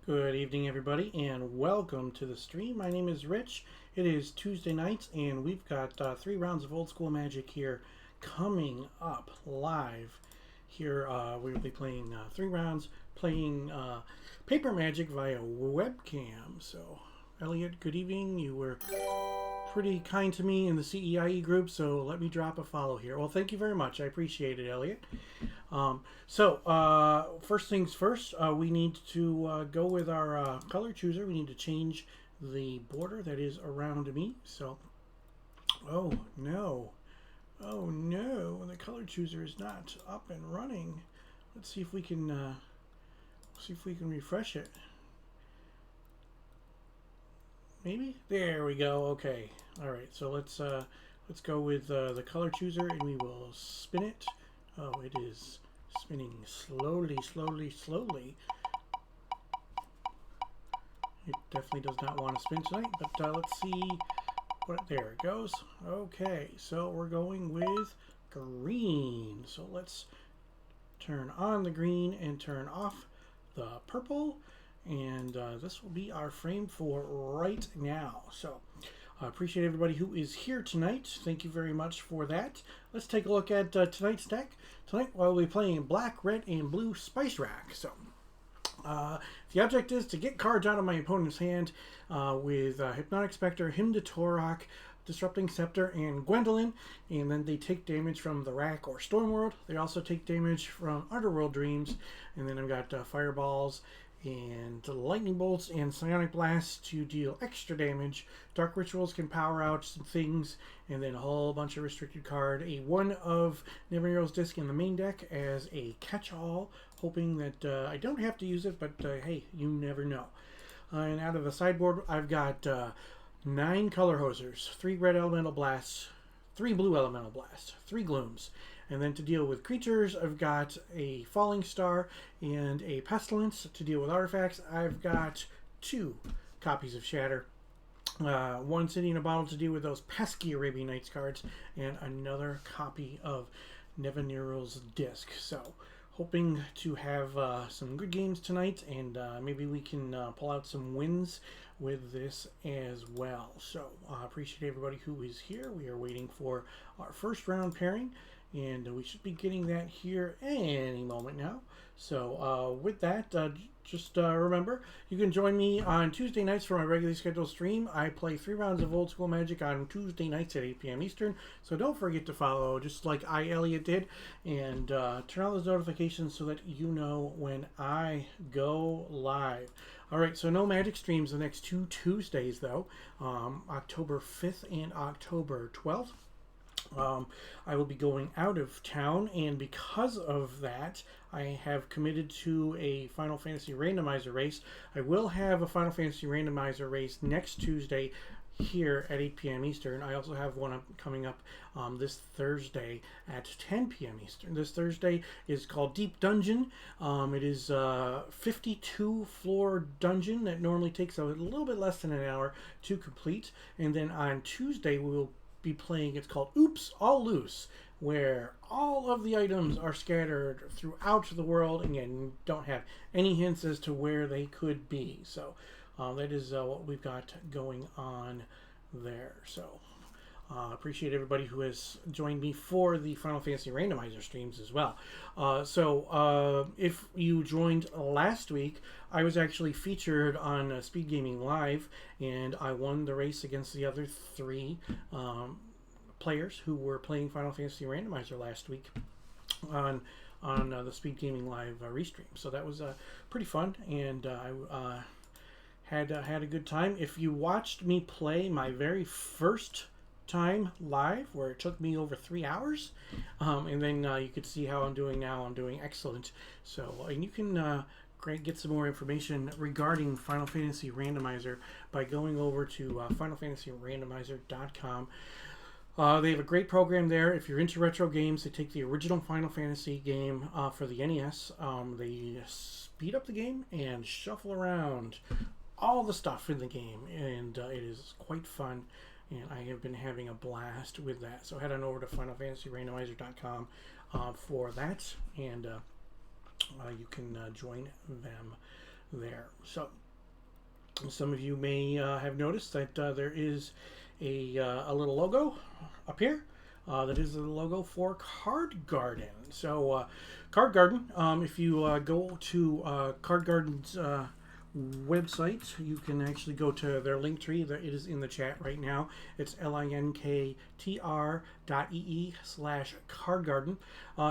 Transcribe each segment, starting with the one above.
Good evening, everybody, and welcome to the stream. My name is Rich. It is Tuesday night, and we've got 3 rounds of old school Magic here coming up live. Here we'll be playing 3 rounds, playing paper Magic via webcam. So, Elliot, good evening. You were pretty kind to me in the CEIE group, so let me drop a follow here. Well, thank you very much. I appreciate it, Elliot. First things first, we need to go with our color chooser. We need to change the border that is around me. So, oh no, the color chooser is not up and running. Let's see if we can refresh it. Maybe there we go. Okay, all right. So let's go with the color chooser, and we will spin it. Oh, it is spinning slowly. It definitely does not want to spin tonight, but let's see what, there it goes. Okay, so we're going with green. So let's turn on the green and turn off the purple, and this will be our frame for right now. So I appreciate everybody who is here tonight. Thank you very much for that. Let's take a look at tonight's deck. Tonight we'll be playing black, red, and blue Spice Rack. So the object is to get cards out of my opponent's hand with Hypnotic Specter, Hymn to Tourach, Disrupting Scepter, and Gwendlyn, and then they take damage from the Rack or Stormworld. They also take damage from Underworld Dreams, and then I've got Fireballs and Lightning Bolts and Psionic Blasts to deal extra damage. Dark Rituals can power out some things, and then a whole bunch of restricted card. A 1 of Never Heroes Disc in the main deck as a catch-all, hoping that I don't have to use it, but hey, you never know. And out of the sideboard, I've got 9 Color Hosers, 3 Red Elemental Blasts, 3 Blue Elemental Blasts, 3 Glooms. And then to deal with creatures, I've got a Falling Star and a Pestilence. To deal with artifacts, I've got 2 copies of Shatter, 1 City in a Bottle to deal with those pesky Arabian Nights cards, and another copy of Nevinyrral's Disc. So, hoping to have some good games tonight, and maybe we can pull out some wins with this as well. So, appreciate everybody who is here. We are waiting for our first round pairing, and we should be getting that here any moment now. So with that, just remember, you can join me on Tuesday nights for my regularly scheduled stream. I play 3 rounds of old school Magic on Tuesday nights at 8 p.m. Eastern. So don't forget to follow, just like Elliot did, and turn on those notifications so that you know when I go live. All right, so no Magic streams the next 2 Tuesdays, though, October 5th and October 12th. I will be going out of town, and because of that, I have committed to a Final Fantasy randomizer race. I will have a Final Fantasy randomizer race next Tuesday here at 8 p.m. Eastern. I also have one coming up this Thursday at 10 p.m. Eastern. This Thursday is called Deep Dungeon. It is a 52-floor dungeon that normally takes a little bit less than an hour to complete. And then on Tuesday, we will be playing, it's called Oops, All Loose, where all of the items are scattered throughout the world, and you don't have any hints as to where they could be. So that is what we've got going on there. So appreciate everybody who has joined me for the Final Fantasy randomizer streams as well. If you joined last week, I was actually featured on Speed Gaming Live, and I won the race against the other 3 players who were playing Final Fantasy randomizer last week on the Speed Gaming Live restream. So that was pretty fun, and I had a good time. If you watched me play my very first time live, where it took me over 3 hours, and then you could see how I'm doing now. I'm doing excellent. So, and you can get some more information regarding Final Fantasy Randomizer by going over to FinalFantasyRandomizer.com. They have a great program there. If you're into retro games, they take the original Final Fantasy game for the NES. They speed up the game and shuffle around all the stuff in the game, and it is quite fun. And I have been having a blast with that. So head on over to FinalFantasyRandomizer.com for that, and you can join them there. So some of you may have noticed that there is a little logo up here. That is the logo for Card Garden. So Card Garden, if you go to Card Garden's website, you can actually go to their link tree. It is in the chat right now. It's linktr.ee/cardgarden.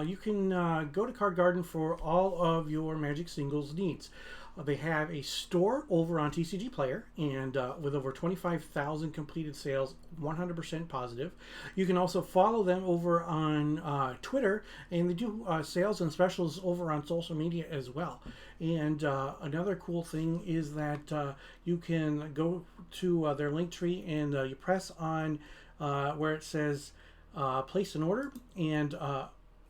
You can go to Card Garden for all of your Magic Singles needs. They have a store over on TCG Player, and with over 25,000 completed sales, 100% positive. You can also follow them over on Twitter, and they do sales and specials over on social media as well. And another cool thing is that you can go to their link tree, and you press on where it says place an order, and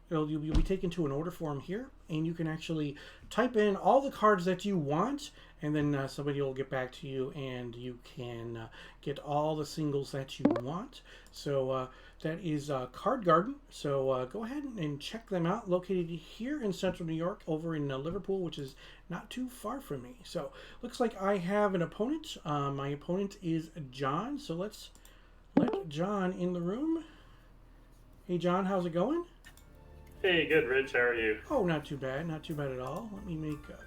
you'll be taken to an order form here, and you can actually type in all the cards that you want, and then somebody will get back to you, and you can get all the singles that you want. So that is Card Garden. So go ahead and check them out. Located here in Central New York, over in Liverpool, which is not too far from me. So looks like I have an opponent. My opponent is John. So let's let John in the room. Hey John, how's it going? Hey, good, Rich. How are you? Oh, not too bad. Not too bad at all. Let me make a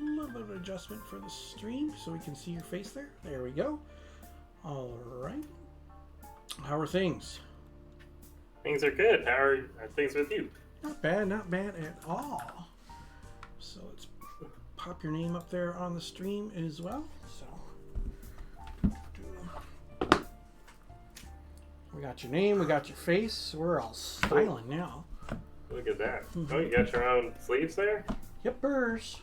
little bit of an adjustment for the stream so we can see your face there. There we go. All right. How are things? Things are good. How are things with you? Not bad at all. So let's pop your name up there on the stream as well. So we got your name, we got your face. We're all styling now. Look at that. Oh, you got your own sleeves there? Yepers.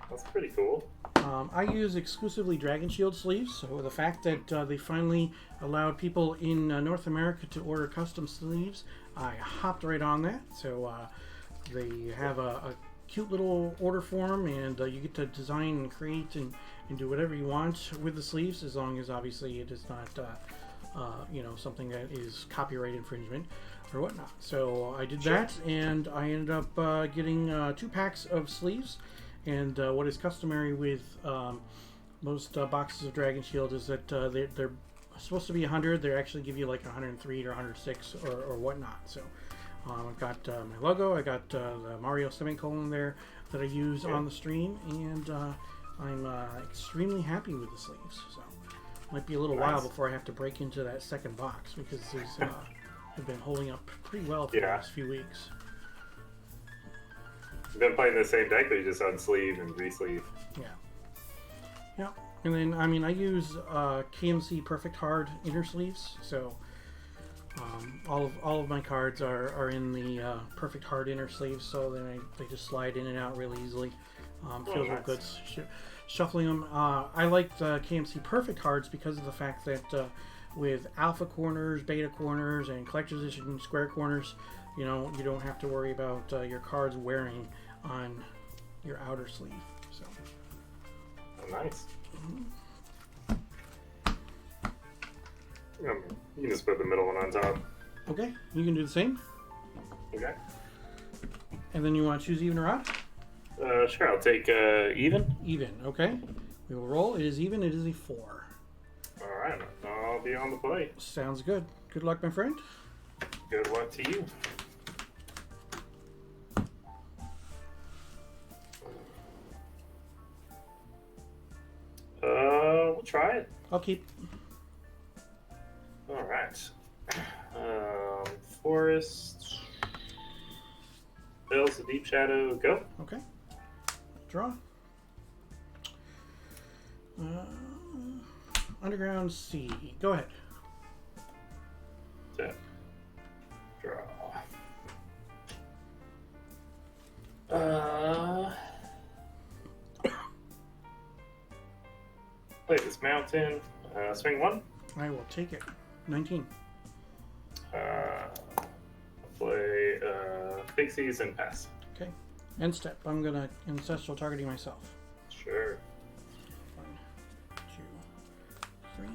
That's pretty cool. I use exclusively Dragon Shield sleeves, so the fact that they finally allowed people in North America to order custom sleeves, I hopped right on that. So they have a cute little order form, and you get to design and create and do whatever you want with the sleeves, as long as obviously it is not something that is copyright infringement or whatnot. So I did that, and I ended up getting 2 packs of sleeves. And what is customary with most boxes of Dragon Shield is that they're supposed to be 100. They actually give you like 103 or 106 or whatnot. So I've got my logo. I got the Mario semicolon there that I use on the stream, and I'm extremely happy with the sleeves. So it might be a little while before I have to break into that second box, because these have been holding up pretty well for the last few weeks. You've been playing the same deck, but you just unsleeve and re-sleeve. Yeah. And then, I mean, I use KMC Perfect Hard inner sleeves, so all of my cards are in the Perfect Hard inner sleeves, so then they just slide in and out really easily. Feels real good shuffling them. I like the KMC Perfect Hards because of the fact that with alpha corners, beta corners, and collector's edition square corners, you don't have to worry about your cards wearing on your outer sleeve. So, nice. You can just put the middle one on top. Okay, you can do the same. Okay. And then you want to choose even or odd? Sure, I'll take even. Even, okay. We will roll. It is even. It is a 4. All right, I'll be on the play. Sounds good. Good luck, my friend. Good luck to you. We'll try it. I'll keep. All right. Forest. Bills of Deep Shadow, go. Okay. Draw. Underground Sea. Go ahead. Tap. Draw. Play this mountain. Swing 1. I will take it. 19. Play Pixies and pass. Okay. End step. I'm gonna ancestral targeting myself. Sure. 1, 2, 3.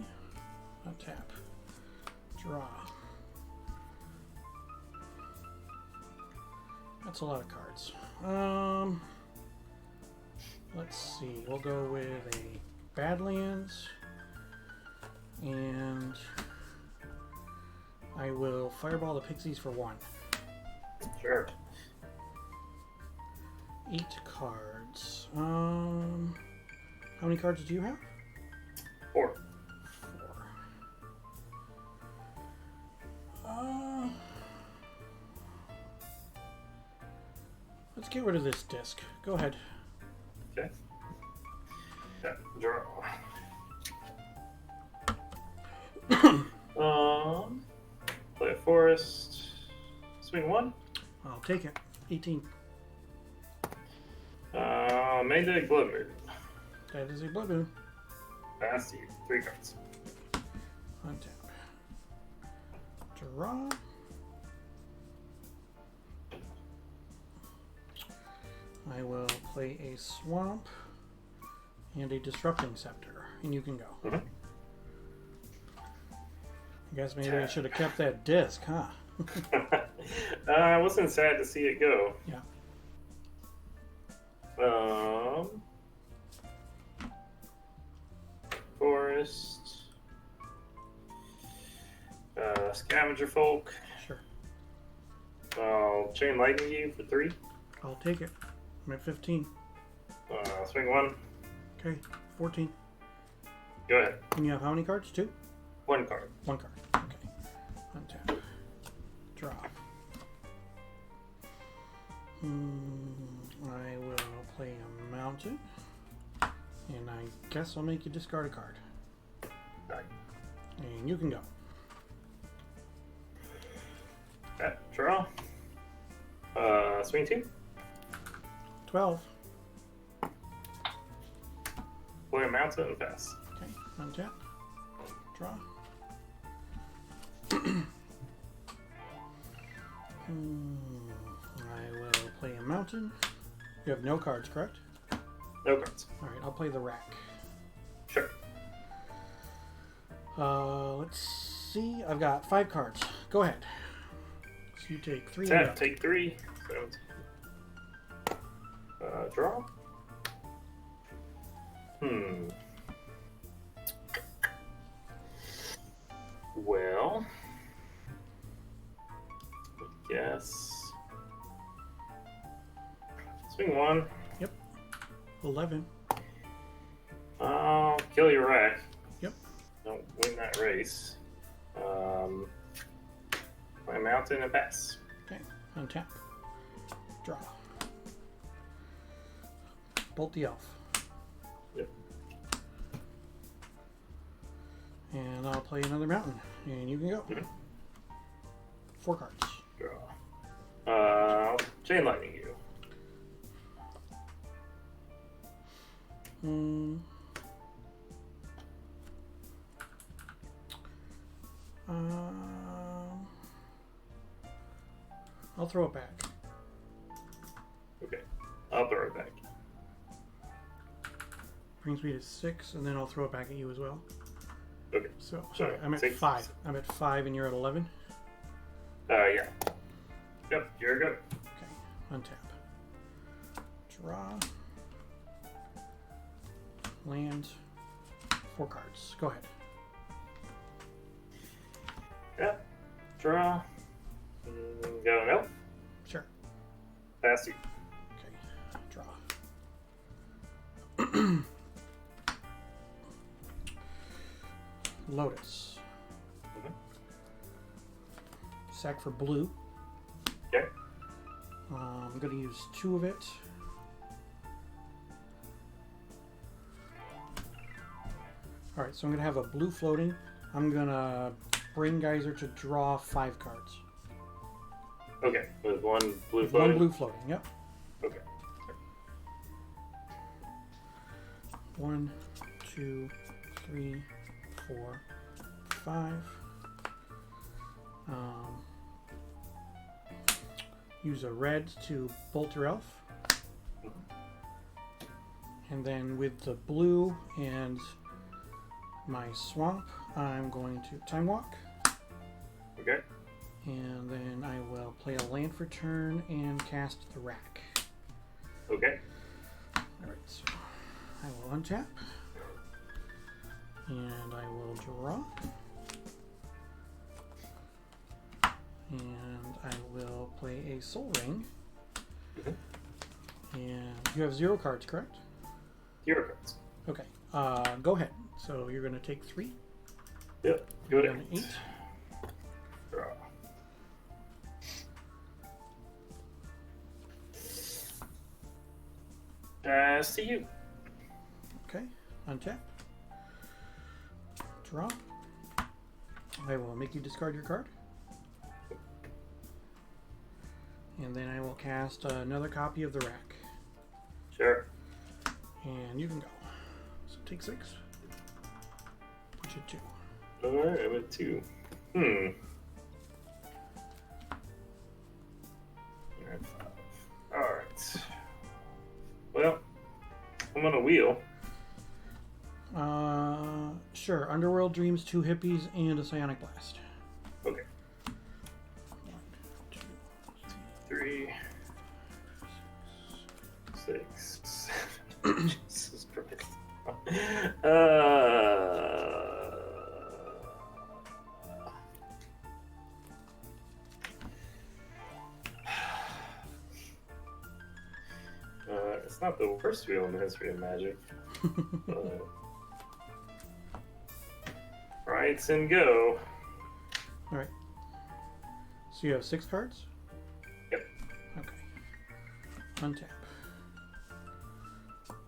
Untap. Draw. That's a lot of cards. Let's see. We'll go with a Badlands. And I will fireball the pixies for 1. Sure. 8 cards. How many cards do you have? 4. 4. Let's get rid of this disc. Go ahead. Okay. Yeah, draw. Play a forest. Swing 1. I'll take it. 18. Made a blood moon. That is a blood moon. Pass you. 3 cards. Untap. Draw. I will play a swamp and a disrupting scepter, and you can go. Mm-hmm. I guess maybe I should have kept that disc, huh? I wasn't sad to see it go. Yeah. Forest. Scavenger folk. Sure. I'll chain lightning you for 3. I'll take it. I'm at 15. Swing 1. Okay, 14. Go ahead. And you have how many cards? 2? 1 card. 1 card. Okay. Untap. Draw. I will play a mountain. And I guess I'll make you discard a card. Right. And you can go. Okay, draw. Swing 2. 12. Play a mountain and pass. Okay, untap. Draw. I will play a mountain. You have no cards, correct? No cards. Alright, I'll play the rack. Sure. Let's see. I've got 5 cards. Go ahead. So you take 3. Tap, take 3. Draw. Well, I guess. Swing 1. Yep. 11. I'll kill your rack. Yep. Don't win that race. Play mountain and pass. Okay. Untap. Draw. Bolt the elf. Yep. And I'll play another mountain. And you can go. Mm-hmm. 4 cards. Draw. Chain lightning you. I'll throw it back. Okay. I'll throw it back. Brings me to 6, and then I'll throw it back at you as well. Okay. So, sorry, I'm at 6. 5. I'm at 5, and you're at 11? Yeah. Yep, you're good. Okay, untap. Draw. Land. 4 cards. Go ahead. Yep. Draw. Go no. Sure. Pass you. Okay, draw. Lotus. Sack for blue. Okay. I'm going to use 2 of it. Alright, so I'm going to have a blue floating. I'm going to bring Geyser to draw 5 cards. Okay, with 1 blue floating. 1 blue floating, yep. Okay. 1, 2, 3, 4, 5. Use a red to bolt your elf. And then with the blue and my swamp, I'm going to time walk. Okay. And then I will play a land for turn and cast the rack. Okay. Alright, so I will untap. And I will draw. And I will play a Soul Ring. And you have 0 cards, correct? 0 cards. Okay. Go ahead. So you're going to take 3. Yep. Go to 8. Draw. Pass to you. Okay. Untap. Draw. I will make you discard your card. And then I will cast another copy of the rack. Sure. And you can go. So take 6. Put you 2. Alright, I went 2. Alright. Well, I'm on a wheel. Sure. Underworld Dreams, 2 hippies, and a psionic blast. Okay. 1, 2, 3, 6, 7. Jesus Christ. It's not the worst wheel in the history of Magic. Right and go. All right. So you have 6 cards? Yep. Okay. Untap.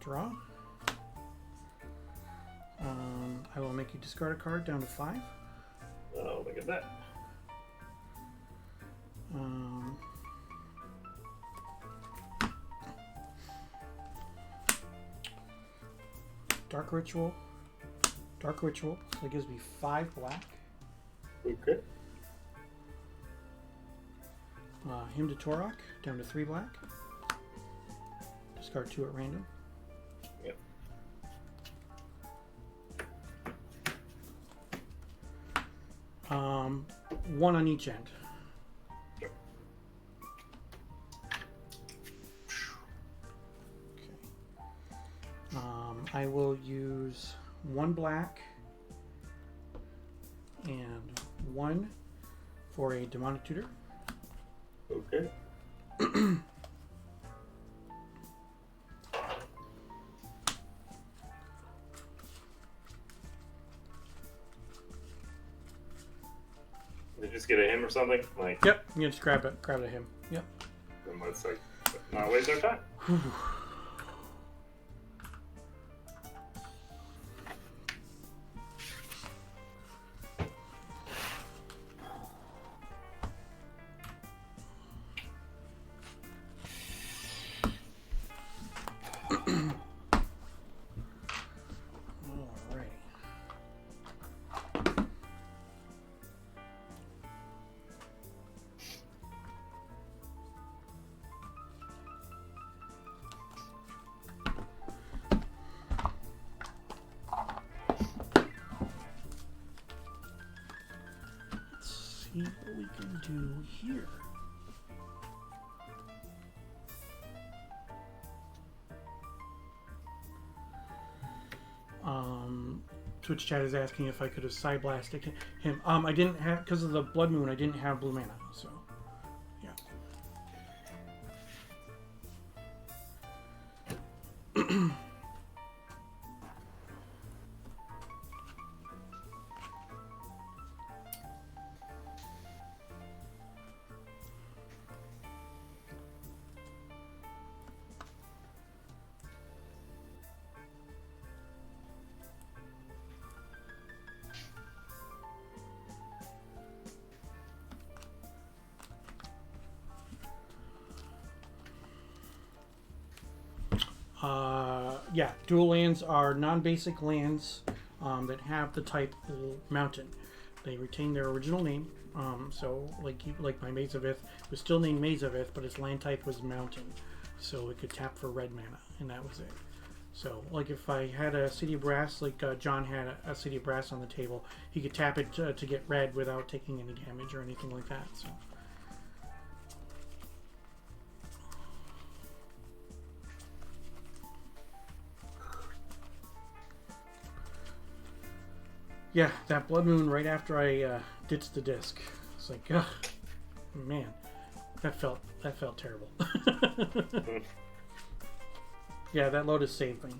Draw. I will make you discard a card down to 5. Oh, look at that. Dark Ritual. Dark Ritual. So it gives me 5 black. Okay. Hymn to Tourach, down to 3 black. Discard 2 at random. Yep. One on each end. Yep. Okay. I will use 1 black and 1 for a demonic tutor. Okay. Did you just get a him or something? Like, Yep, you just grab it at him. Yep. then let's like not waste our time. See what we can do here. Twitch chat is asking if I could have side blasted him. I didn't have, because of the blood moon, I didn't have blue mana, so yeah. Yeah, dual lands are non-basic lands that have the type mountain. They retain their original name. So, like my Maze of Ith was still named Maze of Ith, but its land type was mountain. So it could tap for red mana, and that was it. So, like if I had a City of Brass, like John had a City of Brass on the table, he could tap it to get red without taking any damage or anything like that. So. Yeah, that blood moon right after I ditched the disc. It's like, ugh, man, that felt terrible. Yeah, that Lotus saved me.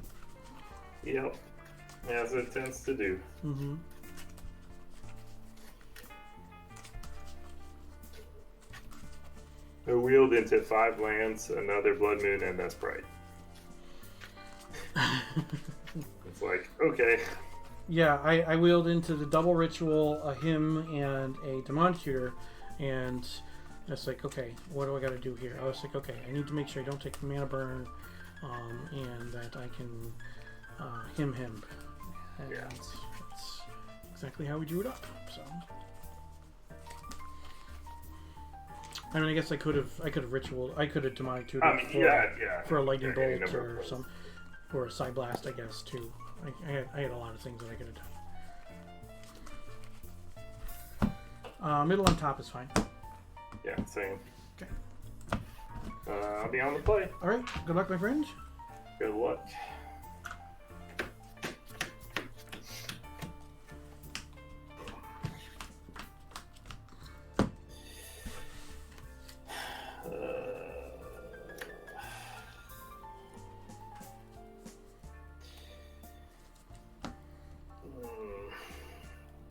Yep. As it tends to do. Mm-hmm. I wheeled into 5 lands, another blood moon, and that's bright. It's like, okay. Yeah, I wheeled into the double ritual, a hymn, and a demon shooter, and it's like, okay, what do I got to do here? I was like, okay, I need to make sure I don't take mana burn, and that I can him. And Yeah. that's exactly how we drew it up. So, I mean, I guess I could have ritual, I could have demonic tutored for a lightning bolt or or a side blast, I guess too. I had a lot of things that I could have done. Middle on top is fine. Yeah, same. Okay. I'll be on the play. All right. Good luck, my friend. Good luck.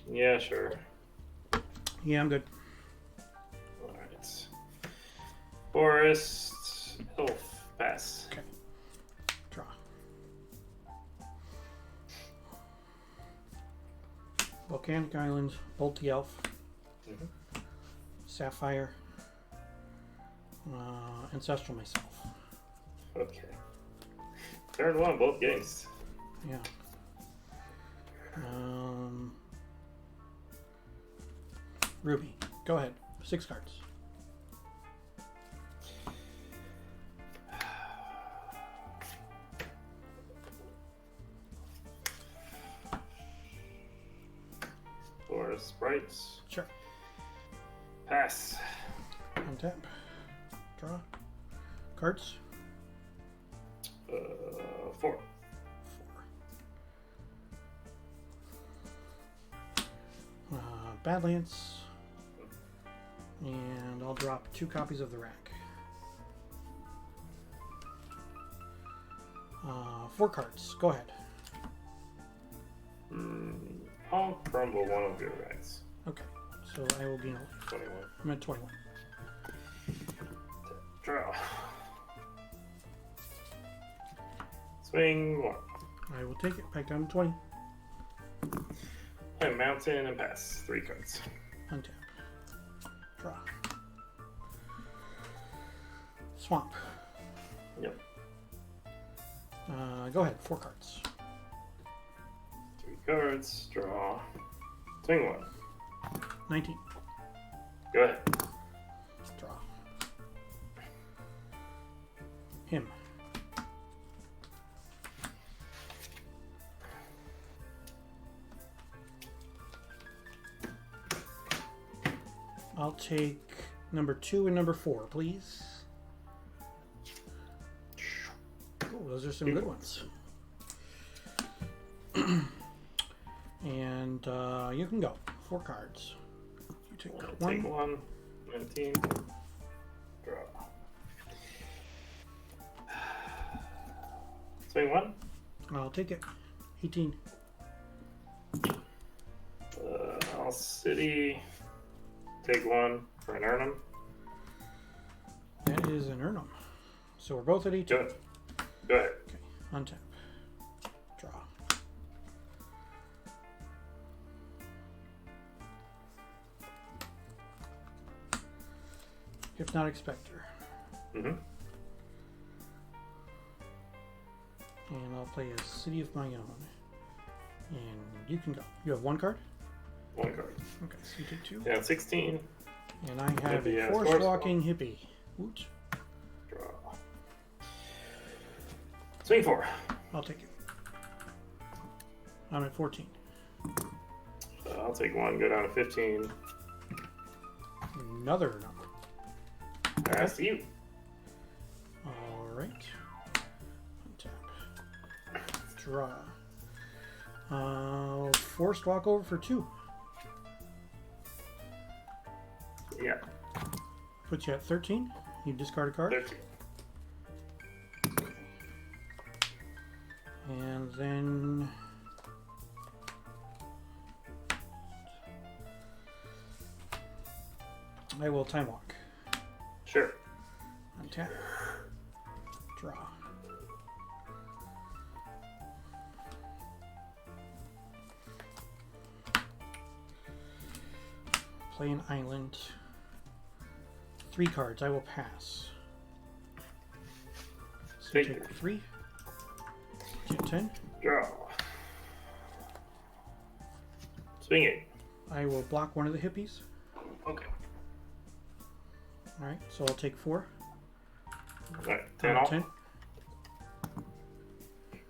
Yeah, sure. Yeah, I'm good. Alright. Forest, elf, pass. Okay. Draw. Volcanic Island, Bolt the Elf, Sapphire, Ancestral myself. Okay. Turn 1, both games. Yeah. Ruby, go ahead. 6 cards. Or sprites. Sure. Pass. Untap. Draw. Cards. 4. 4. Badlands. And I'll drop 2 copies of the rack. 4 cards. Go ahead. I'll crumble one of your racks. Okay. So I will gain 21. I'm at 21. Draw. Swing 1. I will take it. Back down to 20. And mountain and pass. 3 cards. Untap. Draw. Swamp. Yep. Go ahead. 4 cards. 3 cards. Draw. Swing 1. 19. Go ahead. Draw. Him. I'll take number 2 and number 4, please. Oh, those are some good ones. And you can go. 4 cards. You take I'll 1. take 1. 19. Draw. Swing 1. I'll take it. 18. I'll city. Take 1 for an Urnum. That is an Urnum. So we're both at 18. Good. Go ahead. Okay. Untap. Draw. Hypnotic Specter. Mm-hmm. And I'll play a City of my own. And you can go. You have 1 card? 1 card. Okay, so you take 2. Down 16. And I have Hippie, a yeah, Force Force Walking Hippie. Woot. Draw. Swing 4. I'll take it. I'm at 14. I'll take 1. Go down to 15. Another number. Pass you. Alright. Untap. Draw. forced walkover for 2. Yeah. Puts you at 13. You discard a card. 13. And then I will time walk. Sure. Untap. Draw. Play an island. 3 cards. I will pass. So Take take 3. Get 10. Draw. Swing it. I will block one of the hippies. Okay. Alright, so I'll take 4. Alright, 10 off. 10.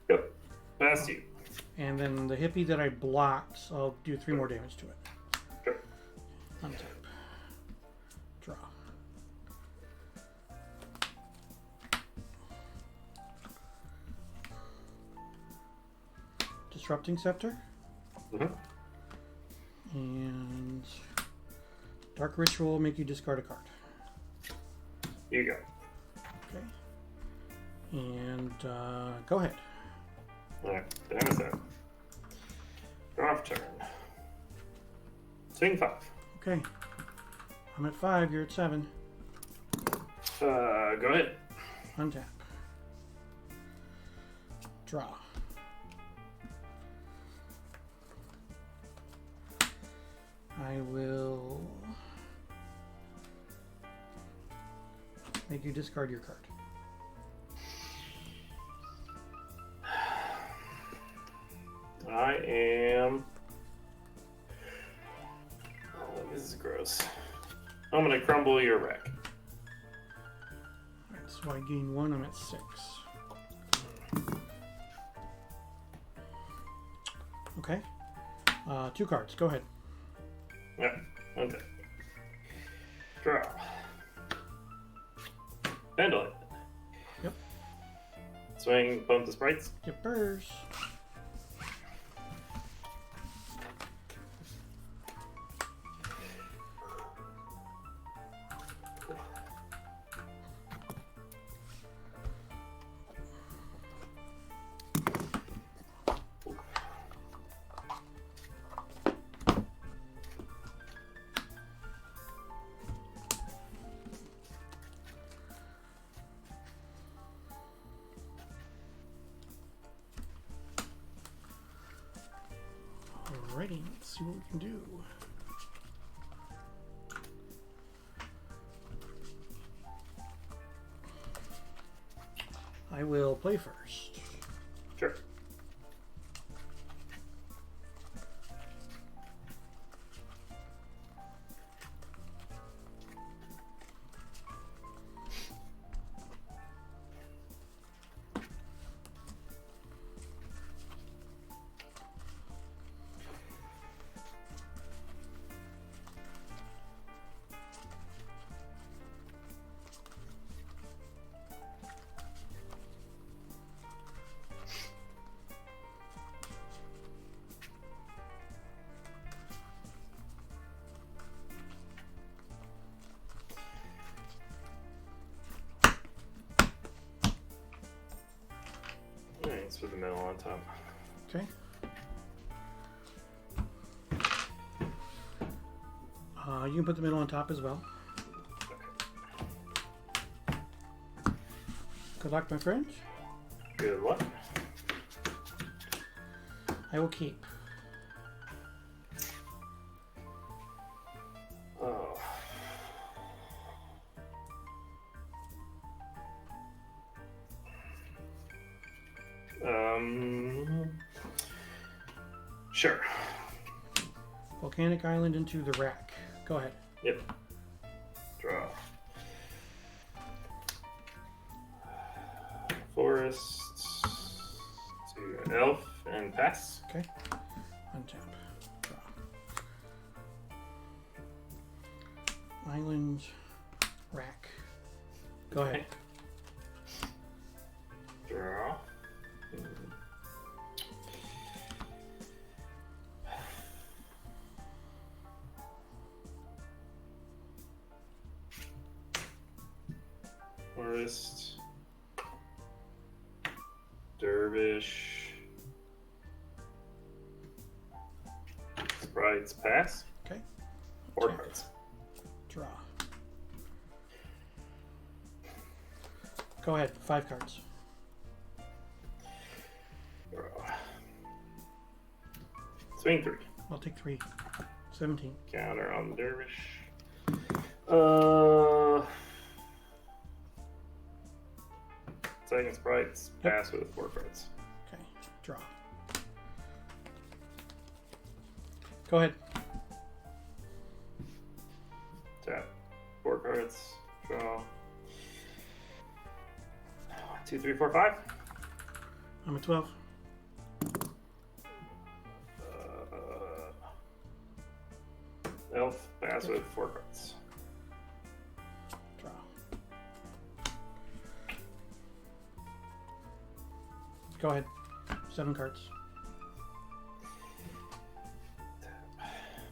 Yep. Past you. And then the hippie that I blocked, I'll do 3 more damage to it. Sure. Untap. Draw. Disrupting Scepter. Mm-hmm. And Dark Ritual will make you discard a card. You go. Okay. And go ahead. Alright, damn it then. Draw off turn. Swing 5. Okay. I'm at 5, you're at 7. Go ahead. Untap. Draw. I will make you discard your card. I am... Oh, this is gross. I'm gonna crumble your wreck. Alright, so I gain 1, I'm at 6. Okay. 2 cards, go ahead. Yeah, okay. Draw. Handle it. Yep. Swing, bump the sprites. Yippers. Alrighty, let's see what we can do. I will play first. Sure. Let's put the middle on top. Okay. You can put the middle on top as well. Okay. Good luck, my friend. Good luck. I will keep. Oh. Sure. Volcanic Island into the rack. Go ahead. Yep. Draw. Forest to an elf and pass. Okay. Untap. Draw. Island. Rack. Go ahead. Draw. Forest. Dervish. Sprites pass. Okay. 4 cards. Draw. Go ahead. 5 cards. Draw. Swing 3. I'll take 3. 17. Counter on the Dervish. Second Sprites pass with 4 cards. Okay. Draw. Go ahead. Tap. 4 cards. Draw. 2, 3, 4, 5. I'm at 12. Elf pass with 4 cards. Draw. Go ahead. 7 cards.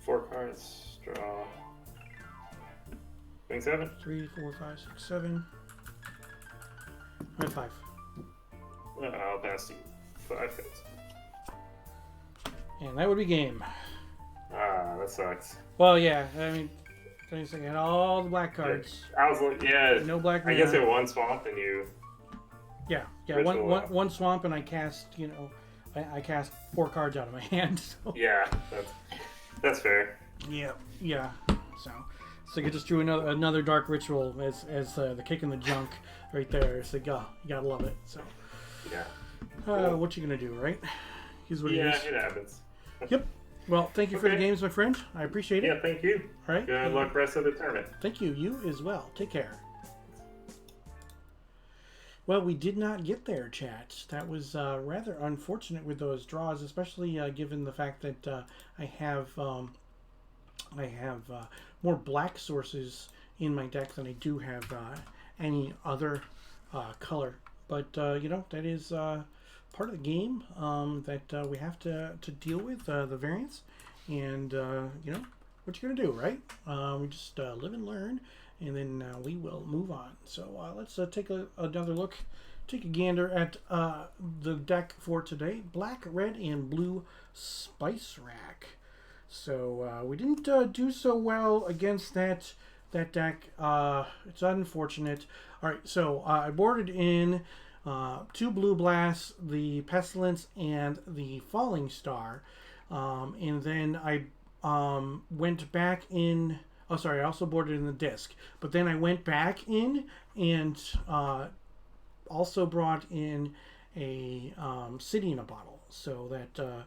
4 cards. Draw. Swing 7. 3, 4, 5, 6, 7. I'm at 5. I'll pass you 5 cards. And that would be game. Ah, that sucks. Well, yeah. I mean, I had all the black cards. I was like, yeah. No black. I guess it one swamp and you. Yeah. One swamp, and I cast. I cast 4 cards out of my hand. So. Yeah, that's fair. Yeah. So you just drew another dark ritual as the kick in the junk right there. So you gotta love it. So. Yeah. Cool. What you gonna do, right? Here's what it is. Yeah, it happens. Yep. Well, thank you for the games, my friend. I appreciate it. Yeah, thank you. All right. Good luck rest of the tournament. Thank you. You as well. Take care. Well, we did not get there, chat. That was rather unfortunate with those draws, especially given the fact that I have more black sources in my deck than I do have any other color. But that is part of the game that we have to deal with the variance, and what you're gonna do, right? We just live and learn, and then we will move on. So let's take another look, take a gander at the deck for today: black, red, and blue spice rack. So we didn't do so well against that deck. It's unfortunate. All right, so I boarded in 2 blue blasts, the pestilence and the falling star, and then I went back in. Oh, sorry, I also boarded in the disc, but then I went back in and also brought in a city in a bottle, so that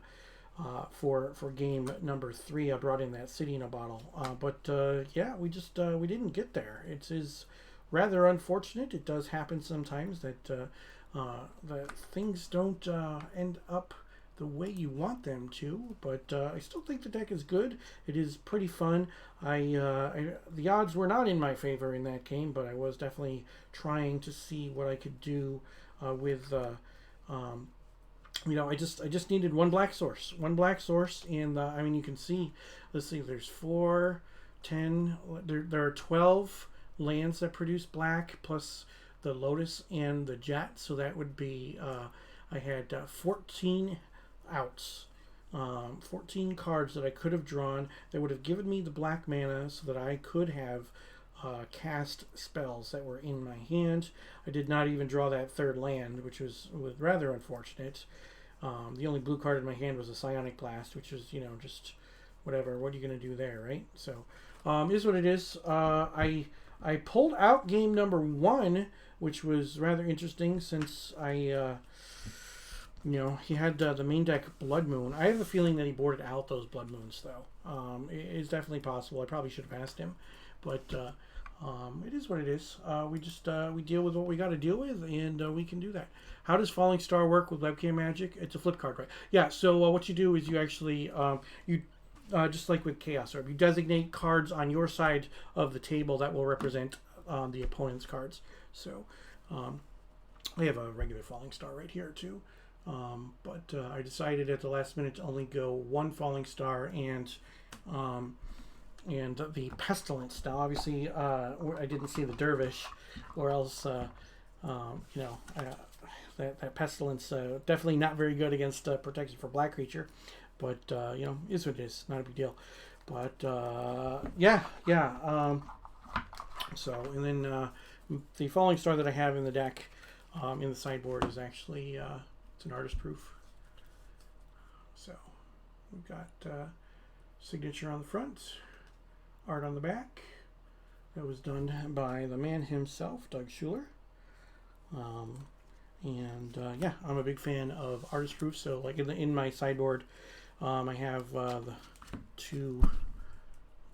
for game number 3 I brought in that city in a bottle, but yeah, we didn't get there. It is rather unfortunate. It does happen sometimes that things don't end up the way you want them to, but I still think the deck is good. It is pretty fun. The odds were not in my favor in that game, but I was definitely trying to see what I could do with I just needed one black source, and I mean, you can see, let's see, there's 4, 10, there are 12 lands that produce black, plus the Lotus and the Jet, so that would be I had 14 outs, 14 cards that I could have drawn that would have given me the black mana so that I could have cast spells that were in my hand. I did not even draw that 3rd land, which was rather unfortunate. The only blue card in my hand was a Psionic Blast, which is, just whatever. What are you going to do there, right? So, is what it is. I pulled out game number 1, which was rather interesting since I, he had the main deck Blood Moon. I have a feeling that he boarded out those Blood Moons, though. It is definitely possible. I probably should have asked him, but it is what it is. We deal with what we got to deal with, and we can do that. How does Falling Star work with Webcam Magic? It's a flip card, right? Yeah. So what you do is you actually just like with Chaos Orb, you designate cards on your side of the table that will represent the opponent's cards. So I have a regular Falling Star right here too, but I decided at the last minute to only go 1 Falling Star and and the pestilence. Now, obviously, I didn't see the dervish, or else, that pestilence definitely not very good against protection for black creature, but is what it is. Not a big deal. But yeah. So, and then the falling star that I have in the deck, in the sideboard, is actually it's an artist proof. So we've got signature on the front, art on the back. That was done by the man himself, Doug Schuler. Yeah, I'm a big fan of artist proofs. So, like in my sideboard, I have the 2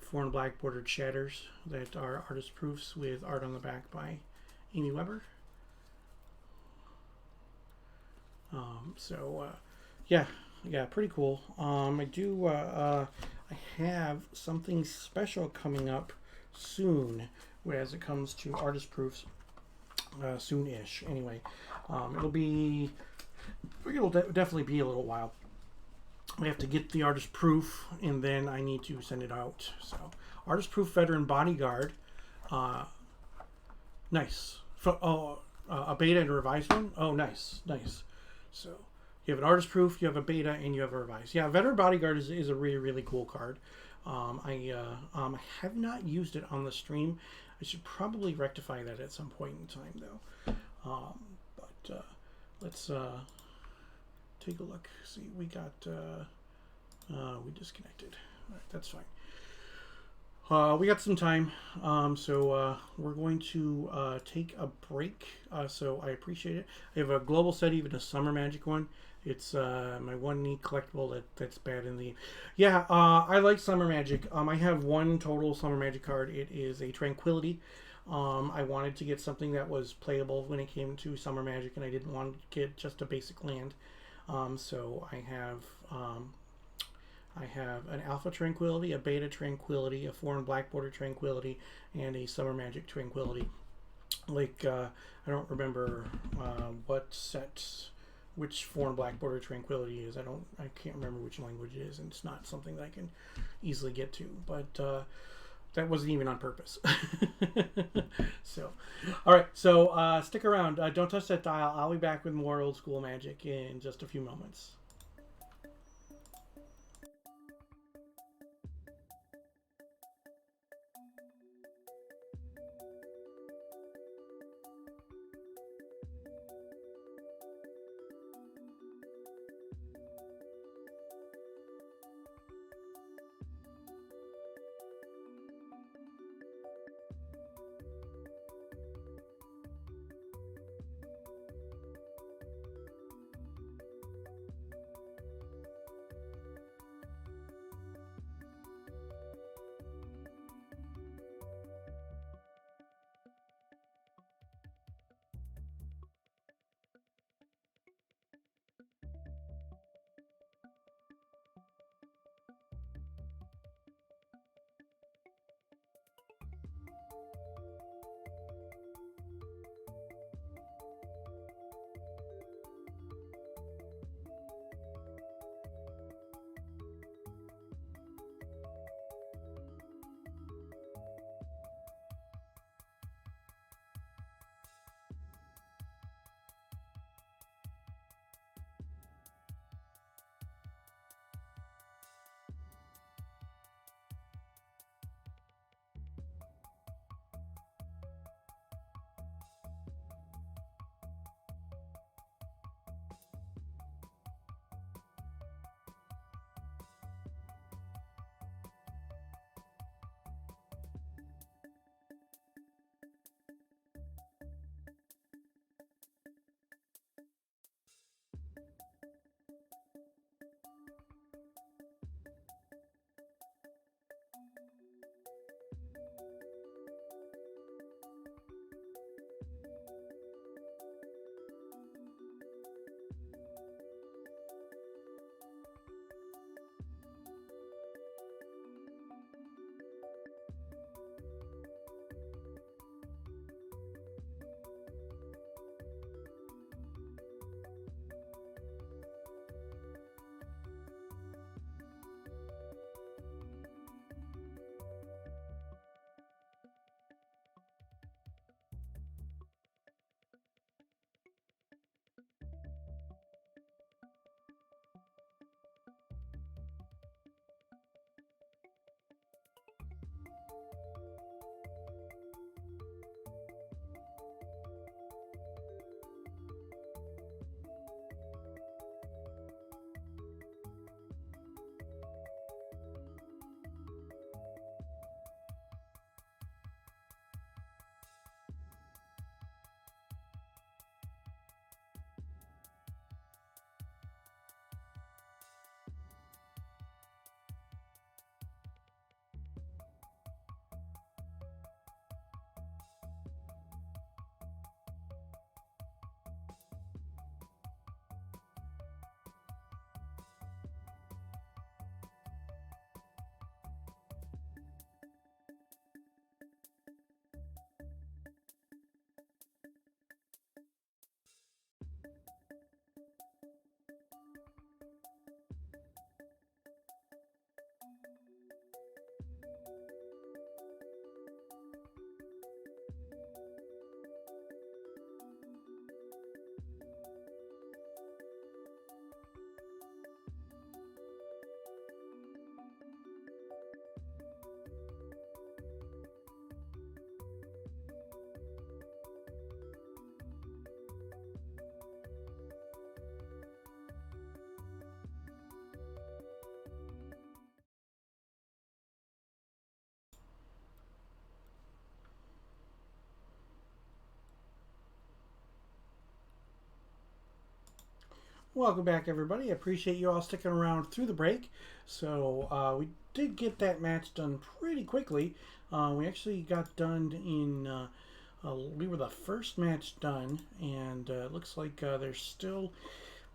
4 and black bordered shatters that are artist proofs with art on the back by Amy Weber. Yeah, pretty cool. I have something special coming up soon as it comes to artist proofs. Soon-ish. Anyway, it'll definitely be a little while. We have to get the artist proof, and then I need to send it out. So, artist proof veteran bodyguard. Nice. A beta and a revised one. Oh, nice. So, you have an artist proof, you have a beta, and you have a revised. Yeah, veteran bodyguard is a really, really cool card. I have not used it on the stream. I should probably rectify that at some point in time, though. Let's take a look. See, we got we disconnected. All right, that's fine. We got some time, so we're going to take a break. So I appreciate it. I have a global set, even a summer magic one. It's my one neat collectible that's bad in the... Yeah, I like Summer Magic. I have one total Summer Magic card. It is a Tranquility. I wanted to get something that was playable when it came to Summer Magic, and I didn't want to get just a basic land. So I have an Alpha Tranquility, a Beta Tranquility, a 4 and black border Tranquility, and a Summer Magic Tranquility. Like, I don't remember what sets... which 4 and black border Tranquility is. I can't remember which language it is, and it's not something that I can easily get to, but that wasn't even on purpose. So, alright, so stick around. Don't touch that dial. I'll be back with more old school magic in just a few moments. Welcome back, everybody. I appreciate you all sticking around through the break. So we did get that match done pretty quickly. We actually got done in... we were the first match done, and it looks like there's still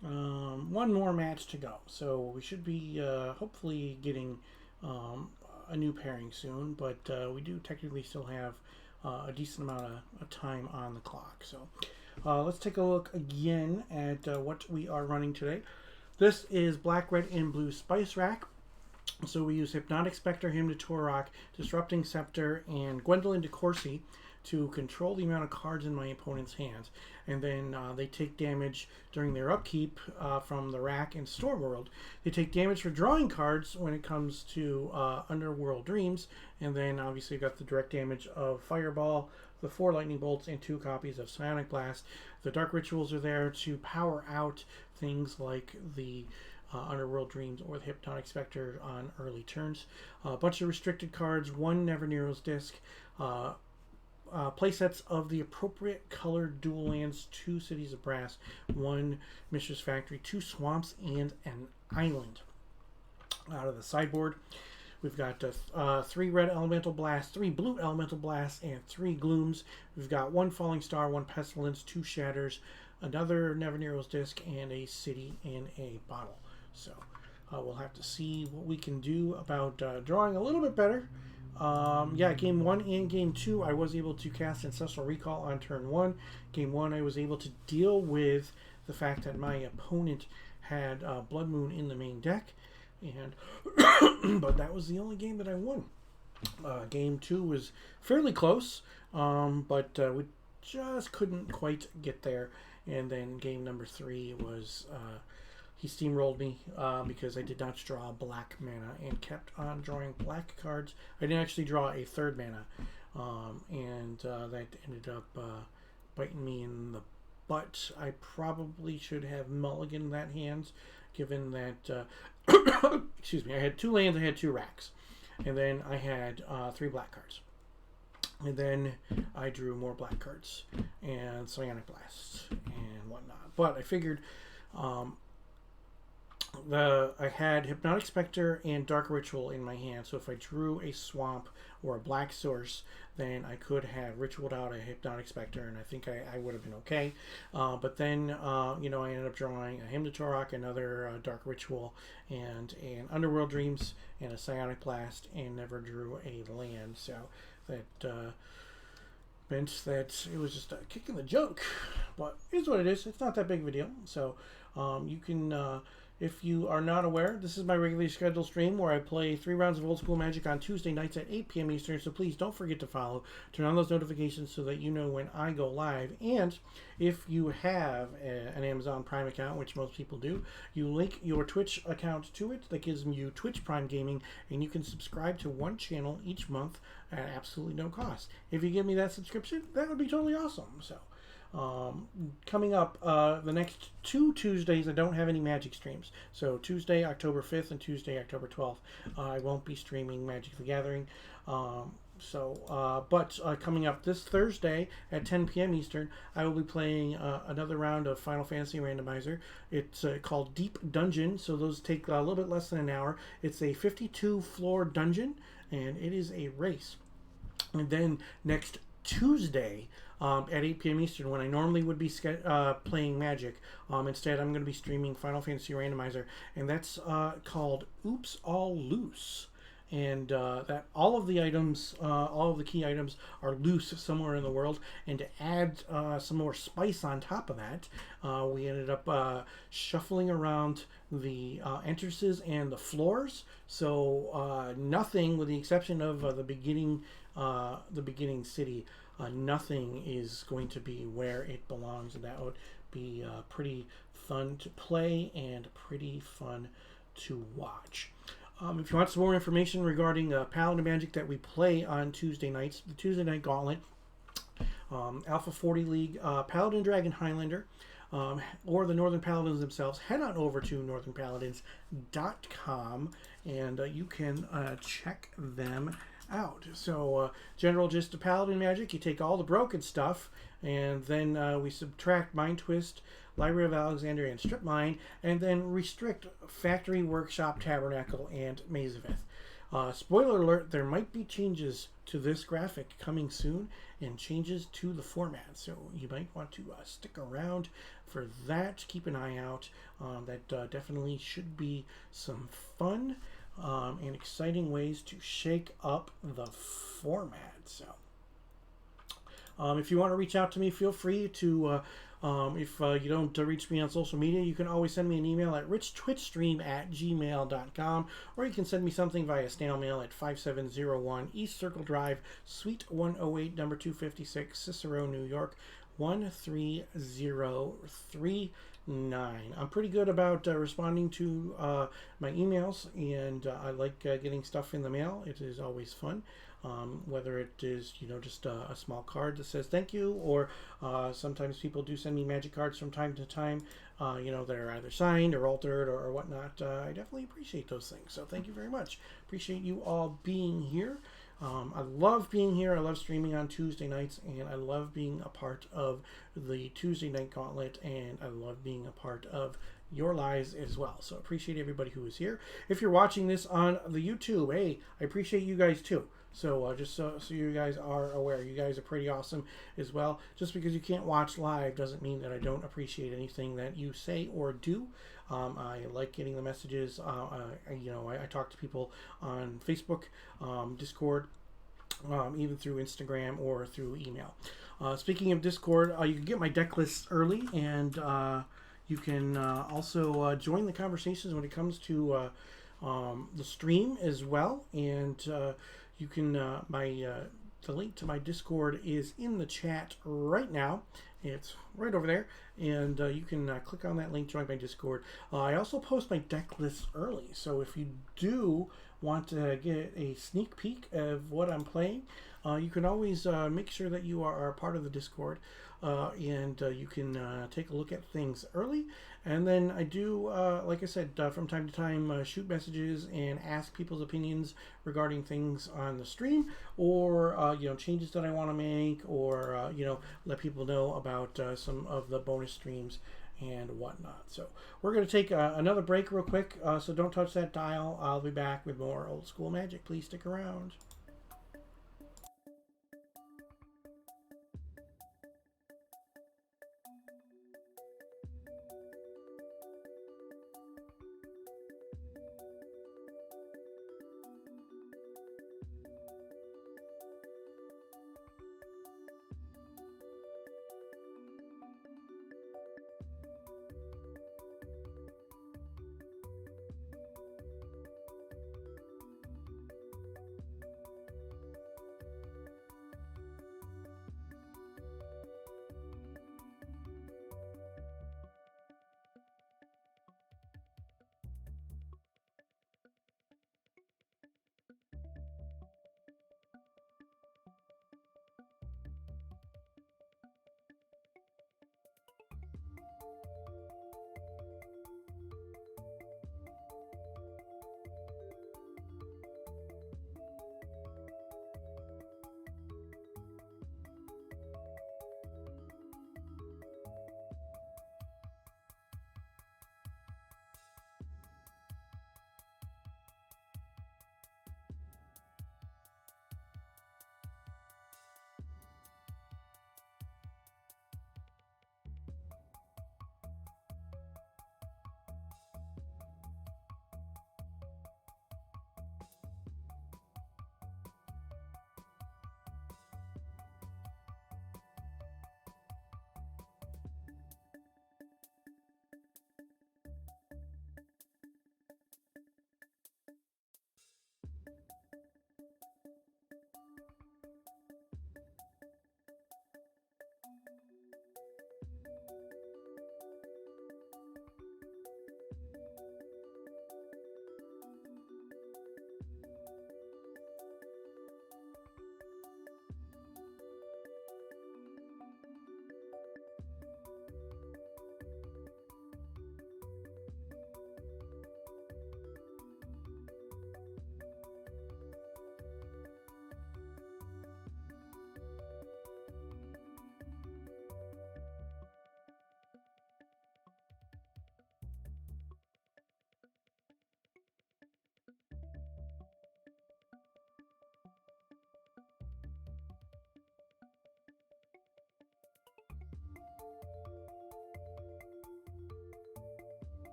one more match to go. So we should be hopefully getting a new pairing soon, but we do technically still have a decent amount of time on the clock. So let's take a look again at what we are running today. This is Black, Red, and Blue Spice Rack. So we use Hypnotic Specter, Hymn to Tourach, Disrupting Scepter, and Gwendlyn di Corci to control the amount of cards in my opponent's hands. And then they take damage during their upkeep from the rack and store world. They take damage for drawing cards when it comes to Underworld Dreams. And then obviously you've got the direct damage of Fireball, the 4 lightning bolts, and 2 copies of Psionic Blast. The Dark Rituals are there to power out things like the Underworld Dreams or the Hypnotic Specter on early turns. A bunch of restricted cards, 1 Never Nero's Disc, playsets of the appropriate colored dual lands, 2 Cities of Brass, 1 Mishra's Factory, 2 Swamps, and an Island. Out of the sideboard, we've got 3 Red Elemental Blasts, 3 Blue Elemental Blasts, and 3 Glooms. We've got 1 Falling Star, 1 Pestilence, 2 Shatters, another Never Nero's Disc, and a City in a Bottle. So we'll have to see what we can do about drawing a little bit better. Yeah, game 1 and game 2, I was able to cast Ancestral Recall on turn 1. Game 1, I was able to deal with the fact that my opponent had Blood Moon in the main deck, and but that was the only game that I won. Game 2 was fairly close, but we just couldn't quite get there. And then game number 3 was... he steamrolled me because I did not draw black mana and kept on drawing black cards. I didn't actually draw a 3rd mana, and that ended up biting me in the butt. I probably should have mulliganed that hand, given that, excuse me, I had 2 lands, I had 2 racks, and then I had 3 black cards. And then I drew more black cards and Psionic Blast and whatnot. But I figured... I had Hypnotic Specter and Dark Ritual in my hand, so if I drew a Swamp or a Black Source, then I could have ritualed out a Hypnotic Specter, and I think I would have been okay. But then, you know, I ended up drawing a Hymn to Tourach, another Dark Ritual, and an Underworld Dreams, and a Psionic Blast, and never drew a land, so that meant that it was just a kick in the junk. But it's what it is. It's not that big of a deal. So you can... if you are not aware, this is my regularly scheduled stream where I play 3 rounds of Old School Magic on Tuesday nights at 8 p.m. Eastern, so please don't forget to follow. Turn on those notifications so that you know when I go live. And if you have an Amazon Prime account, which most people do, you link your Twitch account to it. That gives you Twitch Prime Gaming, and you can subscribe to 1 channel each month at absolutely no cost. If you give me that subscription, that would be totally awesome. So... coming up the next 2 Tuesdays, I don't have any Magic streams. So Tuesday, October 5th and Tuesday, October 12th, I won't be streaming Magic the Gathering. But coming up this Thursday at 10 p.m. Eastern, I will be playing another round of Final Fantasy Randomizer. It's called Deep Dungeon, so those take a little bit less than an hour. It's a 52-floor dungeon, and it is a race. And then next Tuesday... at 8 p.m. Eastern, when I normally would be playing Magic. Instead, I'm going to be streaming Final Fantasy Randomizer, and that's called Oops All Loose. And that all of the items, all of the key items are loose somewhere in the world. And to add some more spice on top of that, we ended up shuffling around the entrances and the floors. So nothing, with the exception of the beginning city, nothing is going to be where it belongs, and that would be pretty fun to play and pretty fun to watch. If you want some more information regarding Paladin Magic that we play on Tuesday nights, the Tuesday Night Gauntlet, Alpha 40 League, Paladin Dragon Highlander, or the Northern Paladins themselves, head on over to northernpaladins.com and you can check them out. So general gist of Paladin Magic: you take all the broken stuff and then we subtract Mind Twist, Library of Alexandria, and Strip Mine, and then restrict Factory, Workshop, Tabernacle, and Maze of Ith. Spoiler alert, there might be changes to this graphic coming soon and changes to the format, so you might want to stick around for that. Keep an eye out. That definitely should be some fun and exciting ways to shake up the format. So if you want to reach out to me, feel free to. If you don't reach me on social media, you can always send me an email at richtwitchstream@gmail.com, or you can send me something via snail mail at 5701 East Circle Drive, Suite 108, number 256, Cicero, New York, 13039. I'm pretty good about responding to my emails, and I like getting stuff in the mail. It is always fun. Whether it is, just a small card that says thank you, or sometimes people do send me magic cards from time to time, that are either signed or altered or whatnot. I definitely appreciate those things. So thank you very much. Appreciate you all being here. I love being here. I love streaming on Tuesday nights, and I love being a part of the Tuesday Night Gauntlet, and I love being a part of your lives as well. So appreciate everybody who is here. If you're watching this on the YouTube, hey, I appreciate you guys too. So just so you guys are aware, you guys are pretty awesome as well. Just because you can't watch live doesn't mean that I don't appreciate anything that you say or do. I like getting the messages. I talk to people on Facebook, Discord, even through Instagram or through email. Speaking of Discord, you can get my deck lists early, and you can also join the conversations when it comes to the stream as well. And you can the link to my Discord is in the chat right now. It's right over there, and you can click on that link, join my Discord. I also post my deck lists early, so if you do want to get a sneak peek of what I'm playing, you can always make sure that you are part of the Discord, and you can take a look at things early. And then I do, like I said, from time to time, shoot messages and ask people's opinions regarding things on the stream, or changes that I want to make, or let people know about some of the bonus streams and whatnot. So we're going to take another break real quick, so don't touch that dial. I'll be back with more old school magic. Please stick around.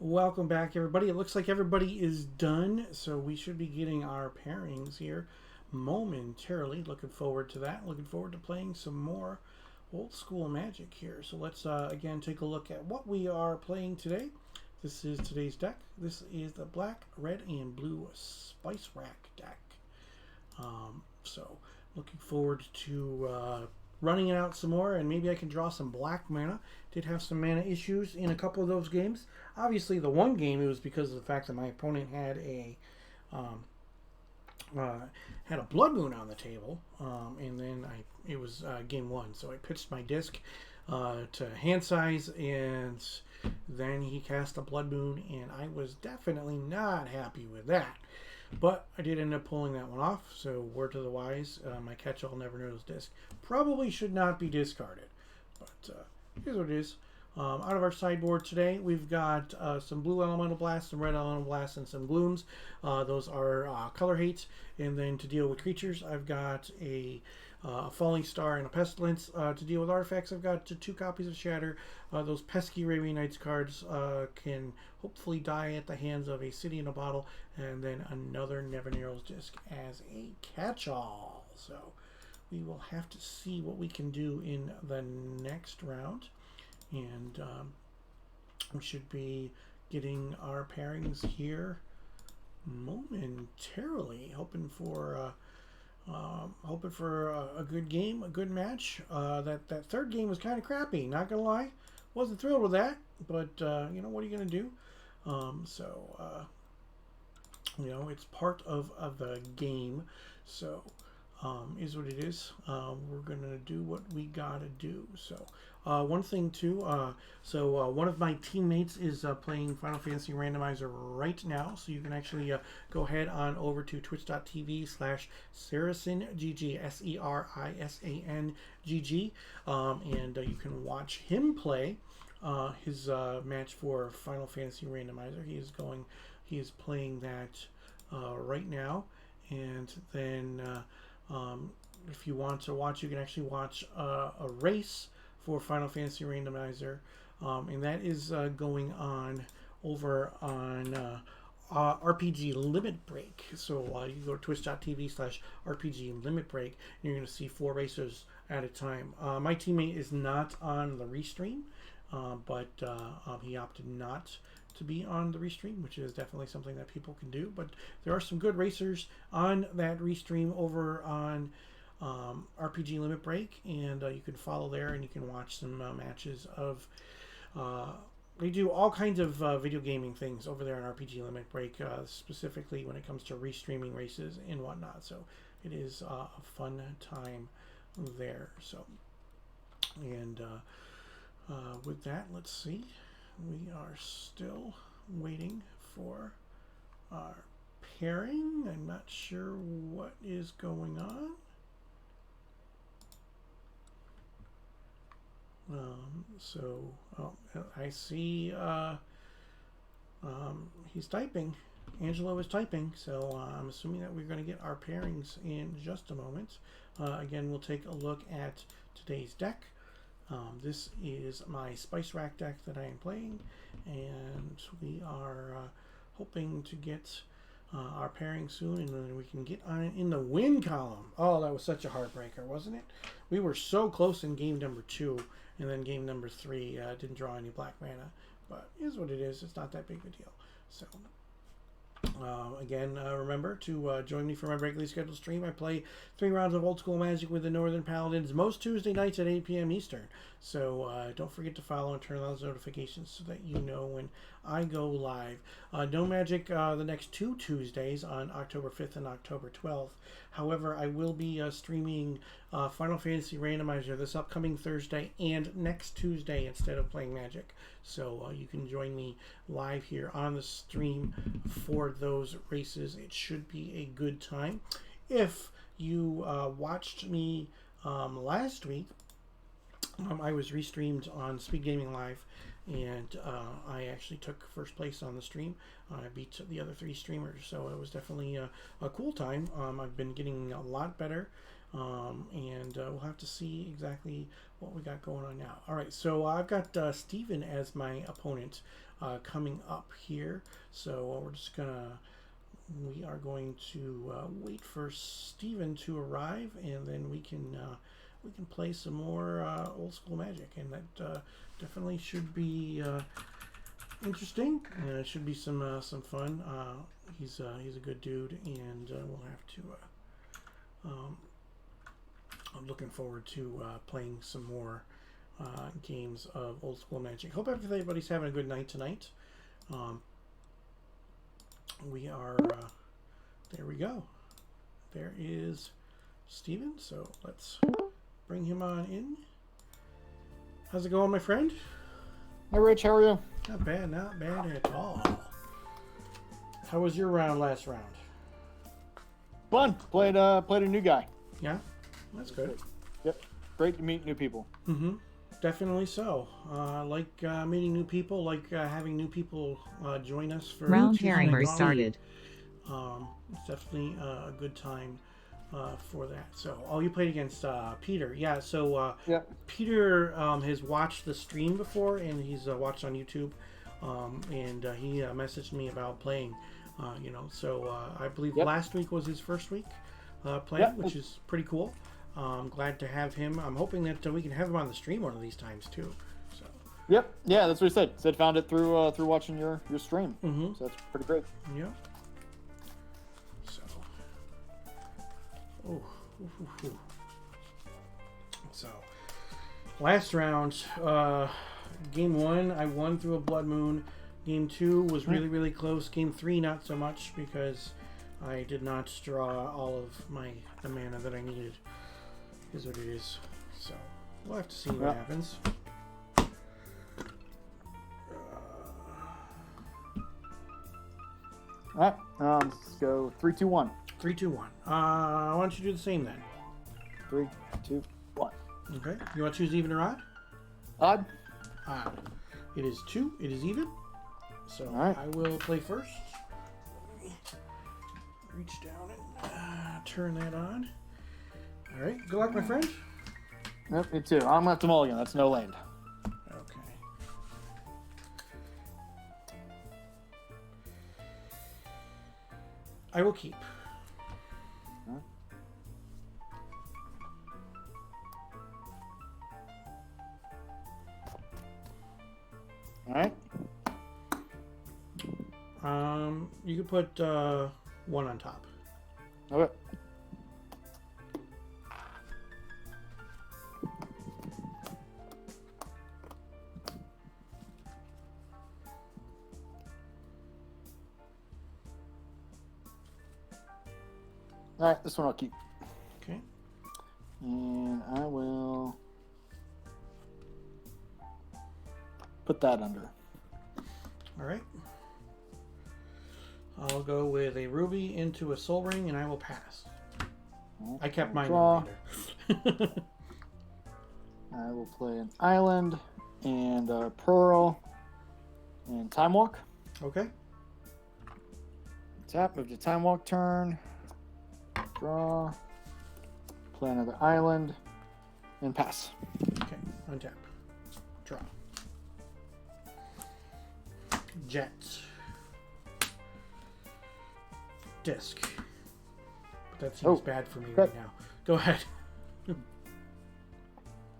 Welcome back, everybody. It looks like everybody is done, so we should be getting our pairings here momentarily. Looking forward to that. Looking forward to playing some more old school Magic here. So let's again take a look at what we are playing today. This is today's deck. This is the black, red, and blue Spice Rack deck. So looking forward to running it out some more, and maybe I can draw some black mana. Did have some mana issues in a couple of those games. Obviously, the one game, it was because of the fact that my opponent had a Blood Moon on the table, and then it was game one. So I pitched my disc to hand size, and then he cast a Blood Moon, and I was definitely not happy with that. But I did end up pulling that one off, so word to the wise, my catch-all Never Knows disc probably should not be discarded. But here's what it is. Out of our sideboard today, we've got some blue elemental blasts, some red elemental blasts, and some glooms. Those are color hates. And then to deal with creatures, I've got a Falling Star and a Pestilence. To deal with artifacts, I've got 2 copies of Shatter. Those pesky Arabian Nights cards can hopefully die at the hands of a City in a Bottle, and then another Never Narrows disc as a catch-all. So we will have to see what we can do in the next round. And we should be getting our pairings here momentarily. Hoping for a good game, a good match. That third game was kind of crappy. Not gonna lie, wasn't thrilled with that. But you know, what are you gonna do? You know, it's part of the game. So is what it is. We're gonna do what we gotta do. So one thing too, one of my teammates is playing Final Fantasy Randomizer right now, so you can actually go ahead on over to twitch.tv/SarasanGG, SERISANGG, and you can watch him play his match for Final Fantasy Randomizer. He is playing that right now, and then if you want to watch, you can actually watch a race for Final Fantasy Randomizer, and that is going on over on RPG Limit Break. So you can go to twitch.tv/RPG Limit Break, and you're going to see 4 racers at a time. My teammate is not on the restream, but he opted not to be on the restream, which is definitely something that people can do. But there are some good racers on that restream over on RPG Limit Break, and you can follow there, and you can watch some matches of they do all kinds of video gaming things over there on RPG Limit Break, specifically when it comes to restreaming races and whatnot. So it is a fun time there. So, and with that, let's see. We are still waiting for our pairing. I'm not sure what is going on. I see he's typing. Angelo is typing, so I'm assuming that we're going to get our pairings in just a moment. Again, we'll take a look at today's deck. This is my Spice Rack deck that I am playing, and we are hoping to get our pairing soon, and then we can get on it in the win column. Oh, that was such a heartbreaker, wasn't it? We were so close in game number 2, and then game number 3 didn't draw any black mana, but it is what it is. It's not that big of a deal. So again, remember to join me for my regularly scheduled stream. I play 3 rounds of old school Magic with the Northern Paladins most Tuesday nights at 8 p.m. Eastern. So don't forget to follow and turn on those notifications so that you know when I go live. No Magic the next 2 Tuesdays on October 5th and October 12th. However, I will be streaming Final Fantasy Randomizer this upcoming Thursday and next Tuesday instead of playing Magic. So you can join me live here on the stream for those races. It should be a good time. If you watched me last week, I was restreamed on Speed Gaming Live, and I actually took first place on the stream. I beat the other 3 streamers, so it was definitely a cool time. I've been getting a lot better and we'll have to see exactly what we got going on now. All right, so I've got Steven as my opponent coming up here. So we are going to wait for Steven to arrive, and then we can play some more old school Magic, and that definitely should be interesting. It should be some fun. He's a good dude, and we'll have to. I'm looking forward to playing some more games of old school Magic. Hope everybody's having a good night tonight. We are. There we go. There is Steven. So let's bring him on in. How's it going, my friend? Hey, Rich, how are you? Not bad at all. How was your last round? Fun. Played a new guy. Yeah, that's good. Yep. Great to meet new people. Mm-hmm. Definitely so. Like meeting new people, like having new people join us for round Tuesday Night timer Gauntlet. started. It's definitely a good time for that. So, you played against Peter. Yeah, so Peter has watched the stream before, and he's watched on YouTube, and he messaged me about playing, so I believe last week was his first week playing, which is pretty cool. I'm glad to have him. I'm hoping that we can have him on the stream one of these times, too. So. Yep. Yeah, that's what he said. Said found it through watching your stream. Mm-hmm. So that's pretty great. Yeah. So, last round, game 1, I won through a Blood Moon. Game 2 was really, really close. Game 3, not so much, because I did not draw all of the mana that I needed. Is what it is. So, we'll have to see what happens. All right. Let's go 3, 2, 1. 3, 2, 1. Why don't you do the same then? 3, 2, 1. Okay. You want to choose even or odd? Odd. Odd. It is 2. It is even. So right. I will play first. Reach down and turn that on. All right. Good luck, my friend. Yep, me too. I'm going to have to mulligan. That's no land. Okay. I will keep. All right. You could put 1 on top. Okay. All right, this one I'll keep. Okay. And I will put that under. All right. I'll go with a ruby into a soul ring, and I will pass. I kept mine later. I will play an island and a pearl and time walk. Okay. Tap, move to time walk turn. Draw. Play another island and pass. Okay. Untap. Draw. Jets. Disc. But that seems bad for me right now. Go ahead.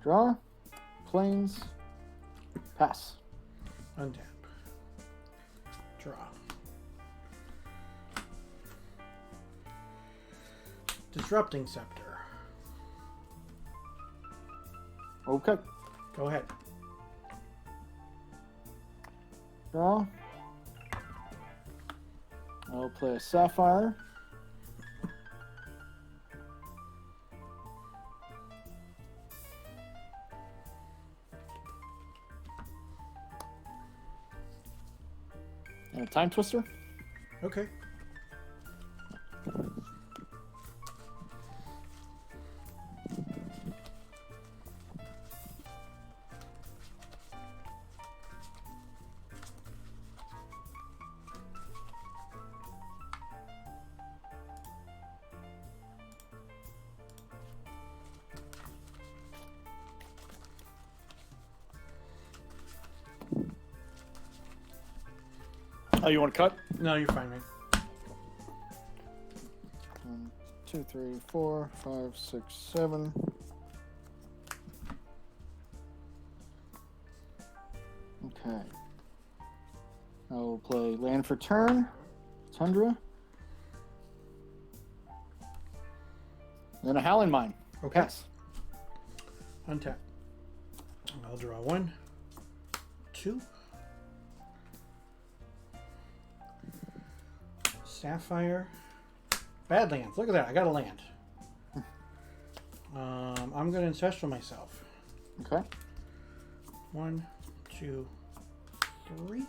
Draw. Planes. Pass. Untap. Draw. Disrupting Scepter. Okay. Go ahead. Draw. I'll play a sapphire. And a time twister. Okay. Oh, you want to cut? No, you're fine, man. 1, 2, 3, 4, 5, 6, 7. Okay. I will play land for turn. Tundra. Then a Howling Mine. Okay. Pass. Untap. I'll draw 1, 2. Sapphire. Badlands. Look at that. I got a land. I'm going to Ancestral myself. Okay. 1, 2, 3.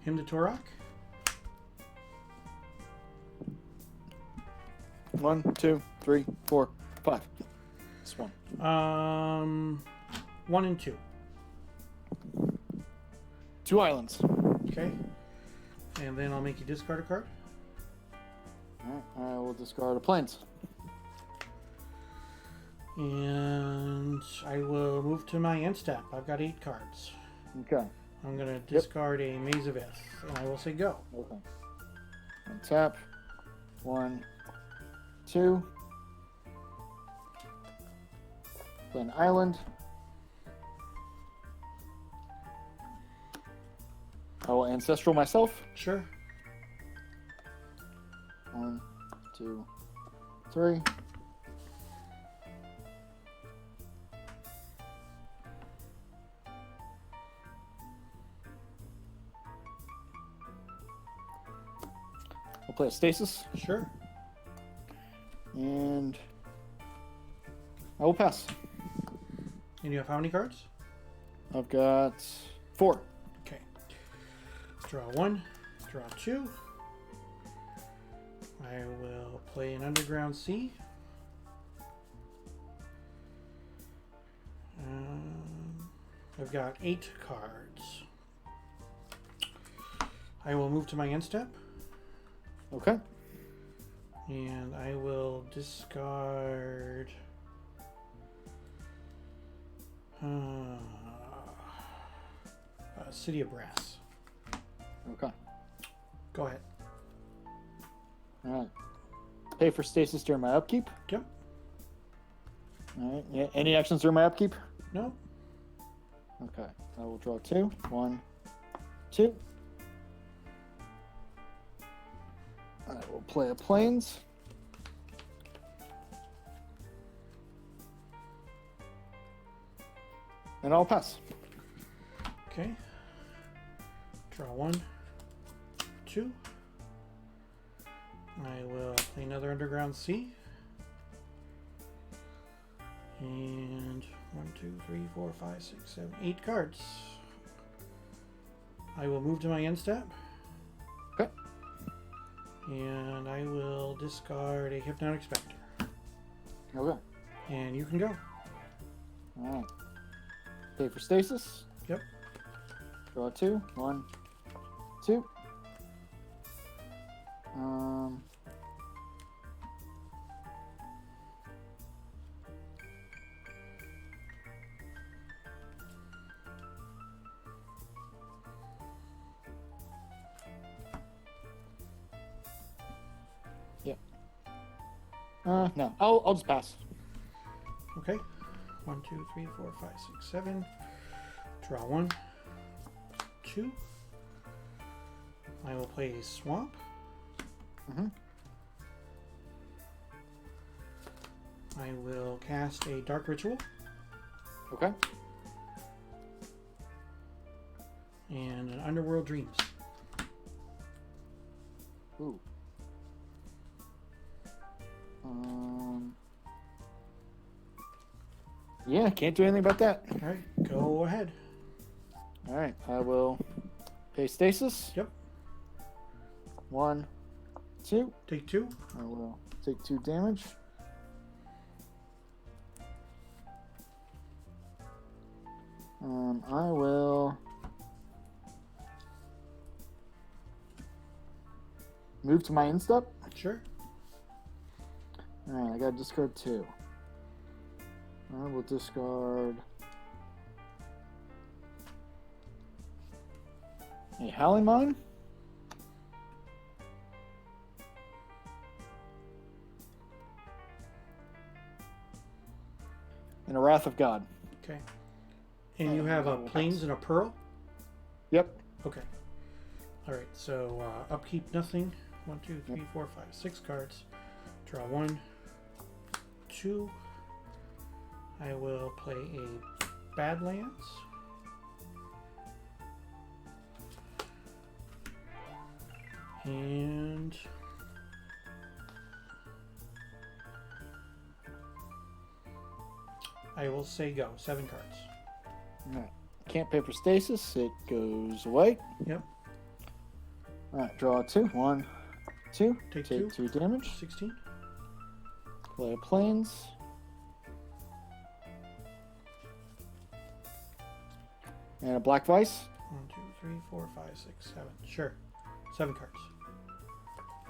Him to Tourach. 1, 2, 3, 4, 5. This one. 1 and 2. 2 islands. Okay. And then I'll make you discard a card. Alright, I will discard a plains. And I will move to my end step. I've got 8 cards. Okay. I'm going to discard a Maze of Ith, and I will say go. Okay. And tap. 1, 2. Play an island. I will Ancestral myself. Sure. 1, 2, 3. I'll play a Stasis, Sure. and I will pass. And you have how many cards? I've got 4. Okay. Draw 1. Draw 2. I will play an Underground Sea. I've got 8 cards. I will move to my end step. Okay. And I will discard City of Brass. Okay. Go ahead. All right. Pay for Stasis during my upkeep. Yep. All right. Yeah, any actions during my upkeep? No. Okay. I will draw 2. 1, 2. I will play a plains. And I'll pass. Okay. Draw 1, 2. I will play another Underground Sea. And 1, 2, 3, 4, 5, 6, 7, 8 cards. I will move to my end step. Okay. And I will discard a Hypnotic Specter. Okay. And you can go. All right. Pay for Stasis. Yep. Draw 2. 1, 2. No, I'll just pass. Okay. 1, 2, 3, 4, 5, 6, 7. Draw 1, 2. I will play a Swamp. Mm-hmm. I will cast a Dark Ritual Okay. and an Underworld Dreams. Ooh. Yeah, can't do anything about that. All right, go ahead. All right, I will pay Stasis. Yep. 1, 2. Take 2. I will take 2 damage. I will move to my end step. Sure. All right, I got to discard 2. I will discard a Howling Mine. And a Wrath of God. Okay. And you have a Plains and a Pearl? Yep. Okay. Alright, so upkeep nothing. 1, 2, 3, 4, 5, 6 cards. Draw 1, 2. I will play a Badlands. And I will say go. 7 cards. Alright. Can't pay for stasis. It goes away. Yep. Alright, draw 2. 1, 2. Take 2 damage. 16. Play a Plains. And a Black Vice. 1, 2, 3, 4, 5, 6, 7. Sure. 7 cards.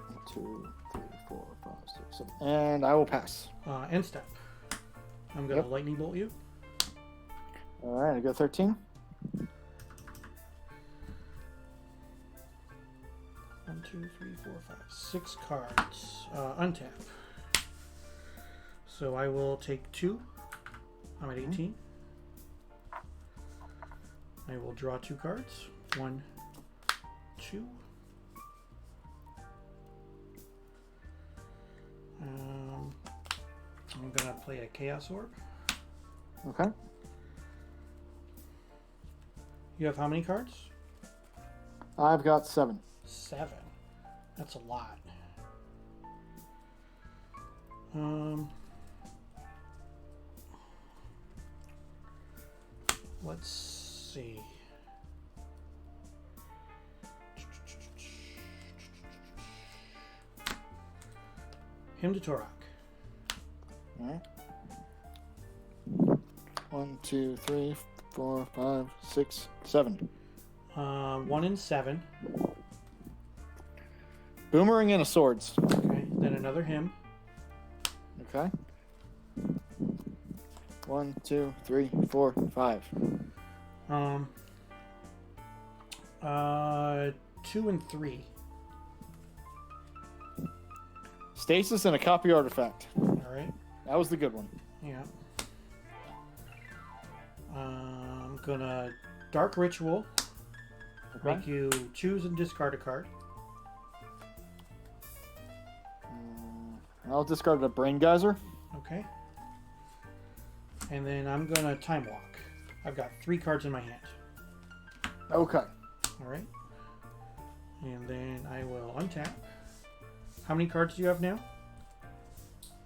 1, 2, 3, 4, 5, 6, 7. And I will pass. End step. I'm going to lightning bolt you. Alright, I go 13. 1, 2, 3, 4, 5, 6 cards. Untap. So I will take 2. I'm at 18. I will draw 2 cards. 1, 2. I'm gonna play a Chaos Orb. Okay. You have how many cards? I've got 7. 7. That's a lot. Let's see. Him to Tourach. Alright. 1, 2, 3, 4, 5, 6, 7. 1 and 7. Boomerang and a Swords. Okay. Then another him. Okay. 1, 2, 3, 4, 5. 2 and 3. Stasis and a Copy Artifact. All right. That was the good one. Yeah. I'm gonna Dark Ritual. Okay. Make you choose and discard a card. I'll discard a Brain Geyser. Okay. And then I'm gonna Time Walk. I've got 3 cards in my hand. Okay. All right. And then I will untap. How many cards do you have now?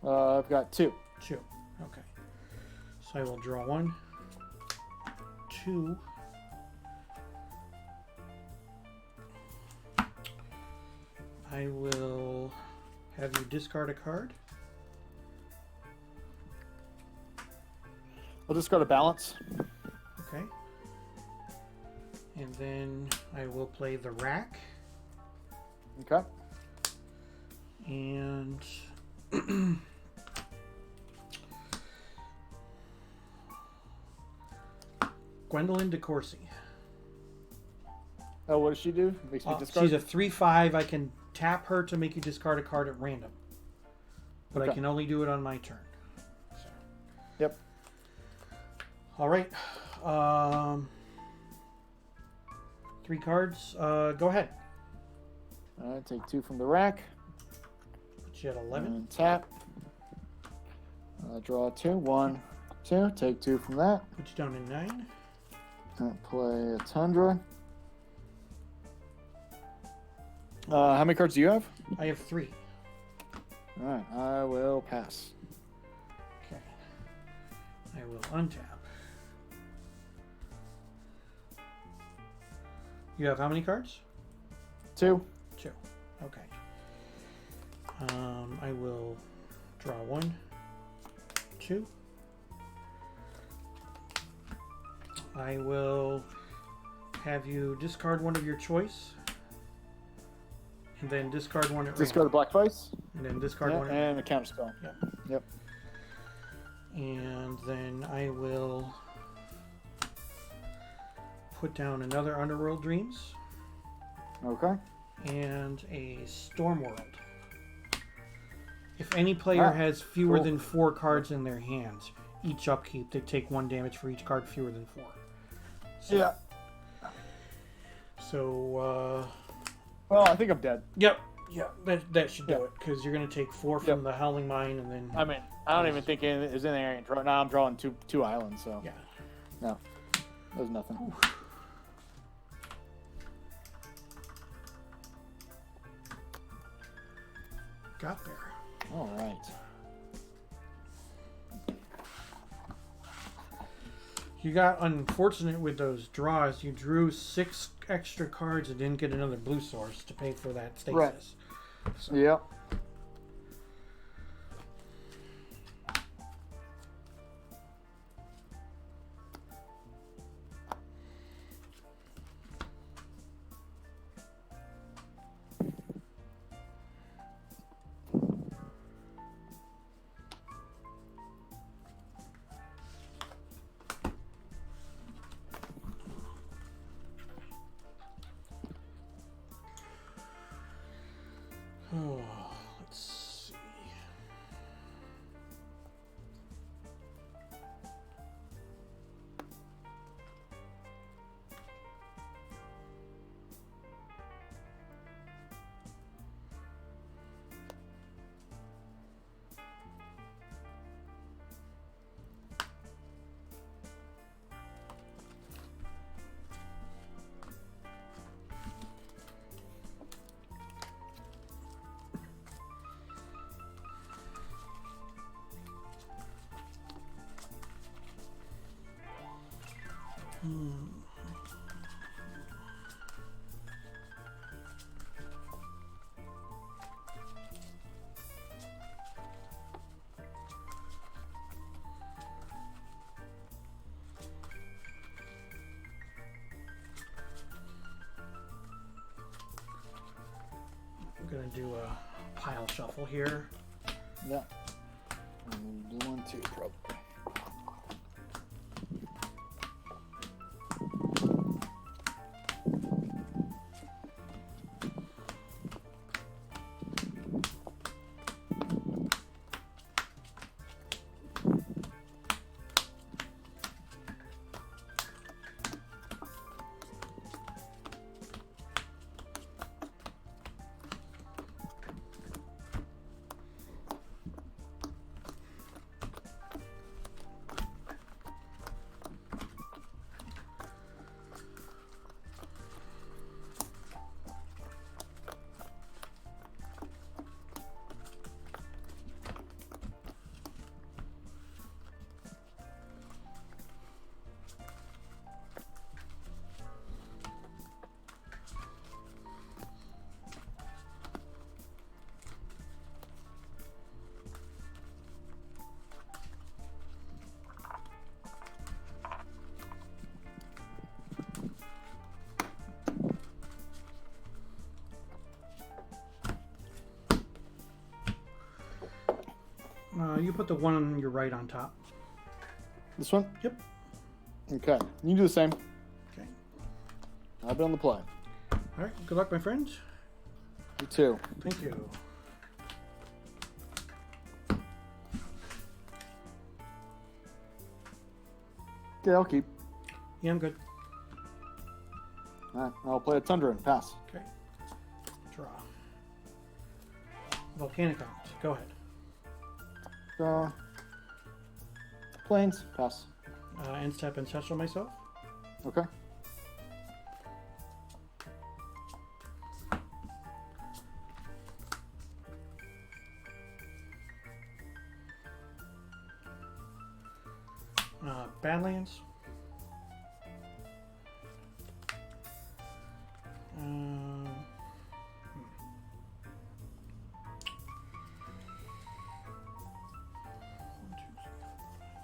I've got 2. 2. Okay. So I will draw 1, 2. I will have you discard a card. I'll discard a Balance. Okay. And then I will play the Rack. Okay. And Gwendlyn di Corci. Oh, what does she do? Makes me discard. She's a 3/5. I can tap her to make you discard a card at random. But Okay. I can only do it on my turn. So. Yep. All right. 3 cards. Go ahead. Alright, take 2 from the rack. Put you at 11. And tap. Draw 2. 1, 2. Take 2 from that. Put you down to 9. And play a Tundra. How many cards do you have? I have 3. Alright, I will pass. Okay. I will untap. You have how many cards? 2. 2. Okay. I will draw 1, 2. I will have you discard one of your choice, and then discard one at Discard a random. Black Vice. And then discard one at and a counter spell. Yep. Yep. And then I will put down another Underworld Dreams Okay. and a Stormworld. If any player Ah, has fewer cool. than 4 cards in their hands, each upkeep, they take 1 damage for each card fewer than 4. So, Yeah. So, Well, I think I'm dead. yep. Yeah, that should do Yeah. it, because you're going to take 4 from the Howling Mine, and then... I mean, I don't even think there's anything I can draw. Now I'm drawing two islands, so Yeah. no, there's nothing. Ooh. Got there. All right. You got unfortunate with those draws. You drew 6 extra cards and didn't get another blue source to pay for that stasis. Right. So, Yep. oh, let's see. I'm gonna do a pile shuffle here. Yeah. I'm gonna do 1, 2, probably. You put the one on your right on top. This one? Yep. Okay. You do the same. Okay. I've been on the play. All right. Good luck, my friend. You too. Thank you. Okay, I'll keep. Yeah, I'm good. All right. I'll play a Tundra and pass. Okay. Draw. Volcanic Island. Go ahead. Draw. Plains. Pass. End step Ancestral myself. Okay. Badlands. Um, 1, 2, 3, 4, 5,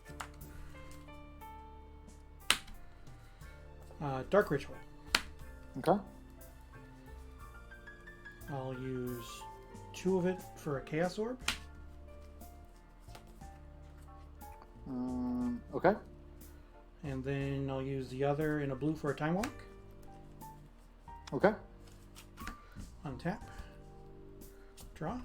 6, 9. Dark Ritual. Okay. I'll use 2 of it for a Chaos Orb. Okay. And then I'll use the other in a blue for a time walk. Okay. Untap. Draw.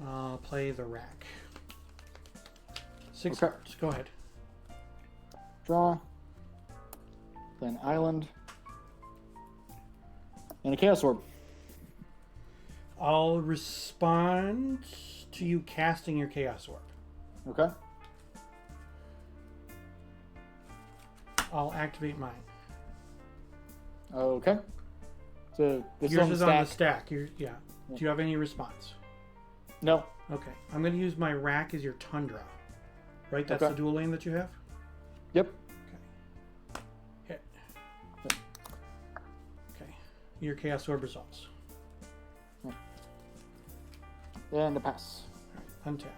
I'll play the rack. 6 Okay. cards. Go ahead. Draw. Play an island. And a Chaos Orb. I'll respond to you casting your Chaos Orb. Okay. I'll activate mine. Okay. So this Yours on is the on the stack. stack. Yeah. Do you have any response? No. Okay. I'm going to use my rack as your tundra. Right? That's Okay. the dual lane that you have? Yep. Okay. Hit. Okay. Your Chaos Orb resolves. And a pass. All right. Untap.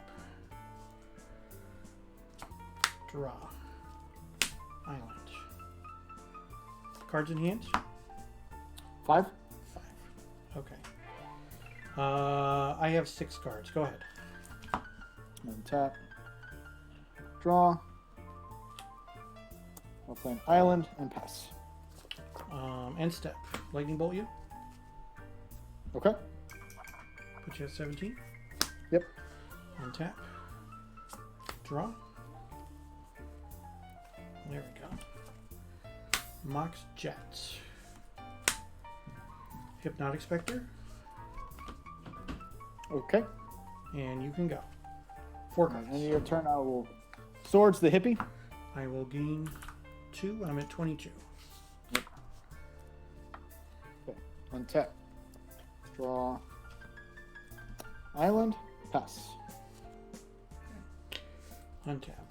Draw. Island. Cards in hand? 5. 5. Okay. I have 6 cards. Go ahead. And tap. Draw. I'll play an island and pass. End step. Lightning bolt you. Okay. Put you at 17. Yep. Untap. Draw. There we go. Mox Jets. Hypnotic Specter. Okay. And you can go. 4 cards. And your turn, I will Swords the hippie. I will gain 2. I'm at 22. Okay. Untap. Draw. Island. Pass. Untap.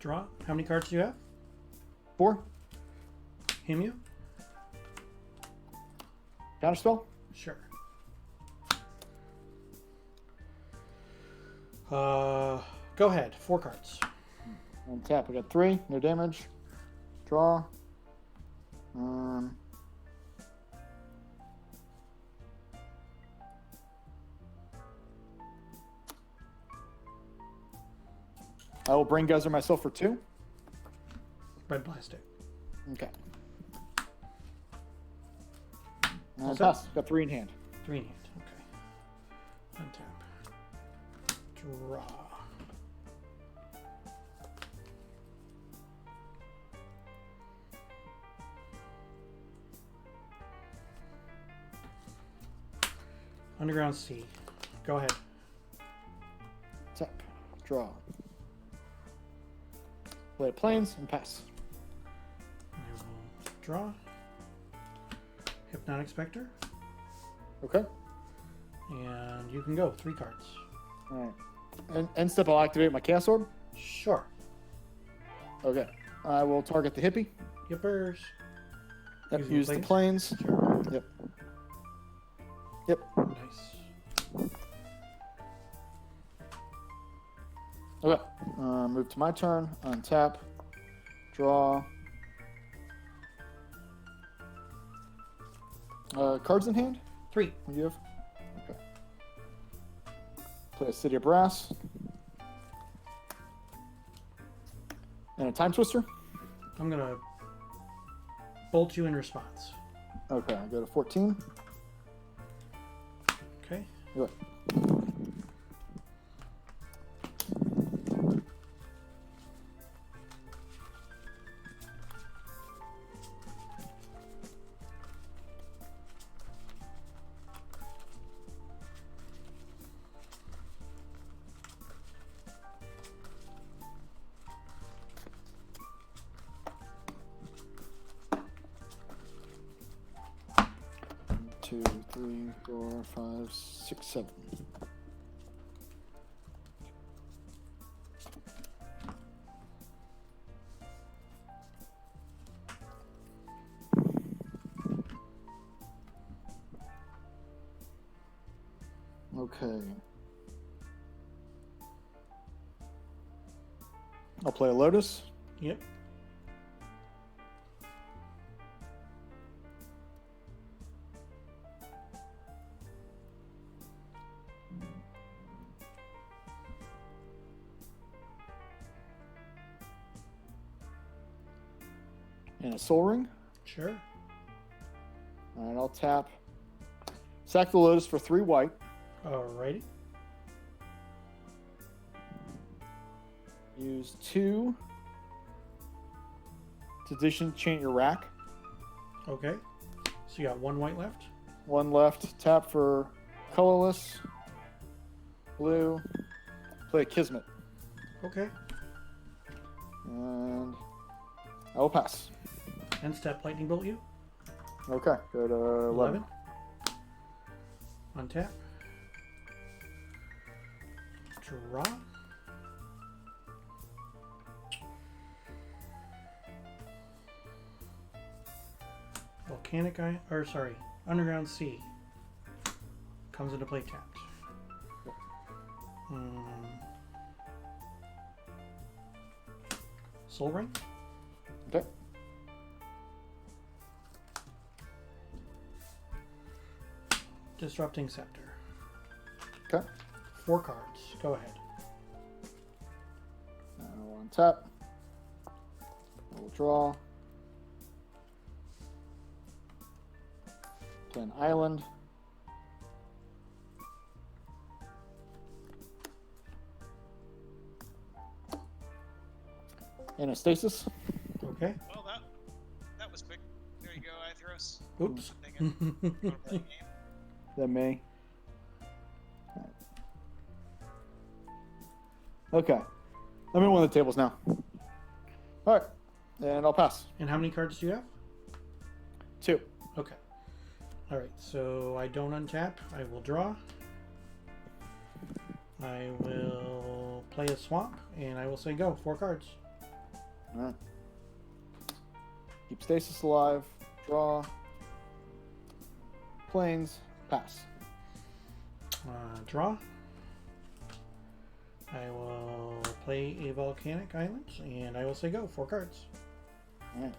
Draw. How many cards do you have? 4. Him you? Counterspell. Sure. Go ahead. 4 cards. Untap. We got 3. No damage. Draw. I will bring Guzzler myself for 2. Red plastic. Okay. All And set? pass. Got 3 in hand. 3 in hand. Okay. Untap. Draw. Underground Sea. Go ahead. Tap. Draw. Play planes and pass. I will draw. Hypnotic Specter. Okay. And you can go. 3 cards. Alright. And end step, I'll activate my Chaos Orb. Sure. Okay. I will target the hippie. Yippers. Yep. Using Use the planes? planes. Yep. Yep. Nice. Okay. Move to my turn. Untap. Draw. Cards in hand? 3. What do you have? Okay. Play a City of Brass. And a Time Twister. I'm going to bolt you in response. Okay, I go to 14. Okay. Do it. Two, 3, 4, 5, 6, 7. Okay. I'll play a Lotus. Yep. and a Soul Ring. Sure. All right, I'll tap. Sack the Lotus for 3 white. Alrighty. Use 2 to disenchant your rack. Okay. So you got 1 white left. 1 left. Tap for colorless. Blue. Play a Kismet. Okay. And I will pass. End step lightning bolt you. Okay, go to 11. Untap. Draw. Volcanic Eye, or sorry, Underground Sea comes into play tapped. Soul Ring. Okay. Disrupting Scepter. Okay. 4 cards. Go ahead. I'll untap. I will draw. Play an island. And a stasis. Okay. Well, that was quick. There you go, Ithros. Oops. Wanna play a game? That may. Okay. I'm in one of the tables now. All right. And I'll pass. And how many cards do you have? 2. Okay. All right. So I don't untap. I will draw. I will play a swamp, and I will say go. 4 cards. All right. Keep stasis alive. Draw. Planes. Pass. Draw. I will play a volcanic island, and I will say go. 4 cards. All right.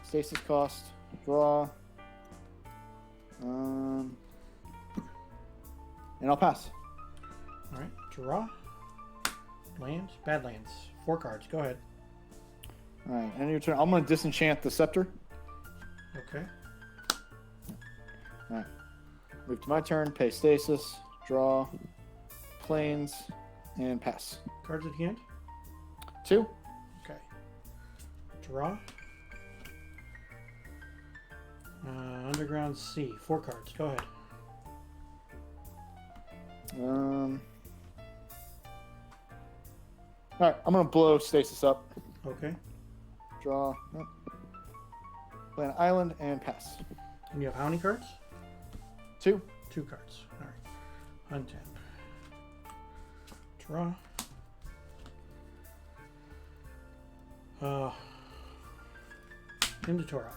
Stasis cost. Draw. And I'll pass. All right. Draw. Lands. Badlands. 4 cards. Go ahead. All right. And your turn. I'm going to disenchant the Scepter. Okay. All right. Move to my turn. Pay stasis. Draw. Planes. And pass. Cards at hand. 2. Okay. Draw. Underground Sea. 4 cards. Go ahead. All right. I'm going to blow stasis up. Okay. Draw. Nope. Play an island and pass. And you have how many cards? 2. 2 cards. All right. Untap. Draw. Into Tourach.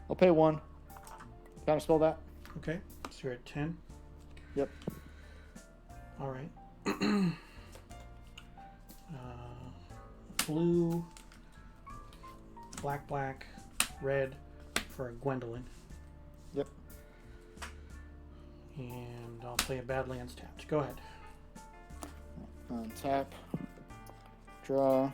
I'll pay 1. Kind of spell that? Okay. So you're at 10. Yep. All right. Blue, black, red for Gwendlyn. Yep. And I'll play a Badlands tapped. Go ahead. Tap. Draw.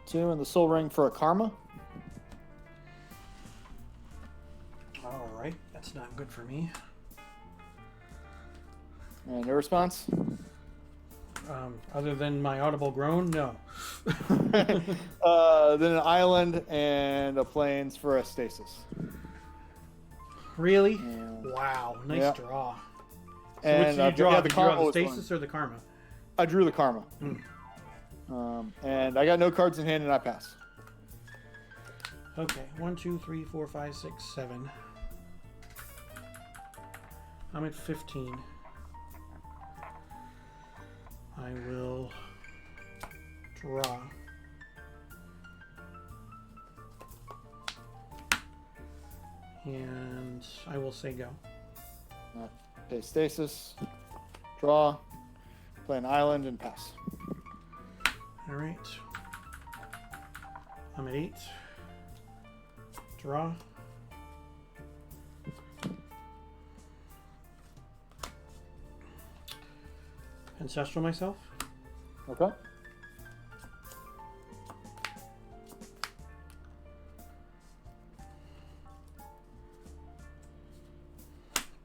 Two and the Soul Ring for a Karma. All right. That's not good for me. And your response? Other than my audible groan, no. Then an island and a plains for a stasis. Really? And, Wow. Nice yeah. draw. So and which did you draw? yeah, Did you Karma draw the was one. stasis or the karma? I drew the Karma. Hmm. And I got no cards in hand and I pass. Okay. 1, 2, 3, 4, 5, 6, 7. I'm at 15. I will draw. And I will say go. Pay stasis. Draw. Play an island and pass. All right. I'm at 8. Draw. Ancestral myself. Okay.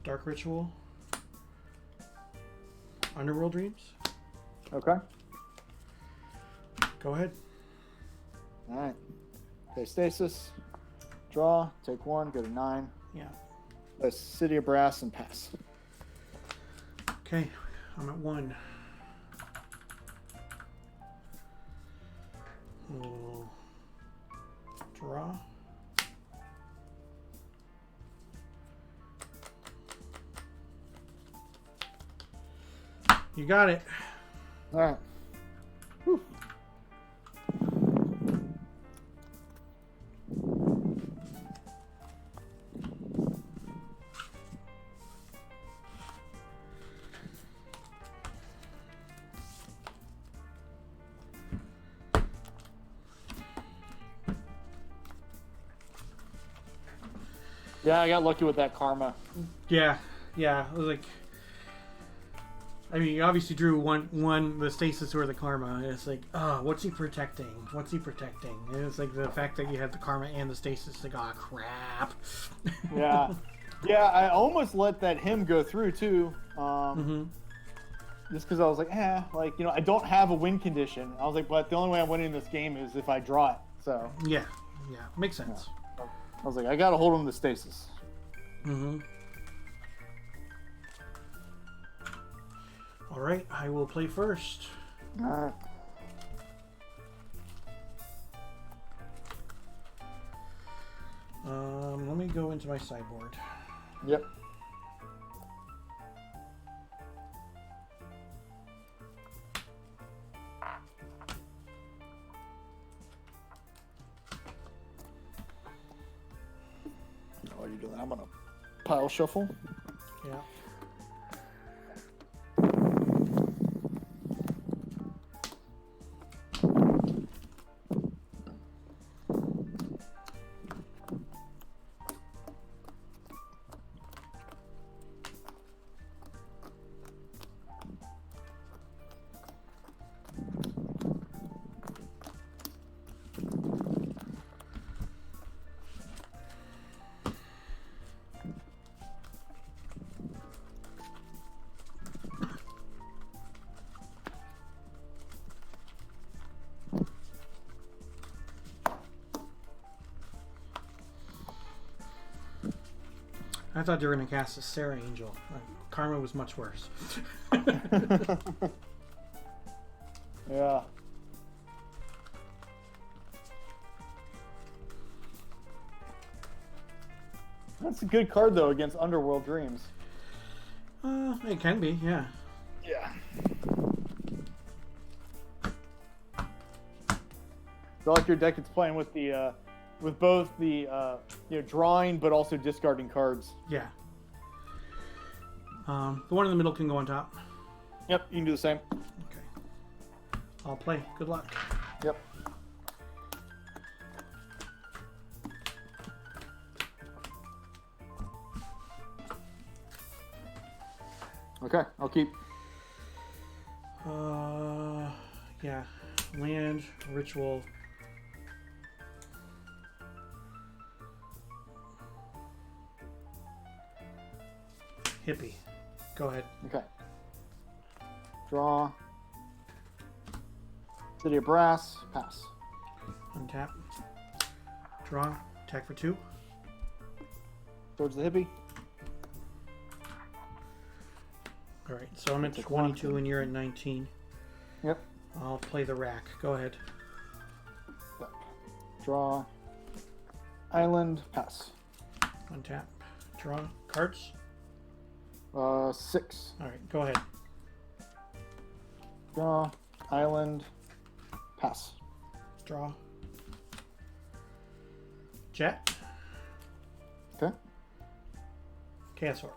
Dark Ritual. Underworld Dreams. Okay. Go ahead. All right. Pay stasis. Draw. Take 1. Go to 9. Yeah. Play City of Brass and pass. Okay. I'm at 1. We'll draw. You got it. All right. Whew. Yeah, I got lucky with that karma. Yeah. Yeah. It was like, I mean, you obviously drew one the stasis or the karma. And it's like, oh, what's he protecting? What's he protecting? And it's like the fact that you have the karma and the stasis. Like, oh crap. Yeah, yeah. I almost let that hymn go through too. Just because I was like, I don't have a win condition. I was like, but the only way I'm winning this game is if I draw it. So Yeah. Yeah. Makes sense. yeah. I was like, I gotta hold him to stasis. All right. I will play first. All right. Let me go into my sideboard. Yep. While you're doing that, I'm gonna pile shuffle. Yeah. I thought you were going to cast a Sarah Angel. Karma was much worse. Yeah. That's a good card though against Underworld Dreams. It can be, yeah. Yeah. So like your deck is playing with the with both the drawing but also discarding cards. Yeah. The one in the middle can go on top. Yep, you can do the same. Okay. I'll play. Good luck. Yep. Okay, I'll keep. Yeah. Land, ritual. Hippie. Go ahead. Okay. Draw. City of Brass. Pass. Untap. Draw. Attack for 2. Towards the hippie. All right. So I'm at Take 22 1. and you're at 19. Yep. I'll play the rack. Go ahead. Yep. Draw. Island. Pass. Untap. Draw. Cards. 6. All right. Go ahead. Draw. Island. Pass. Draw. Jet. Okay. Chaos Orb.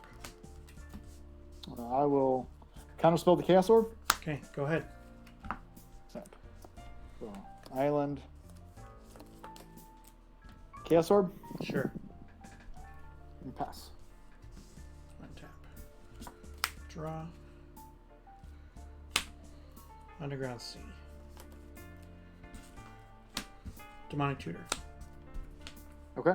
I will counterspell the Chaos Orb. Okay, go ahead. Tap. So, island. Chaos Orb. Sure. And pass. Untap. Draw. Underground Sea. Demonic Tutor. Okay.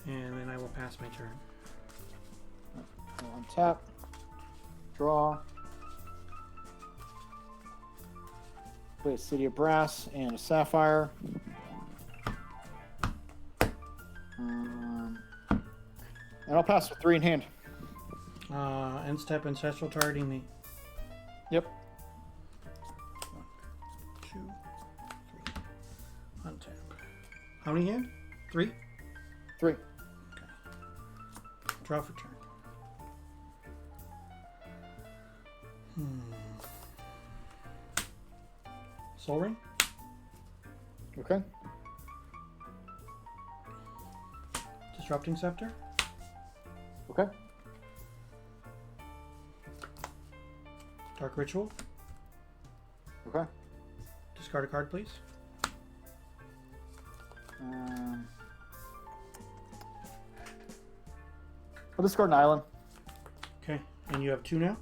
And then I will pass my turn. I'll untap. Draw. Play a City of Brass and a Sapphire. And I'll pass with 3 in hand. End step ancestral targeting me. Yep. 1, 2, 3. Untap. How many hand? 3? 3. Okay. Draw for turn. Soul Ring. Okay. Disrupting Scepter. Okay. Dark Ritual. Okay. Discard a card, please. I'll discard an island. Okay. And you have 2 now?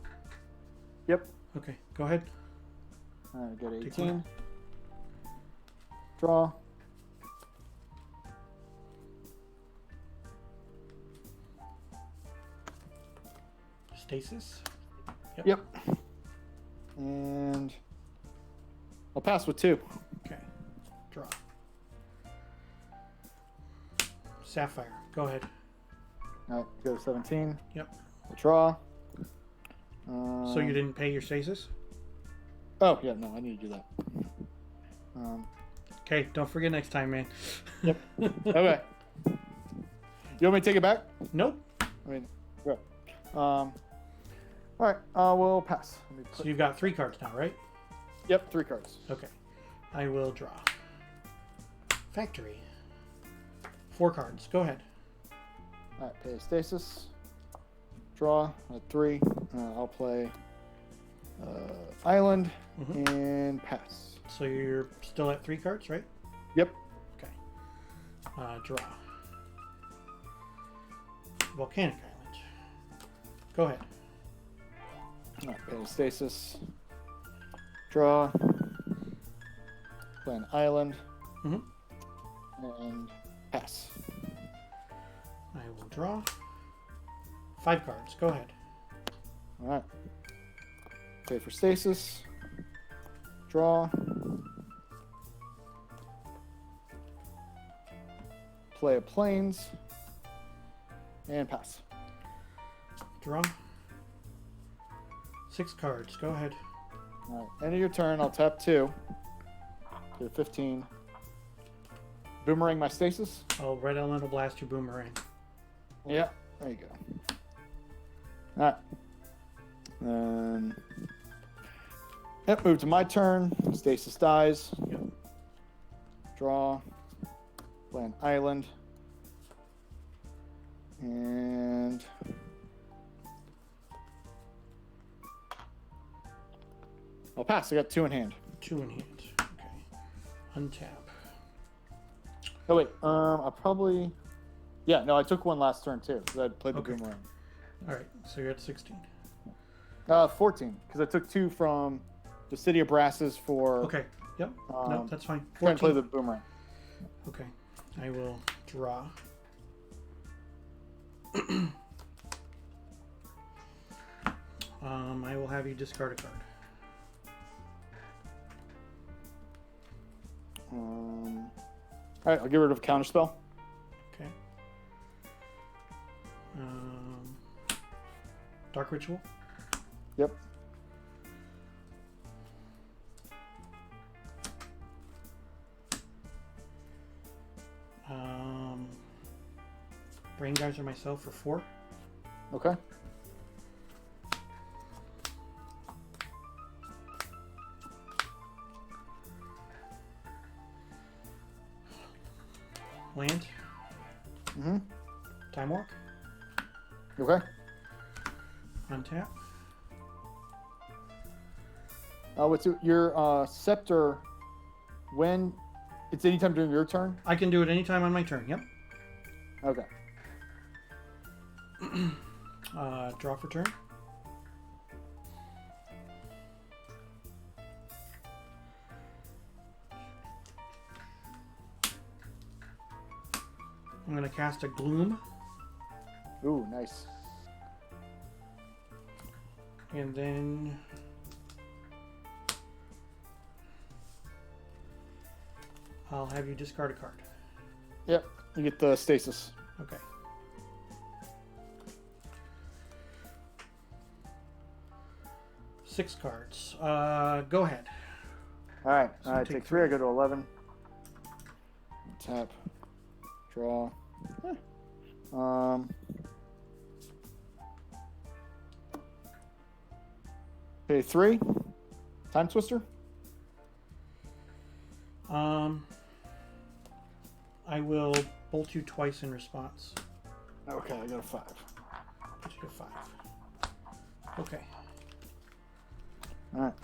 Yep. Okay. Go ahead. Get Take 18. one. Draw. Stasis. Yep. And I'll pass with 2. Okay. Draw. Sapphire. Go ahead. All right, go to 17. Yep. I'll draw. So you didn't pay your stasis? Oh, yeah, no, I need to do that. Okay, don't forget next time, man. Yep. Okay. You want me to take it back? Nope. I mean, go. All right, we'll pass. Let me So put, you've got 3 cards now, right? yep, 3 cards. Okay. I will draw. Factory. 4 cards. Go ahead. All right, pay a stasis. Draw at 3. I'll play island and pass. So you're still at 3 cards, right? Yep. Okay. Draw. Volcanic Island. Go ahead. All right, pay a stasis. Draw. Play an island. And pass. I will draw. 5 cards. Go ahead. All right. Pay for stasis. Draw. Play a plains. And pass. Draw. 6 cards. Go ahead. All right. End of your turn. I'll tap 2. Get a 15. Boomerang my stasis. Oh, Red Elemental Blast your Boomerang. Yeah. There you go. All right. Then. Yep. Move to my turn. Stasis dies. Yep. Draw. Play an island. And I'll pass. I got 2 in hand. 2 in hand. Okay. Untap. Oh wait, I probably. Yeah, no, I took 1 last turn too. Because I played the Okay. boomerang. All right. So you're at 16. 14. Because I took 2 from the City of Brasses for. Okay. Yep. No, that's fine. Trying to play 14. the boomerang. Okay. I will draw. I will have you discard a card. All right, I'll get rid of counterspell. Okay. Dark Ritual. Yep. Rain Geyser myself for 4. Okay. Land. Mm-hmm. Time Walk. Okay. Untap. What's your Scepter? When it's anytime during your turn. I can do it anytime on my turn. Yep. Okay. Draw for turn. I'm going to cast a Gloom. Ooh, nice. And then I'll have you discard a card. Yep. You get the stasis. Okay. Six cards. Go ahead. All right. So All right. take Take 3. I go to 11. Tap. Draw. Okay, 3. Time Twister. I will bolt you twice in response. Okay, I got a 5. Put you to 5. Okay. All right.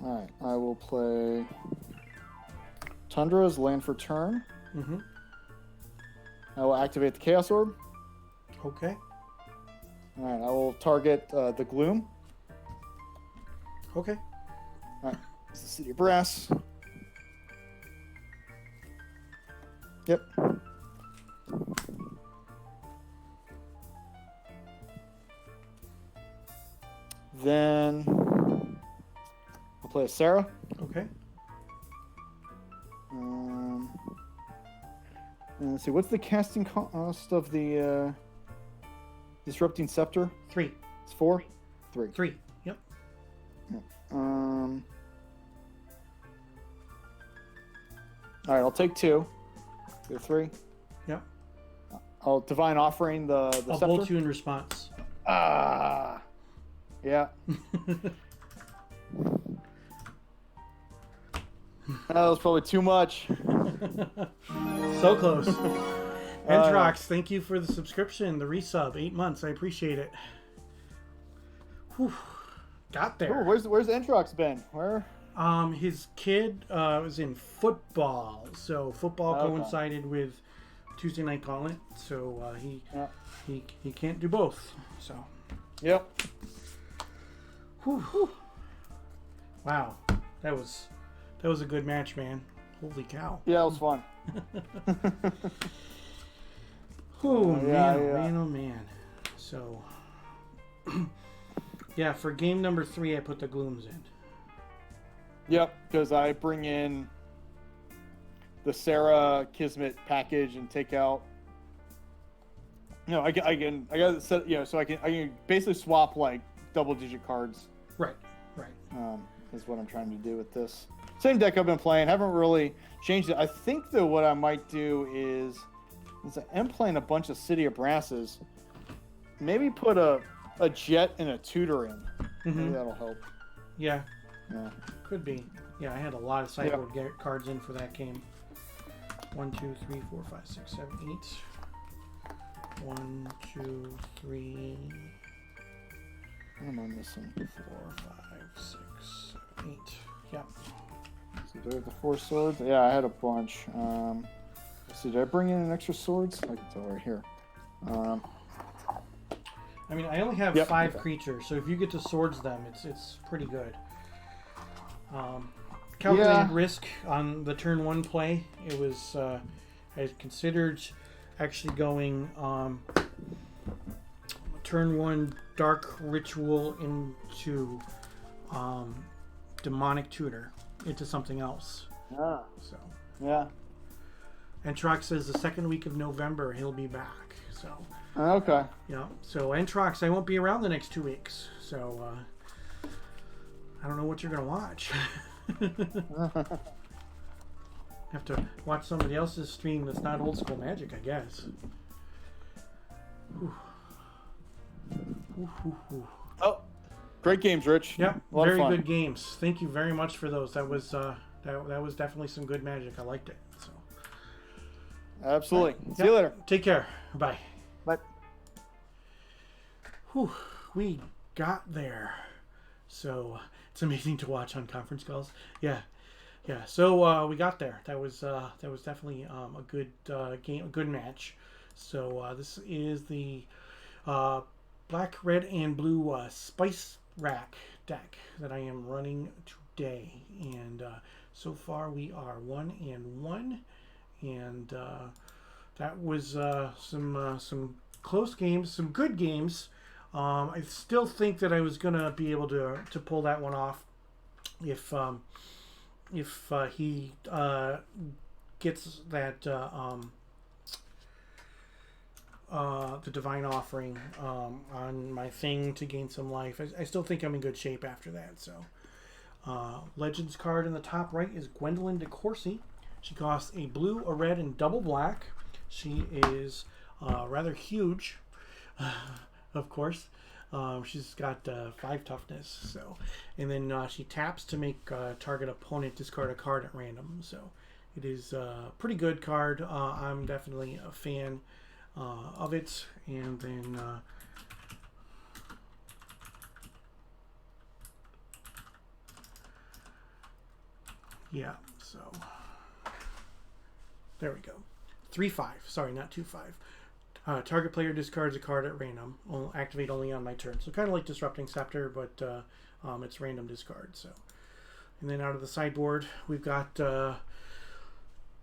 All right, I will play Tundra's land for turn. Mm-hmm. I will activate the Chaos Orb. Okay. All right, I will target the Gloom. Okay. All right, it's the City of Brass. Yep. Then I'll play a Sarah. Okay. And let's see, what's the casting cost of the Disrupting Scepter? 3. It's 4? 3. 3. Yep. All right, I'll take 2. Go 3. Yep. I'll Divine Offering the I'll Scepter. bolt you in response. Ah. Yeah. That was probably too much. So close. Entrox, thank you for the subscription, the resub, 8 months. I appreciate it. Whew. Got there. Ooh, where's Entrox been? Where? His kid was in football, so football Okay. coincided with Tuesday Night Gauntlet, so Yeah. he can't do both. So, Yep. whew. Wow, that was a good match, man. Holy cow. Yeah, it was fun. Oh Yeah, man, yeah. man, oh man. So, yeah, for game number 3, I put the Glooms in. Yep, because I bring in the Sarah Kismet package and take out. No, I got it set. So I can basically swap like double-digit cards. Right. Is what I'm trying to do with this. Same deck I've been playing. Haven't really changed it. I think that what I might do is I am playing a bunch of City of Brasses. Maybe put a Jet and a Tutor in. Maybe that'll help. Yeah, Yeah. could be. Yeah, I had a lot of sideboard cards in for that game. 1, 2, 3, 4, 5, 6, 7, 8. 1, 2, 3, What am I missing? 4, 5, 6, 7, 8. Yeah. So do I have the 4 swords? Yeah, I had a bunch. Let's see, did I bring in an extra swords? I can tell right here. I mean, I only have Yep, 5 okay. creatures, so if you get to swords them, it's pretty good. Calculated risk on the turn 1 play. It was I considered actually going turn 1 dark ritual into demonic tutor into something else. Ah, So, yeah. and Trox says the second week of November he'll be back. So, Okay. yeah. So, Entrox, I won't be around the next 2 weeks. So, I don't know what you're gonna watch. Have to watch somebody else's stream that's not old school Magic, I guess. Whew. Oh, great games, Rich. Yep, A lot of very fun. good games. Thank you very much for those. That was that was definitely some good Magic. I liked it. So, Absolutely. See yep. you later. Take care. Bye. Bye. Whew, we got there. So it's amazing to watch on conference calls. Yeah. So we got there. That was definitely a good game, a good match. So this is the black, red, and blue spice rack deck that I am running today, and so far we are 1-1, and that was some close games, some good games. I still think that I was gonna be able to pull that one off if he gets that the divine offering on my thing to gain some life. I still think I'm in good shape after that. So Legends card in the top right is Gwendlyn di Corci. She costs a blue, a red, and double black. She is rather huge, of course. She's got 5 toughness. So, and then she taps to make target opponent discard a card at random. So it is a pretty good card. I'm definitely a fan of it. And then yeah, so there we go. 3/5. Sorry, not 2/5. Target player discards a card at random. Will activate only on my turn. So kind of like Disrupting Scepter, but it's random discard. So, and then out of the sideboard, we've got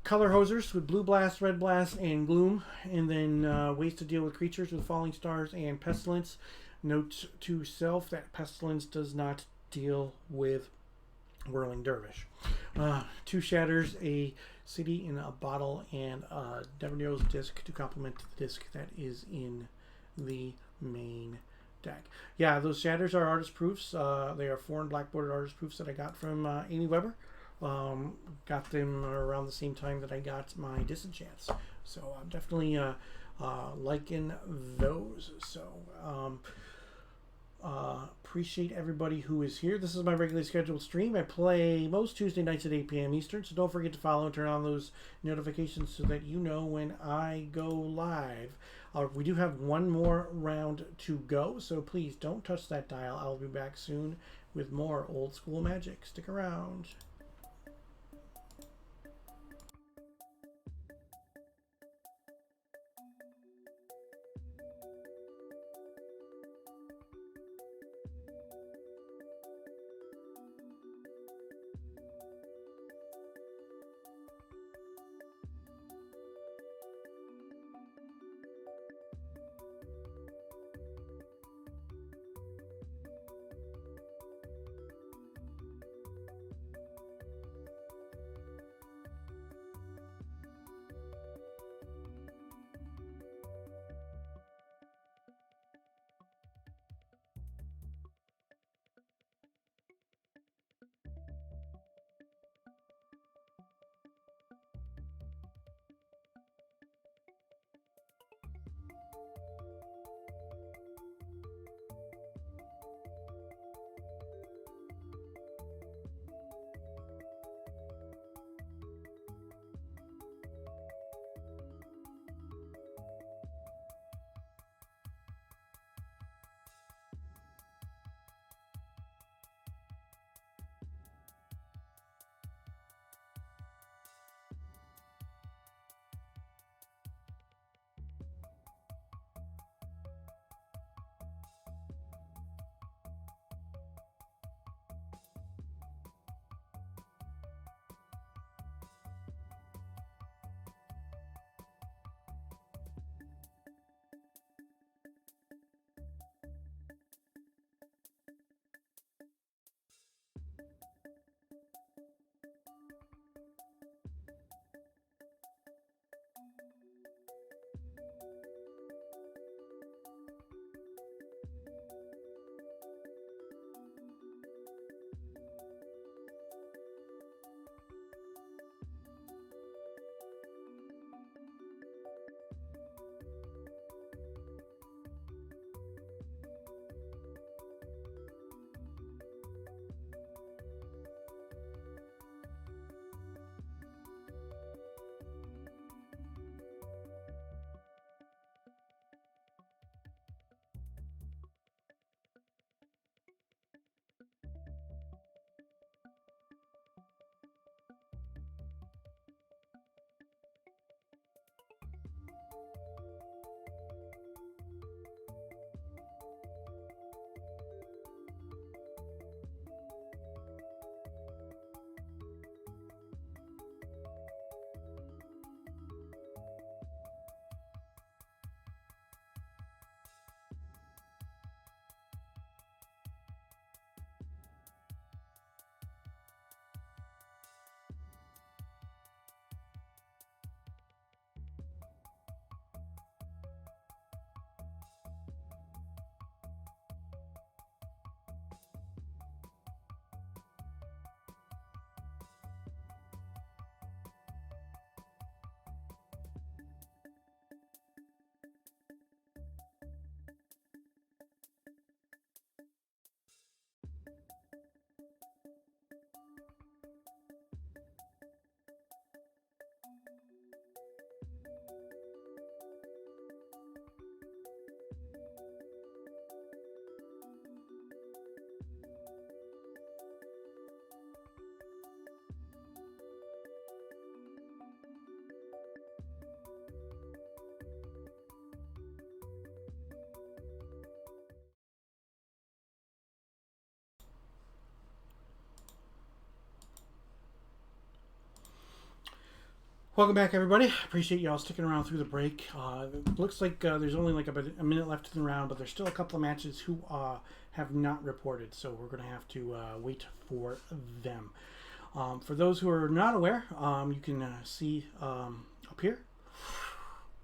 color hosers with Blue Blast, Red Blast, and Gloom. And then ways to deal with creatures with Falling Stars and Pestilence. Note to self that Pestilence does not deal with Whirling Dervish. 2 shatters, a city in a bottle, and a Devil's disc to complement the disc that is in the main deck. Yeah, those shatters are artist proofs. They are foreign black bordered artist proofs that I got from Amy Weber. Got them around the same time that I got my Disenchants. So I'm definitely liking those. So appreciate everybody who is here. This is my regularly scheduled stream. I play most Tuesday nights at 8 p.m. Eastern, so don't forget to follow and turn on those notifications so that you know when I go live. We do have one more round to go, so please don't touch that dial. I'll be back soon with more old school Magic. Stick around. Welcome back, everybody. Appreciate y'all sticking around through the break. It looks like there's only like about a minute left in the round, but there's still a couple of matches who have not reported, so we're going to have to wait for them. For those who are not aware, you can see up here.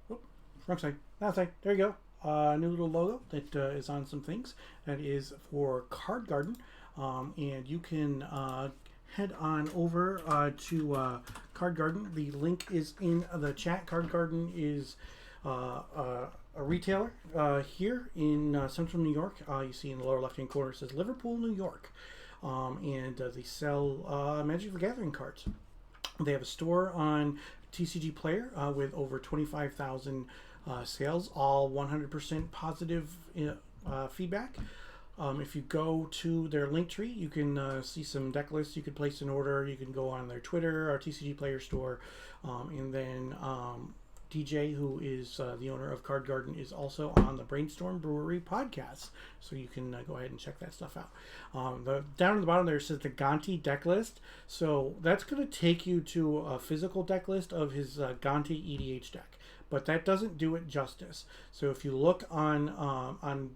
Whoop, wrong side. That side. There you go. New little logo that is on some things. That is for Card Garden, and you can head on over to Card Garden. The link is in the chat. Card Garden is a retailer here in central New York. You see in the lower left hand corner it says Liverpool, New York. And they sell Magic the Gathering cards. They have a store on TCG Player with over 25,000 sales, all 100% positive feedback. If you go to their link tree, you can see some deck lists. You can place an order. You can go on their Twitter or TCG Player store. And then DJ, who is the owner of Card Garden, is also on the Brainstorm Brewery podcast. So you can go ahead and check that stuff out. Down at the bottom there says the Gonti deck list. So that's going to take you to a physical deck list of his Gonti EDH deck. But that doesn't do it justice. So if you look on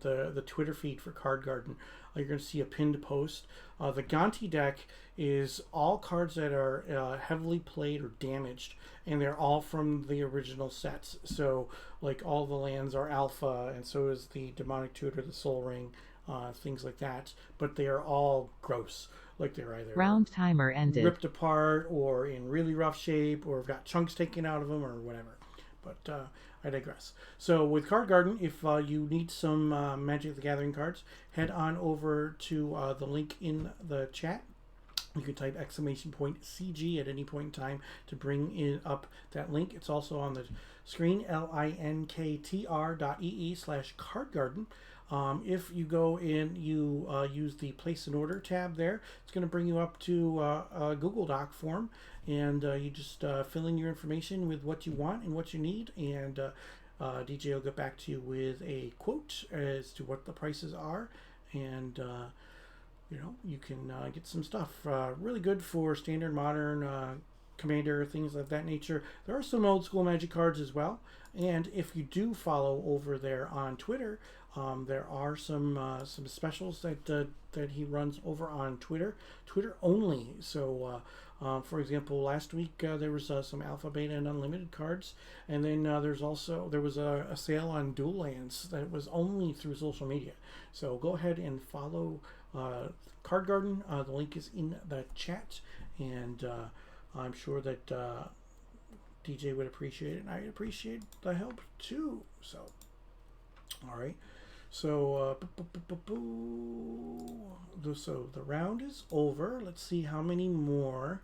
the Twitter feed for Card Garden, you're going to see a pinned post. The Gonti deck is all cards that are heavily played or damaged, and they're all from the original sets. So like all the lands are alpha, and so is the Demonic Tutor, the Soul Ring, things like that. But they are all gross. Like they're either round timer ended, ripped apart, or in really rough shape, or have got chunks taken out of them, or whatever. But I digress. So with Card Garden, if you need some Magic the Gathering cards, head on over to the link in the chat. You can type !CG at any point in time to bring up that link. It's also on the screen, linktr.ee/cardgarden. If you go in, you use the place an order tab there, it's going to bring you up to a Google Doc form, and you just fill in your information with what you want and what you need, and DJ will get back to you with a quote as to what the prices are, and you can get some stuff really good for standard, modern, Commander, things of that nature. There are some old school Magic cards as well, and if you do follow over there on Twitter, there are some specials that he runs over on Twitter only. So for example, last week there was some Alpha, Beta, and Unlimited cards, and then there was a sale on Dual Lands that was only through social media. So go ahead and follow Card Garden. The link is in the chat, and I'm sure that DJ would appreciate it, and I appreciate the help too. So, all right. So, so the round is over. Let's see how many more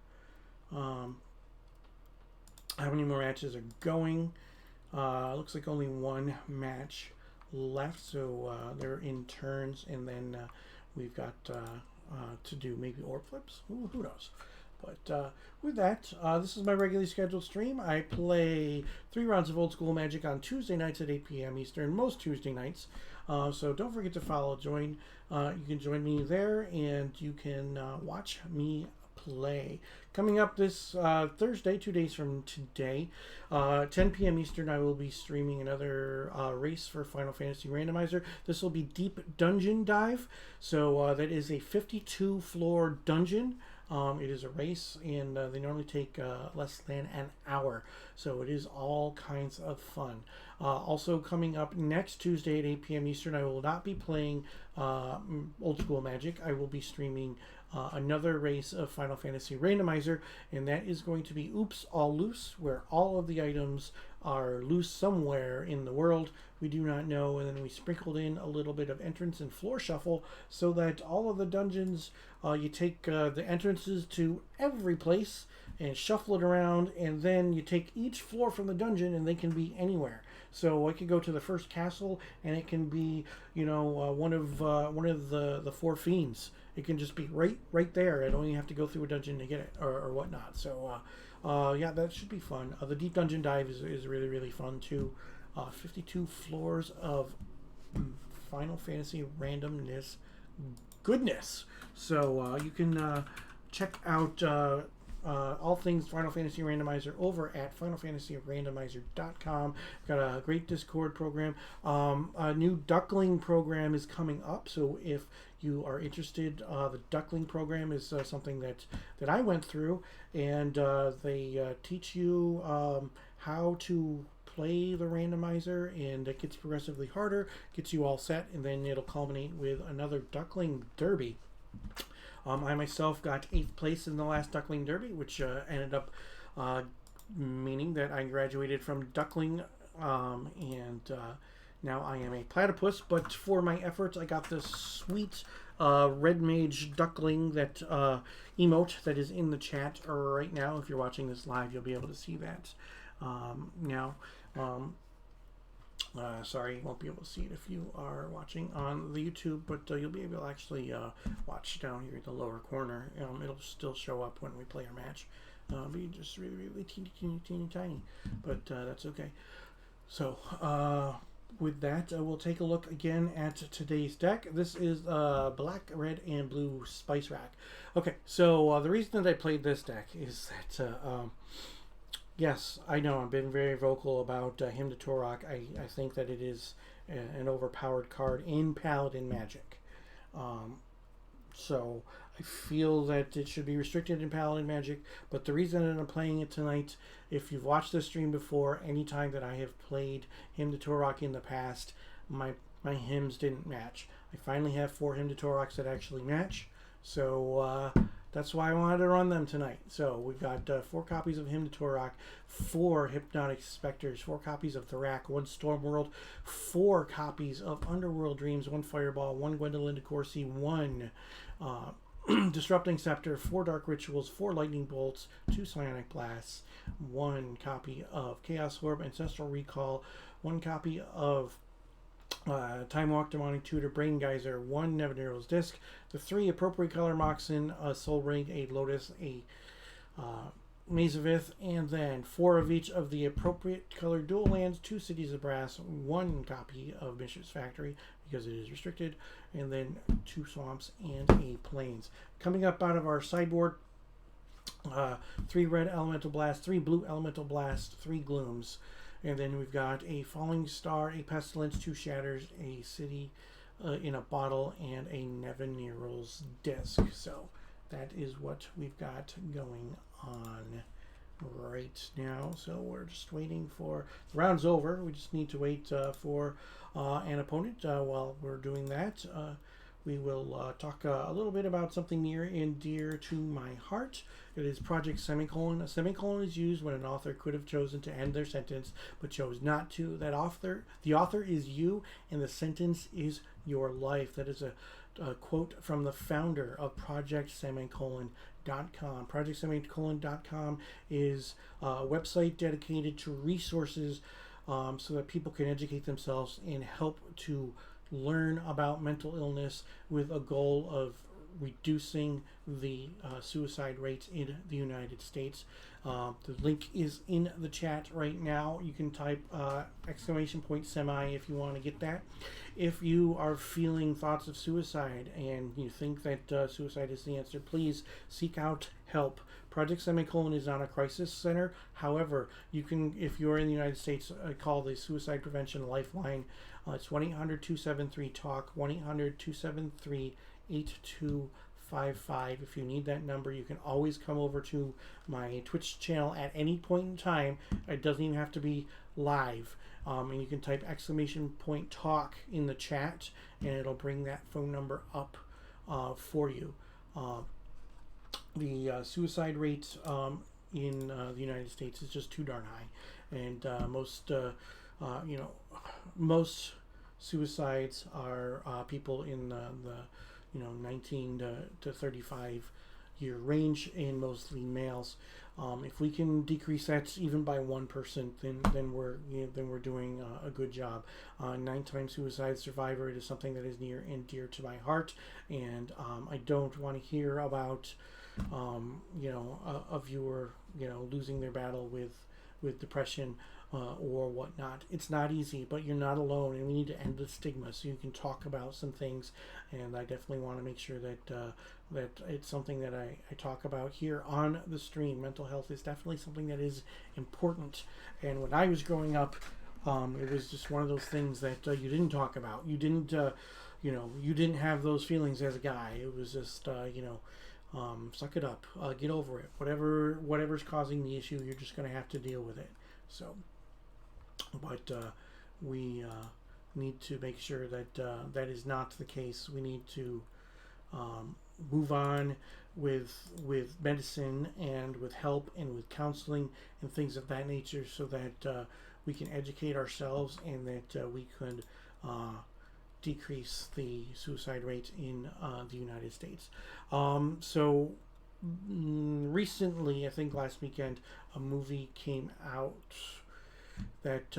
matches are going. Looks like only one match left, so they're in turns, and then we've got to do maybe orb flips. Who knows? But with that, this is my regularly scheduled stream. I play 3 rounds of Old School Magic on Tuesday nights at 8 p.m. Eastern, most Tuesday nights. So don't forget to follow, join. You can join me there, and you can watch me play. Coming up this Thursday, 2 days from today, 10 p.m. Eastern, I will be streaming another race for Final Fantasy Randomizer. This will be Deep Dungeon Dive. So that is a 52-floor dungeon. It is a race, and they normally take less than an hour, so it is all kinds of fun. Also coming up next Tuesday at 8 p.m. Eastern, I will not be playing Old School Magic. I will be streaming another race of Final Fantasy Randomizer, and that is going to be Oops All Loose, where all of the items are loose somewhere in the world. We do not know, and then we sprinkled in a little bit of entrance and floor shuffle so that all of the dungeons, you take the entrances to every place and shuffle it around, and then you take each floor from the dungeon, and they can be anywhere. So I could go to the first castle, and it can be, one of the 4 fiends. It can just be right there. I don't even have to go through a dungeon to get it or whatnot. So yeah, that should be fun. The Deep Dungeon Dive is really, really fun too. 52 floors of Final Fantasy randomness goodness. So you can check out all things Final Fantasy Randomizer over at finalfantasyrandomizer.com. Got a great Discord program. A new Duckling program is coming up, so if you are interested, the Duckling program is something that I went through, and they teach you how to play the randomizer, and it gets progressively harder, gets you all set, and then it'll culminate with another Duckling Derby. I myself got 8th place in the last Duckling Derby, which ended up meaning that I graduated from Duckling, and now I am a platypus. But for my efforts, I got this sweet Red Mage Duckling that emote that is in the chat right now. If you're watching this live, you'll be able to see that now. Sorry, you won't be able to see it if you are watching on the YouTube, but you'll be able to actually watch down here in the lower corner. It'll still show up when we play our match. Be just really, really teeny tiny, but that's okay. So, with that, we'll take a look again at today's deck. This is Black, Red, and Blue Spice Rack. Okay, so the reason that I played this deck is that yes, I know I've been very vocal about Hymn to Tourach. I think that it is an overpowered card in Paladin Magic. So I feel that it should be restricted in Paladin Magic, but the reason that I'm playing it tonight, if you've watched this stream before, anytime that I have played Hymn to Tourach in the past, my hymns didn't match. I finally have 4 Hymn to Tourachs that actually match, so that's why I wanted to run them tonight. So we've got 4 copies of Hymn to Tourach, 4 Hypnotic Specters, 4 copies of Tourach, 1 Stormworld, 4 copies of Underworld Dreams, 1 Fireball, 1 Gwendlyn di Corci, 1 Disrupting Scepter, 4 Dark Rituals, 4 Lightning Bolts, 2 Psionic Blasts, 1 copy of Chaos Orb, Ancestral Recall, 1 copy of Time Walk, Demonic Tutor, Brain Geyser, 1 Nevinyrral's Disc, the 3 Appropriate Color Moxen, a Soul Ring, a Lotus, a Maze of Ith, and then 4 of each of the appropriate color dual lands, 2 Cities of Brass, 1 copy of Bishop's Factory because it is restricted, and then 2 Swamps and a Plains. Coming up out of our sideboard, 3 Red Elemental Blast, 3 Blue Elemental Blast, 3 Glooms, and then we've got a Falling Star, a Pestilence, 2 Shatters, a City in a Bottle, and a Nevinyrral's Disc. So that is what we've got going on right now. So we're just waiting for the round's over. We just need to wait for an opponent. While we're doing that, we will talk a little bit about something near and dear to my heart. It is Project Semicolon. A semicolon is used when an author could have chosen to end their sentence but chose not to. The author is you, and the sentence is your life. That is a quote from the founder of Project Semicolon.com. ProjectSemicolon.com is a website dedicated to resources so that people can educate themselves and help to learn about mental illness with a goal of reducing the suicide rates in the United States. The link is in the chat right now. You can type !semi if you want to get that. If you are feeling thoughts of suicide and you think that suicide is the answer, please seek out help. Project Semicolon is not a crisis center. However, you can, if you're in the United States, call the Suicide Prevention Lifeline. It's 1-800-273-TALK, 1-800-273-8255. If you need that number, you can always come over to my Twitch channel at any point in time. It doesn't even have to be live. And you can type !talk in the chat, and it'll bring that phone number up for you. The suicide rate in the United States is just too darn high, and most suicides are people in the 19 to 35 year range, and mostly males. If we can decrease that even by 1%, then we're doing a good job. 9-time suicide survivor, it is something that is near and dear to my heart, and I don't want to hear about a viewer losing their battle with depression or whatnot. It's not easy, but you're not alone, and we need to end the stigma so you can talk about some things. And I definitely want to make sure that that it's something that I talk about here on the stream. Mental health is definitely something that is important. And when I was growing up, it was just one of those things that you didn't talk about. You didn't, you didn't have those feelings as a guy. It was just, suck it up, get over it. Whatever's causing the issue, you're just going to have to deal with it. So, but we need to make sure that that is not the case. We need to move on with medicine and with help and with counseling and things of that nature, so that we can educate ourselves and that we could decrease the suicide rate in the United States. Recently, I think last weekend, a movie came out that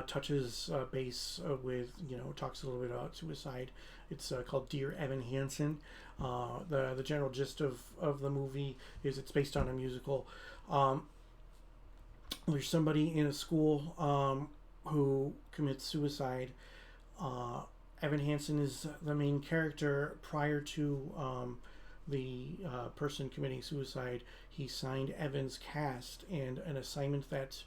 touches base with, talks a little bit about suicide. It's called Dear Evan Hansen. The general gist of the movie is it's based on a musical. There's somebody in a school who commits suicide. Evan Hansen is the main character. Prior to the person committing suicide, he signed Evan's cast, and an assignment that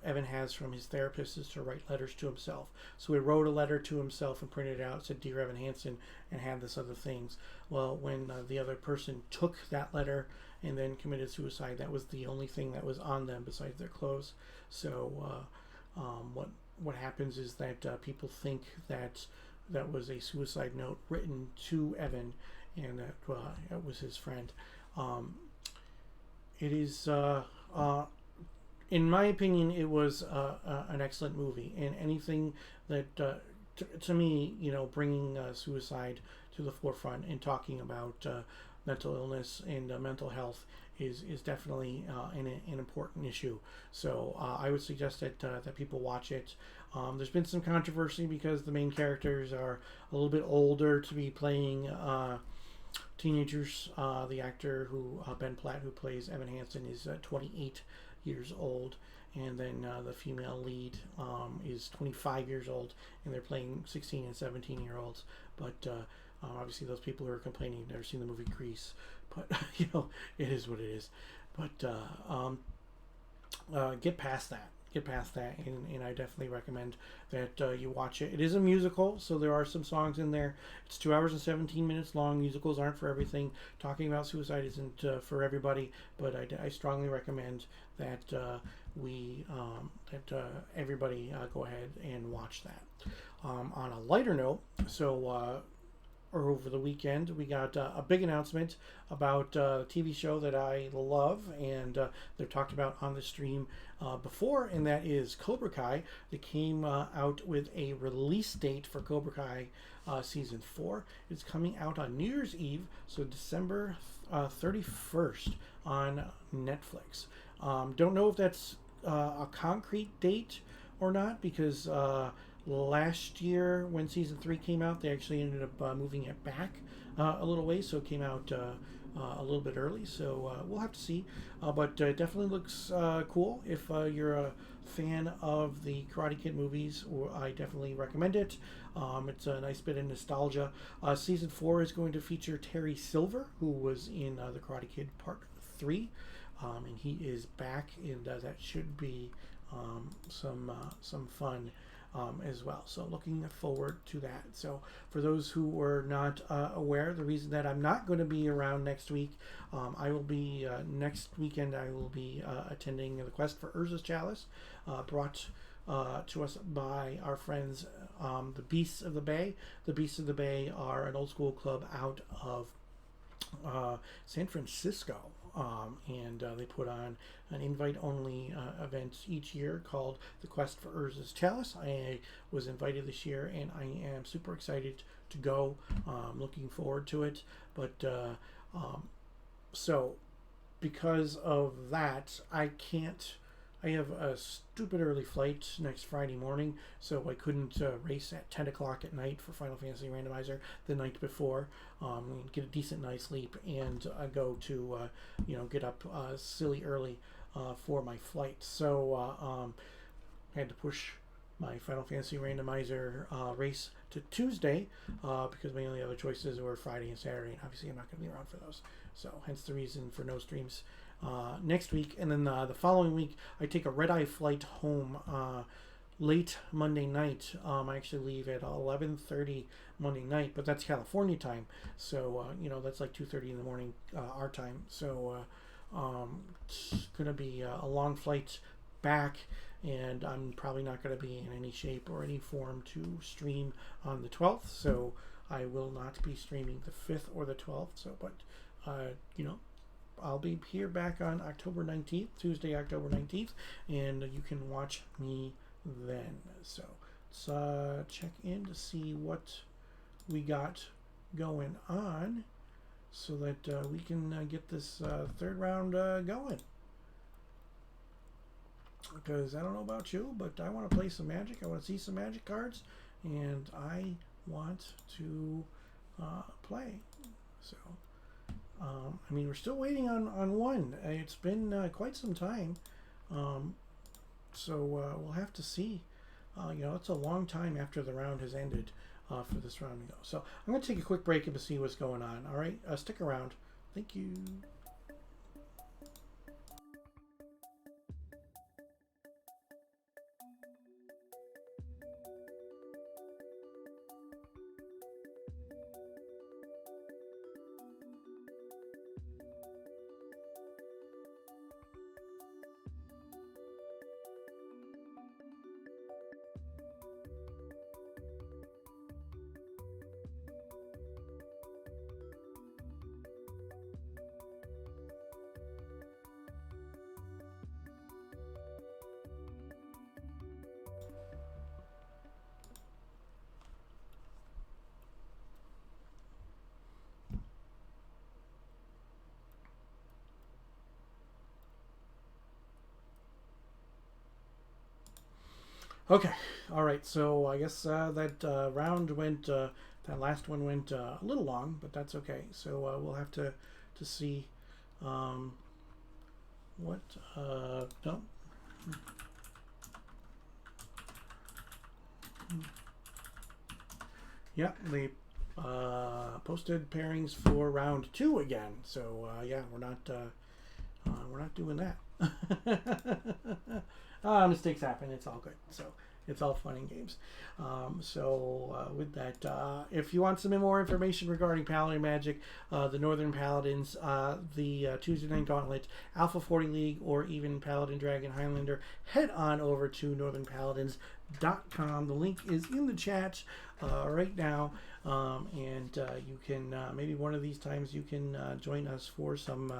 Evan has from his therapist is to write letters to himself. So he wrote a letter to himself and printed it out, said Dear Evan Hansen, and had this other things. Well, when the other person took that letter and then committed suicide, that was the only thing that was on them besides their clothes. So what happens is that people think that that was a suicide note written to Evan, and that it was his friend. It is, in my opinion, it was an excellent movie, and anything that, to me, bringing suicide to the forefront and talking about mental illness and mental health is definitely an important issue. So I would suggest that people watch it. There's been some controversy because the main characters are a little bit older to be playing teenagers. The actor Ben Platt, who plays Evan Hansen, is 28 years old, and then the female lead is 25 years old, and they're playing 16 and 17-year-olds. But obviously those people who are complaining have never seen the movie Grease, but it is what it is. But get past that, and I definitely recommend that you watch it. It is a musical, so there are some songs in there. It's 2 hours and 17 minutes long. Musicals aren't for everything. Talking about suicide isn't for everybody, but I strongly recommend that everybody go ahead and watch that. On a lighter note, over the weekend, we got a big announcement about a TV show that I love, and they've talked about on the stream before, and that is Cobra Kai. They came out with a release date for Cobra Kai Season 4. It's coming out on New Year's Eve, so December 31st on Netflix. Don't know if that's a concrete date or not, because last year when Season 3 came out, they actually ended up moving it back a little way, so it came out a little bit early. So we'll have to see, but it definitely looks cool. If you're a fan of the Karate Kid movies, I definitely recommend it. It's a nice bit of nostalgia. Season 4 is going to feature Terry Silver, who was in the Karate Kid Part 3, and he is back, and that should be some fun as well. So looking forward to that. So for those who were not aware, the reason that I'm not going to be around next week, I will be next weekend. I will be attending the Quest for Urza's Chalice, brought to us by our friends, the Beasts of the Bay. The Beasts of the Bay are an old school club out of San Francisco. And they put on an invite-only event each year called the Quest for Urza's Chalice. I was invited this year, and I am super excited to go. Looking forward to it. But so because of that, I have a stupid early flight next Friday morning, so I couldn't race at 10 o'clock at night for Final Fantasy Randomizer the night before. Get a decent night's sleep and go to, get up silly early for my flight. So had to push my Final Fantasy randomizer race to Tuesday because my only other choices were Friday and Saturday, and obviously I'm not going to be around for those. So hence the reason for no streams next week. And then the following week, I take a red-eye flight home late Monday night. I actually leave at 11:30 Monday night, but that's California time. So, that's like 2:30 in the morning our time. So it's going to be a long flight back, and I'm probably not going to be in any shape or any form to stream on the 12th. So I will not be streaming the 5th or the 12th. So, but, I'll be here back on October 19th, Tuesday, October 19th, and you can watch me then. So let's check in to see what we got going on so that we can get this third round going. Because I don't know about you, but I want to play some Magic. I want to see some Magic cards, and I want to play. So, we're still waiting on one. It's been quite some time. So we'll have to see. It's a long time after the round has ended for this round to go. So I'm going to take a quick break and see what's going on. All right, stick around. Thank you. Okay, all right. So I guess that round went. That last one went a little long, but that's okay. So we'll have to see what. No. Yeah, they posted pairings for round 2 again. So yeah, we're not doing that. Mistakes happen. It's all good. So it's all fun and games. With that, if you want some more information regarding Paladin Magic, the Northern Paladins, the Tuesday Night Gauntlet, Alpha 40 League, or even Paladin Dragon Highlander, head on over to northernpaladins.com. The link is in the chat right now, and you can maybe one of these times you can join us for some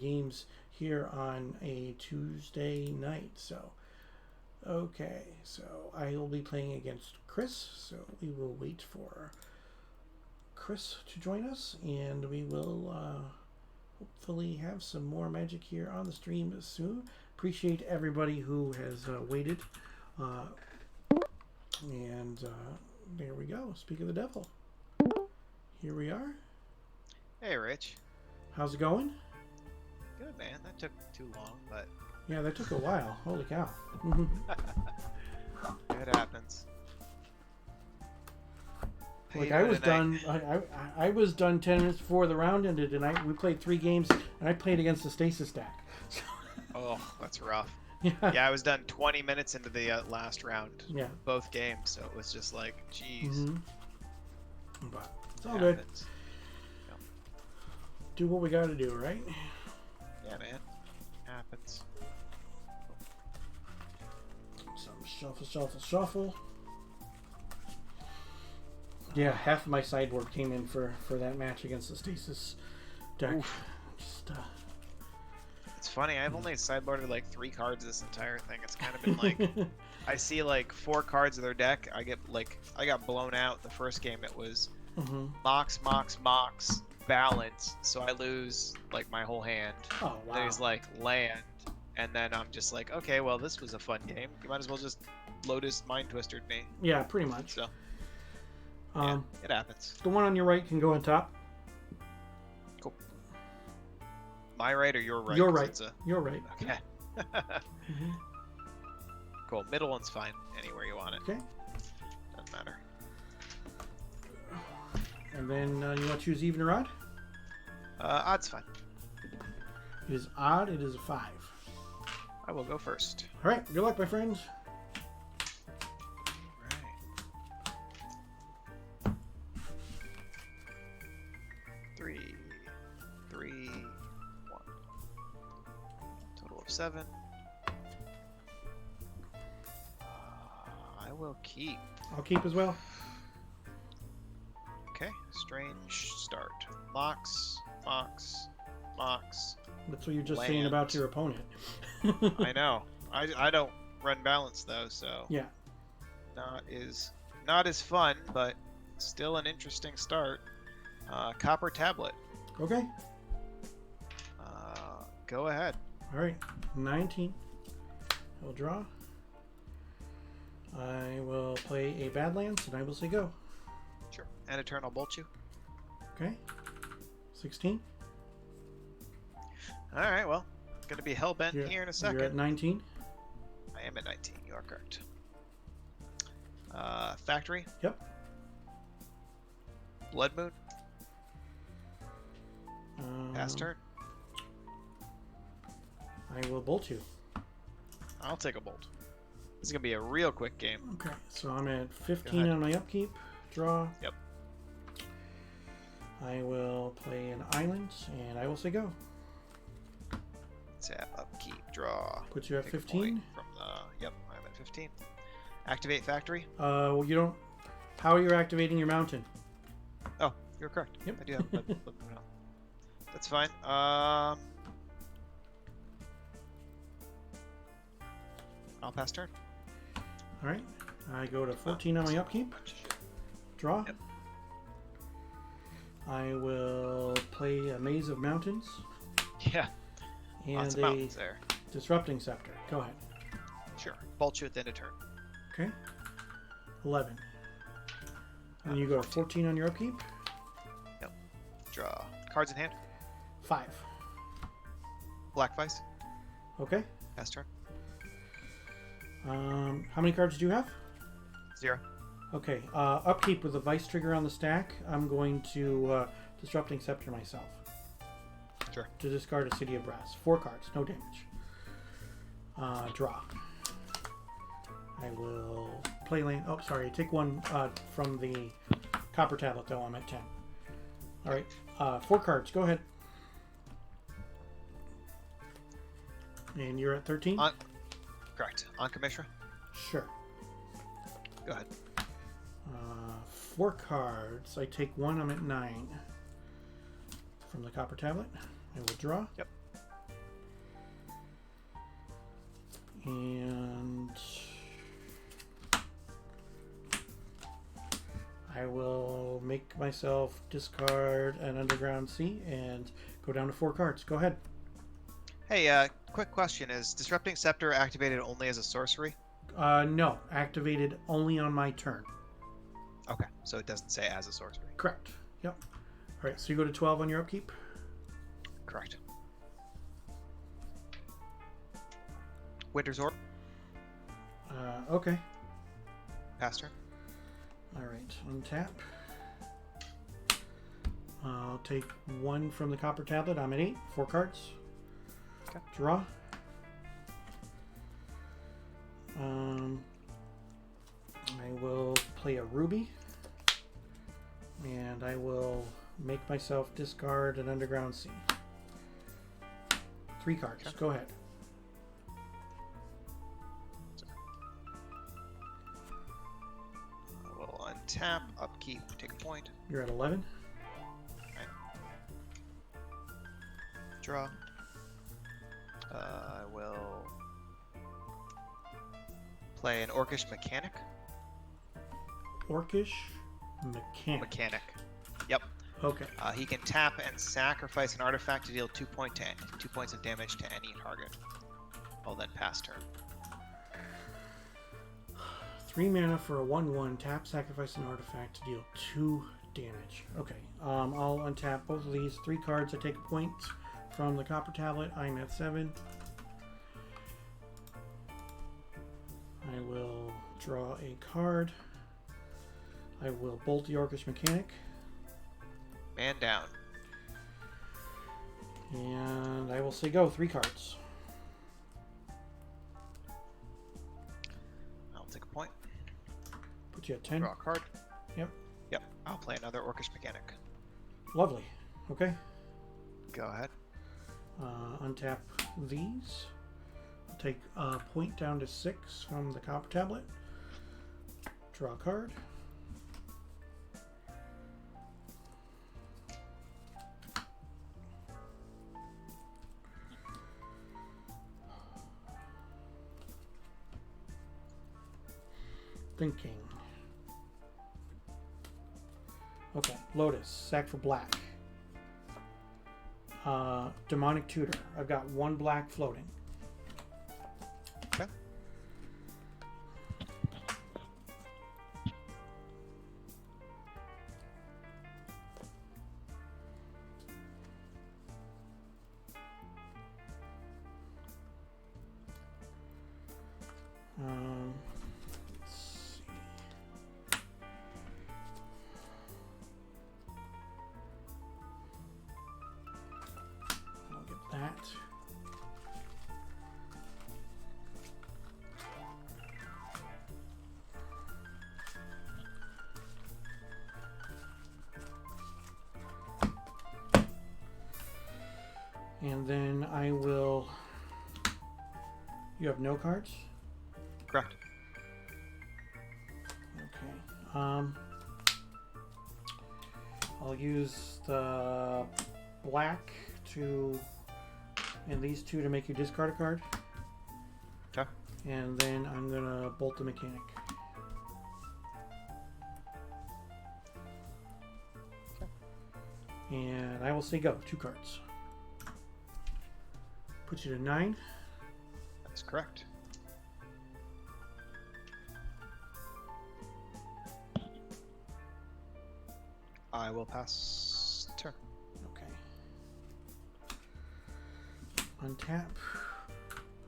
games here on a Tuesday night. So okay, so I will be playing against Chris, so we will wait for Chris to join us, and we will hopefully have some more Magic here on the stream soon. Appreciate everybody who has waited, and there we go. Speak of the devil, here we are. Hey, Rich. How's it going? Good, man. That took too long, but yeah, that took a while. Holy cow. it happens. Like I was done. I was done 10 minutes before the round ended, and we played 3 games, and I played against the stasis stack. Oh, that's rough. Yeah. Yeah, I was done 20 minutes into the last round. Yeah. Both games, so it was just like, geez. Mm-hmm. But it's all good. Yeah. Do what we got to do, right? Yeah, man. Happens. Some shuffle. Yeah, half of my sideboard came in for that match against the stasis deck. Oof. Just, it's funny, I've only sideboarded like 3 cards this entire thing. It's kind of been like, I see like 4 cards of their deck. I got blown out the first game. It was Mox, balance, so I lose like my whole hand. Oh wow. There's like land, and then I'm just like, okay, well this was a fun game. You might as well just Lotus Mind Twistered me. Yeah, pretty much. So yeah, it happens. The one on your right can go on top. Cool. My right or your right? Your right. Your right. Okay. Cool. Middle one's fine. Anywhere you want it. Okay. Doesn't matter. And then you want to choose even or odd? Odd's fine. It is odd. It is a 5. I will go first. All right. Good luck, my friends. Right. 3, 3, 1. Total of 7. I will keep. I'll keep as well. Okay. Strange start. Mox. Mox. Mox. That's what you're just saying about your opponent. I know. I don't run balance though, so Yeah. not as fun, but still an interesting start. Copper tablet. Okay. Go ahead. All right. 19. I'll draw. I will play a Badlands, and I will say go. Sure. And Eternal Bolt you. Okay. 16. All right. Well, gonna be hellbent You're- here in a second. You're at 19. I am at 19. You are correct. Factory. Yep. Blood Moon. Pass turn. I will bolt you. I'll take a bolt. This is gonna be a real quick game. Okay, so I'm at 15 ahead. on my upkeep. Draw. Yep. I will play an island, and I will say go. Tap, upkeep, draw. Puts you at Take a 15. point from the. Yep, I'm at 15. Activate factory. Well, you don't. How are you activating your mountain? Oh, you're correct. Yep. I do have blood moon on. That's fine. I'll pass turn. All right. I go to 14 on my upkeep. Draw. Yep. I will play a maze of mountains Yeah. Lots and of a mountains there. disrupting scepter. Go ahead. Sure. Bolt you at the end of turn. Okay. 11. And you go to 14 on your upkeep. Draw. Cards in hand. 5. Black Vice. Okay. Pass turn. How many cards do you have? 0. Okay. Upkeep with the vice trigger on the stack. I'm going to disrupting scepter myself. Sure. To discard a city of brass. 4 cards. No damage. Draw. I will play land. Oh, sorry. Take 1 from the copper tablet, though. I'm at 10. All right. 4 cards. Go ahead. And you're at 13? Correct. On Commissioner. Sure. Go ahead. 4 cards. I take 1. I'm at 9. From the copper tablet. I will draw. Yep. And I will make myself discard an Underground Sea and go down to 4 cards. Go ahead. Hey, quick question. Is Disrupting Scepter activated only as a sorcery? No. Activated only on my turn. Okay, so it doesn't say as a sorcery. Correct. Yep. All right, so you go to 12 on your upkeep. Correct. Winter's Orb. Okay. Pass turn. All right, untap. I'll take 1 from the copper tablet. I'm at 8. 4 cards. Okay. Draw. I will play a ruby, and I will make myself discard an Underground Sea. 3 cards. Okay. Go ahead. I will untap, upkeep, take a point, You're at 11. draw. I will play an Orcish Mechanic. Orcish Mechanic. Yep. Okay. He can tap and sacrifice an artifact to deal 2 points of damage to any target. I'll then pass turn. 3 mana for a 1/1. Tap, sacrifice an artifact to deal 2 damage. Okay. I'll untap both of these 3 cards. I take a point from the copper tablet. I'm at 7. I will draw a card. I will bolt the Orcish Mechanic. Man down. And I will say go. 3 cards. I'll take a point. Put you at 10. Draw a card. Yep. Yep. I'll play another Orcish Mechanic. Lovely. Okay. Go ahead. Untap these. I'll take a point down to 6 from the Copper Tablet. Draw a card. Thinking. Okay, Lotus, sack for black. Demonic Tutor. I've got 1 black floating. Okay. Let's see. I'll get that. And then I will. You have no cards? Correct. Okay. I'll use the black to, and these 2 to make you discard a card. Okay. And then I'm gonna bolt the mechanic. And I will say go. 2 cards. Put you to 9. That's correct. I will pass turn. Okay. Untap.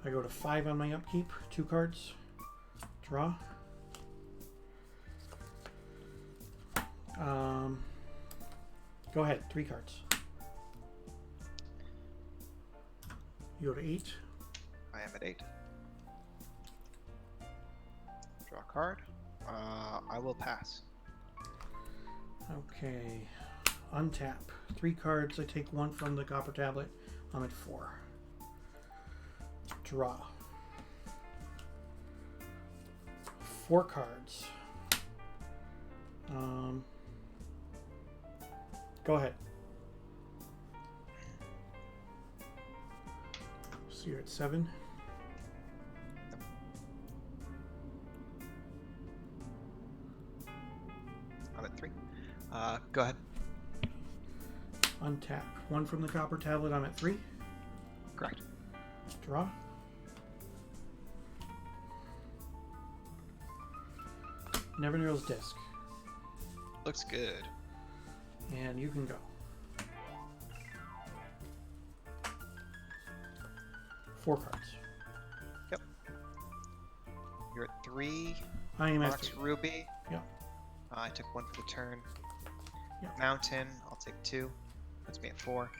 I go to 5 on my upkeep. 2 cards. Draw. Go ahead. 3 cards. You go to 8. I am at 8. Draw a card. I will pass. Okay. Untap. 3 cards. I take 1 from the Copper Tablet. I'm at 4. Draw. 4 cards. Go ahead. So you're at 7. I'm at 3. Go ahead. Untap. 1 from the Copper Tablet. I'm at 3. Correct. Draw. Nevernear's Disc. Looks good. And you can go. 4 cards. Yep. You're at 3. I am at Box 3. Ruby. Yep. I took 1 for the turn. Yep. Mountain. I'll take 2. Puts me at 4.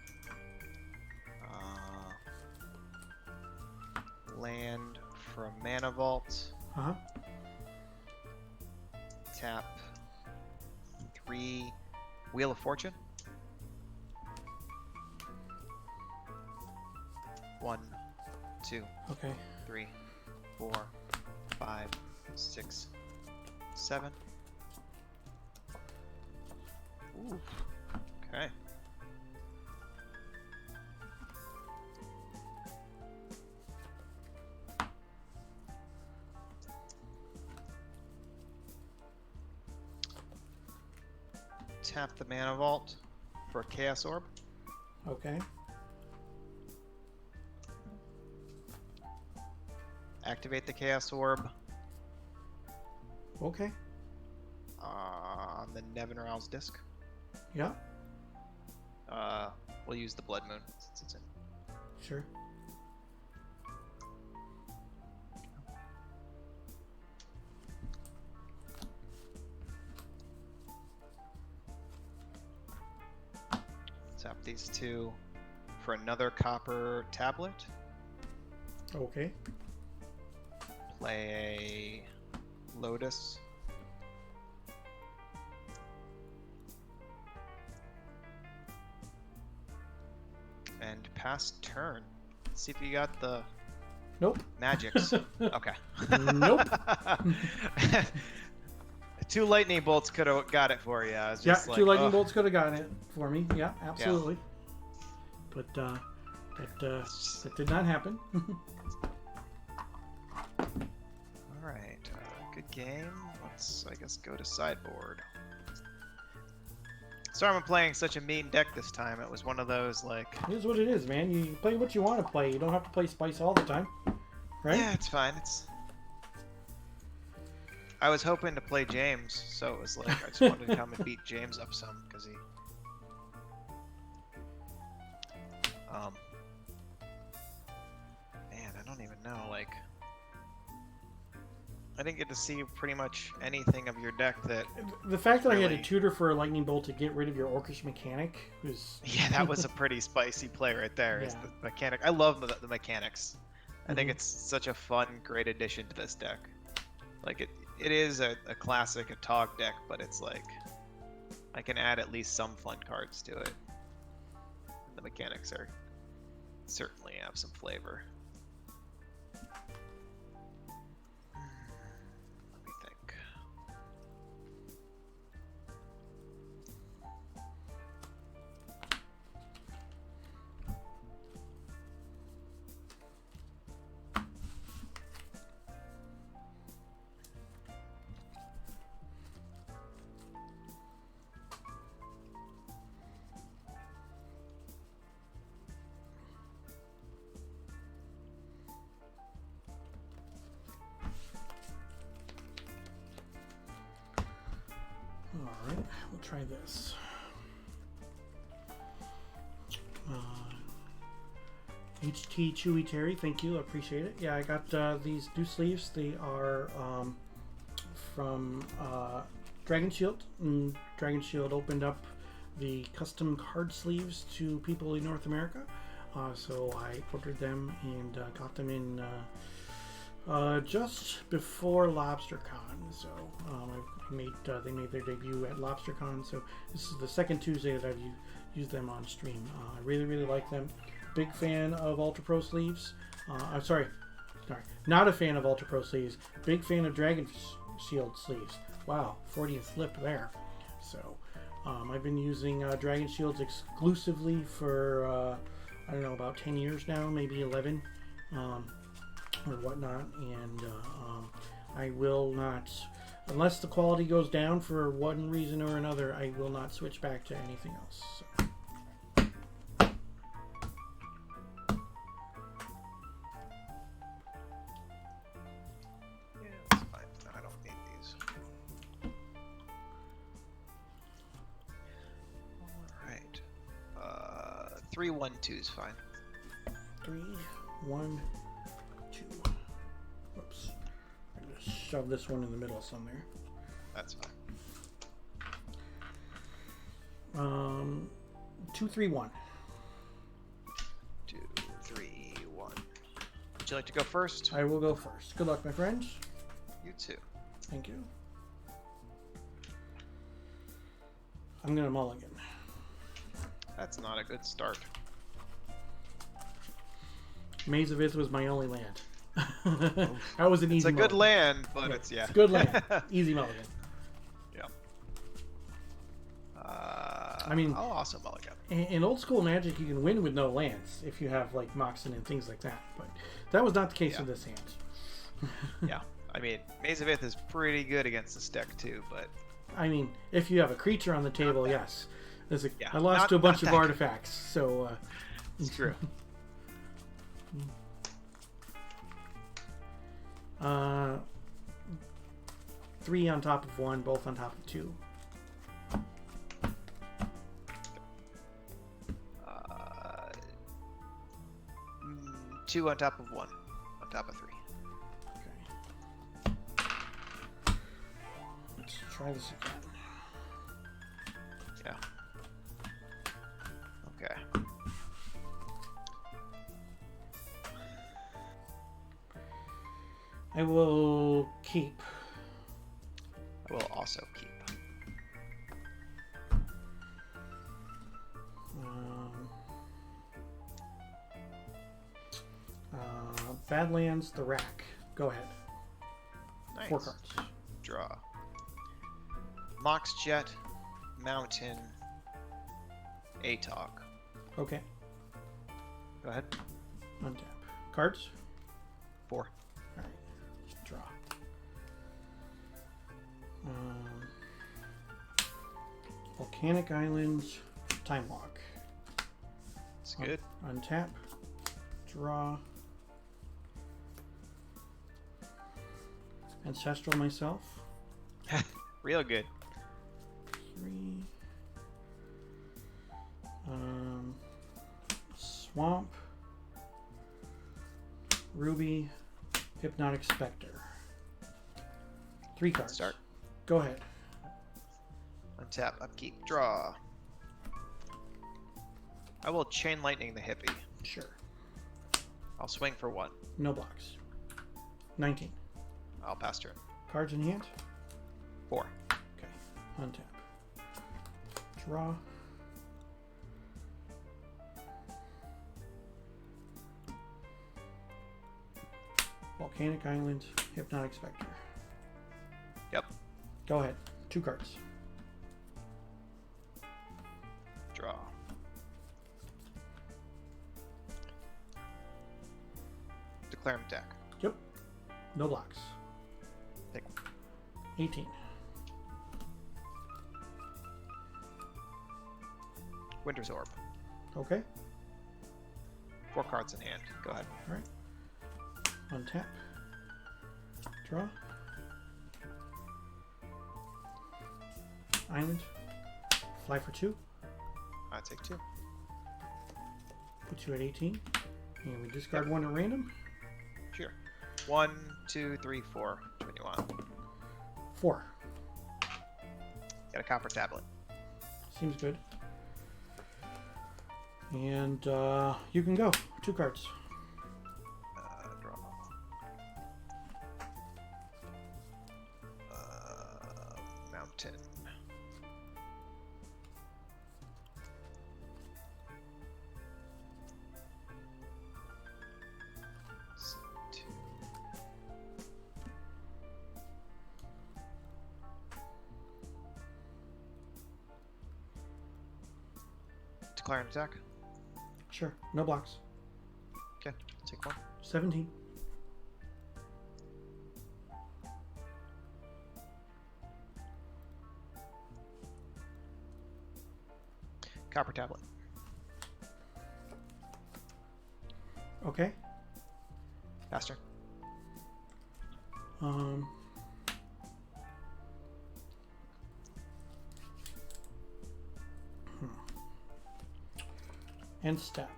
Land from Mana Vault. Uh-huh. Tap 3. Wheel of Fortune. 1, 2, Okay. 3, 4, 5, 6, 7. Ooh. Okay. Tap the Mana Vault for a Chaos Orb. Okay. Activate the Chaos Orb Okay. on the Nevinral's disc. Yeah. We'll use the Blood Moon since it's in. Sure. these two for another copper tablet. Okay. Play a Lotus. And pass turn. See if you got the Nope. magics. Okay. Nope. 2 lightning bolts could have got it for you. I was Yeah, just like, 2 lightning ugh. bolts could have gotten it for me. Yeah, absolutely. But that did not happen. Alright, good game. Let's, I guess, go to sideboard. Sorry I'm playing such a mean deck this time. It was one of those, like... It is what it is, man. You play what you want to play. You don't have to play Spice all the time. Right? Yeah, it's fine. I was hoping to play James, so it was like, I just wanted to come and beat James up some, because he... Man, I don't even know, like... I didn't get to see pretty much anything of your deck that... The fact that I had really- a tutor for a lightning bolt to get rid of your orcish mechanic was... Yeah, that was a pretty spicy play right there, is Yeah. the mechanic. I love the mechanics. I think Mhm. it's such a fun, great addition to this deck. Like, it is a classic, a Tog deck, but it's like... I can add at least some fun cards to it. The mechanics are certainly have some flavor. Let me think. Alright, we'll try this. HT Chewy Terry, thank you, I appreciate it. Yeah, I got these new sleeves. They are from Dragon Shield. And Dragon Shield opened up the custom card sleeves to people in North America. So I ordered them and got them in just before LobsterCon. So they made their debut at LobsterCon. So this is the second Tuesday that I've used them on stream. I really, really like them. Big fan of Ultra Pro sleeves. I'm sorry, not a fan of Ultra Pro sleeves. Big fan of Dragon Shield sleeves. Wow, 40th flip there. So I've been using Dragon Shields exclusively for I don't know, about 10 years now, maybe 11 or whatnot, and I will not, unless the quality goes down for one reason or another, I will not switch back to anything else. So. Yeah, that's fine. I don't need these. Alright. 3-1-2 is fine. 3, 1, 2. Whoops. I'm going to shove this one in the middle somewhere. That's fine. 2, 3, 1. 2, 3, 1. Would you like to go first? I will go first. Good luck, my friends. You too. Thank you. I'm going to mulligan. That's not a good start. Maze of Ith was my only land. That was an It's easy a good mulligan. land, but it's, yeah. It's a good land. Easy mulligan. Yeah. I mean- I'll also mulligan. In old school Magic, you can win with no lands if you have like Moxen and things like that. But that was not the case Yeah. with this hand. Yeah. I mean, Maze of Ith is pretty good against this deck too, but I mean, if you have a creature on the table, yes. Yeah, I lost not- to a bunch not of that artifacts, so it's true. 3 on top of 1, both on top of 2. 2 on top of 1, on top of 3. Okay. Let's try this again. Yeah. Okay. I will keep. I will also keep. Badlands, the Rack. Go ahead. Nice. 4 cards. Draw. Mox Jet, Mountain, Atog. Okay. Go ahead. Untap. Cards? 4. Alright. Draw. Volcanic Islands, Time Walk. It's good. Untap. Draw. Ancestral myself. Real good. 3. Swamp. Ruby. Hypnotic Specter. 3 cards. Start. Go ahead. Untap, upkeep, draw. I will Chain Lightning the hippie. Sure. I'll swing for 1. No blocks. 19. I'll pass turn. Cards in hand. 4. Okay. Untap. Draw. Volcanic Island, Hypnotic Specter. Yep. Go ahead. 2 cards. Draw. Declare an attack. Yep. No blocks. Take 18. Winter's Orb. Okay. 4 cards in hand. Go ahead. All right. Untap. Draw. Island. Fly for 2. I take 2. Put you at 18. And we discard 1 at random. Sure. 1, 2, 3, 4. Which one you want? 4. Get a copper tablet. Seems good. And you can go. 2 cards. Draw. Mountain. Two. Declare an attack. Sure. No blocks. Okay, take 1. 17. Copper tablet. Okay. Faster. Um. End step.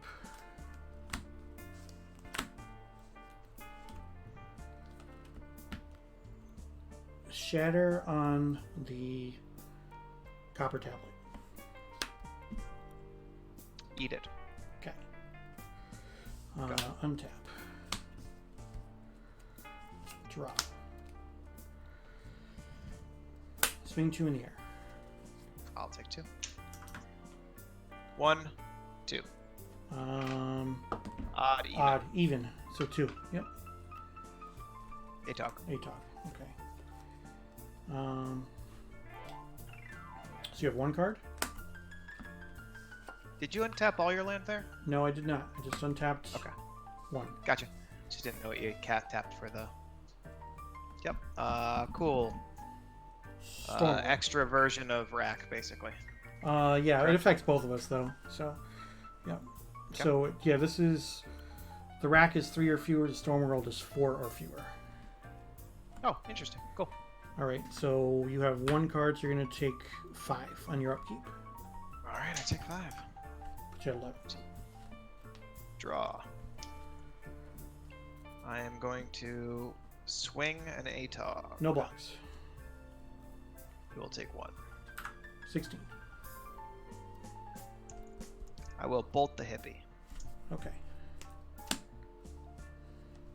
Shatter on the copper tablet. Eat it. Okay. Go. Untap. Draw. Swing 2 in the air. I'll take 2. 1, 2. Odd, even. Odd, even. So 2. Yep. Atog. ATOG. Okay. So you have 1 card? Did you untap all your land there? No, I did not. I just untapped Okay. 1. Gotcha. Just didn't know what you cat tapped for the. Yep. Cool. Storm. Extra version of Rack, basically. Yeah, it Correct. affects both of us though. So, yeah. Okay. So yeah, this is the Rack is 3 or fewer. The Stormworld is 4 or fewer. Oh, interesting. Cool. All right. So you have 1 card. So you're gonna take 5 on your upkeep. All right, I take 5. Put you at 11. Draw. I am going to swing an Atog. No blocks. You will take 1. 16. I will bolt the hippie, Okay.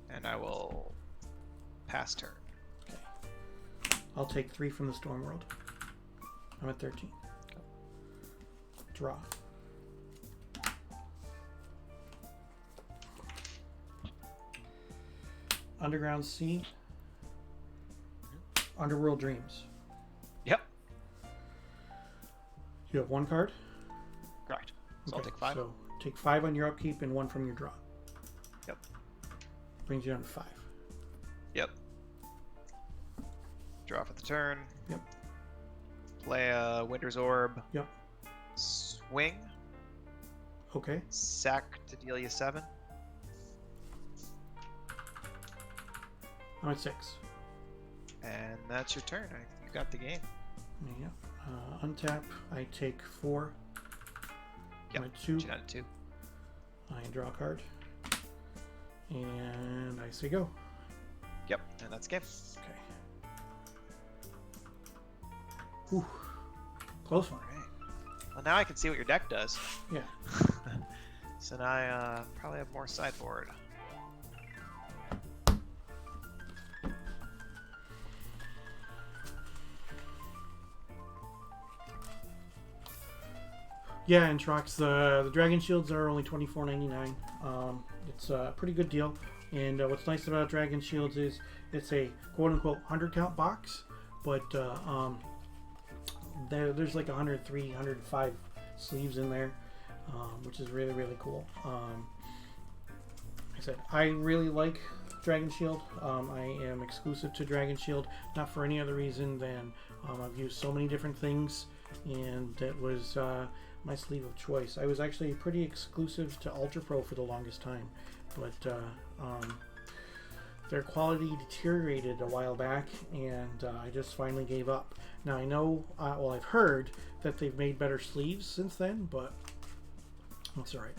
and I will pass turn. Okay. I'll take 3 from the Storm World. I'm at 13. Draw. Underground Sea. Underworld Dreams. Yep. You have 1 card. Correct. So I'll Okay, take 5. So take 5 on your upkeep and 1 from your draw. Yep. Brings you down to 5. Yep. Draw for the turn. Yep. Play a Winter's Orb. Yep. Swing. Okay. Sack to deal you 7. I'm at 6. And that's your turn. You got the game. Yep. Untap. I take 4. Yep. I'm at 2. You got it 2. I draw a card. And I say go. Yep. And that's game. Okay. Whew. Close one. Alright. Well, now I can see what your deck does. Yeah. So now I probably have more sideboard. Yeah, and Trox, the Dragon Shields are only $24.99. It's a pretty good deal. And what's nice about Dragon Shields is it's a quote-unquote 100 count box, but there's like 103, 105 sleeves in there, which is really, really cool. Like I said, I really like Dragon Shield. I am exclusive to Dragon Shield, not for any other reason than I've used so many different things, and it was my sleeve of choice. I was actually pretty exclusive to Ultra Pro for the longest time, but their quality deteriorated a while back, and I just finally gave up. Now I know, well, I've heard that they've made better sleeves since then, but that's alright.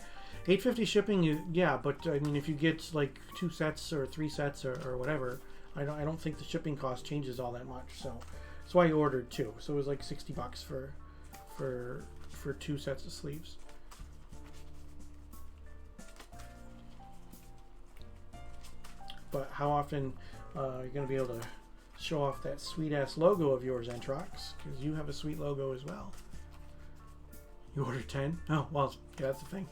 $8.50 shipping, yeah, but I mean, if you get like 2 sets or 3 sets or whatever, I don't think the shipping cost changes all that much. So I ordered 2, so it was like $60 for 2 sets of sleeves. But how often you're going to be able to show off that sweet ass logo of yours, Entrox? Because you have a sweet logo as well. You ordered 10? Oh, well, yeah, that's the thing.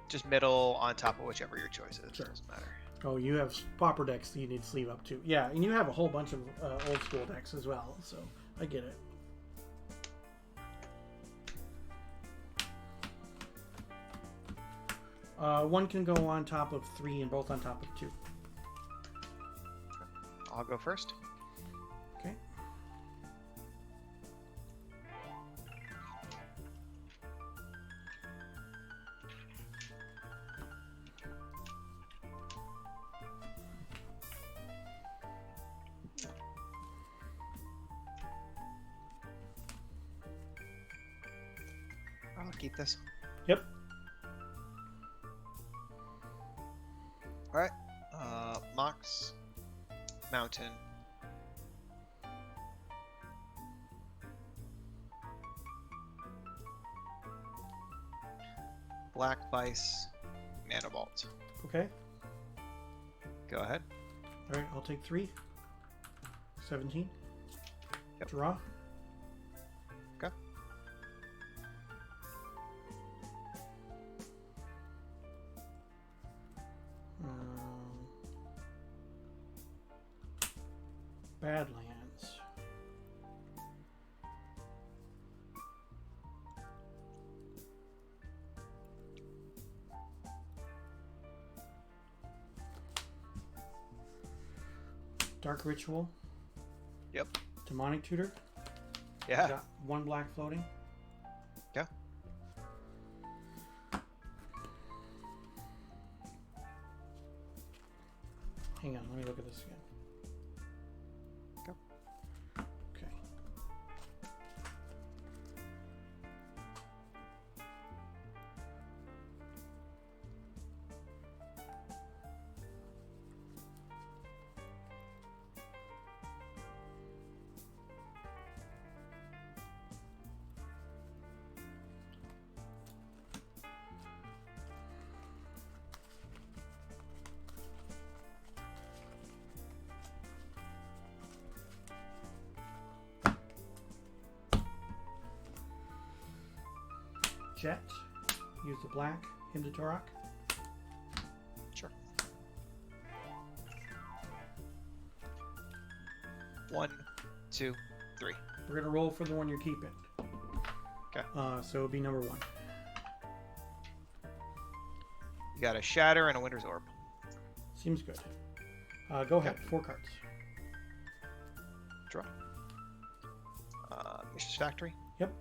Just middle on top of whichever your choice is. Sure. Doesn't matter. Oh, you have pauper decks that you need to sleeve up to. Yeah, and you have a whole bunch of old school decks as well, so I get it. One can go on top of 3 and both on top of 2. I'll go first. Okay. I'll keep this. Yep. Alright. Mox. Mountain. Black Vice. Nanobolt. Okay. Go ahead. All right, I'll take 3. 17. Yep. Draw. Okay. Badlands. Dark Ritual. Yep. Demonic Tutor. Yeah. Got 1 black floating. Yeah. Hang on, let me look at this again. Go. Okay. Jet. Use the black. Into Tourach. Sure. 1, 2, 3. We're gonna roll for the one you're keeping. Okay. So it'll be number 1. You got a Shatter and a Winter's Orb. Seems good. Go ahead. 4 cards. Draw. Mischief's Factory. Yep.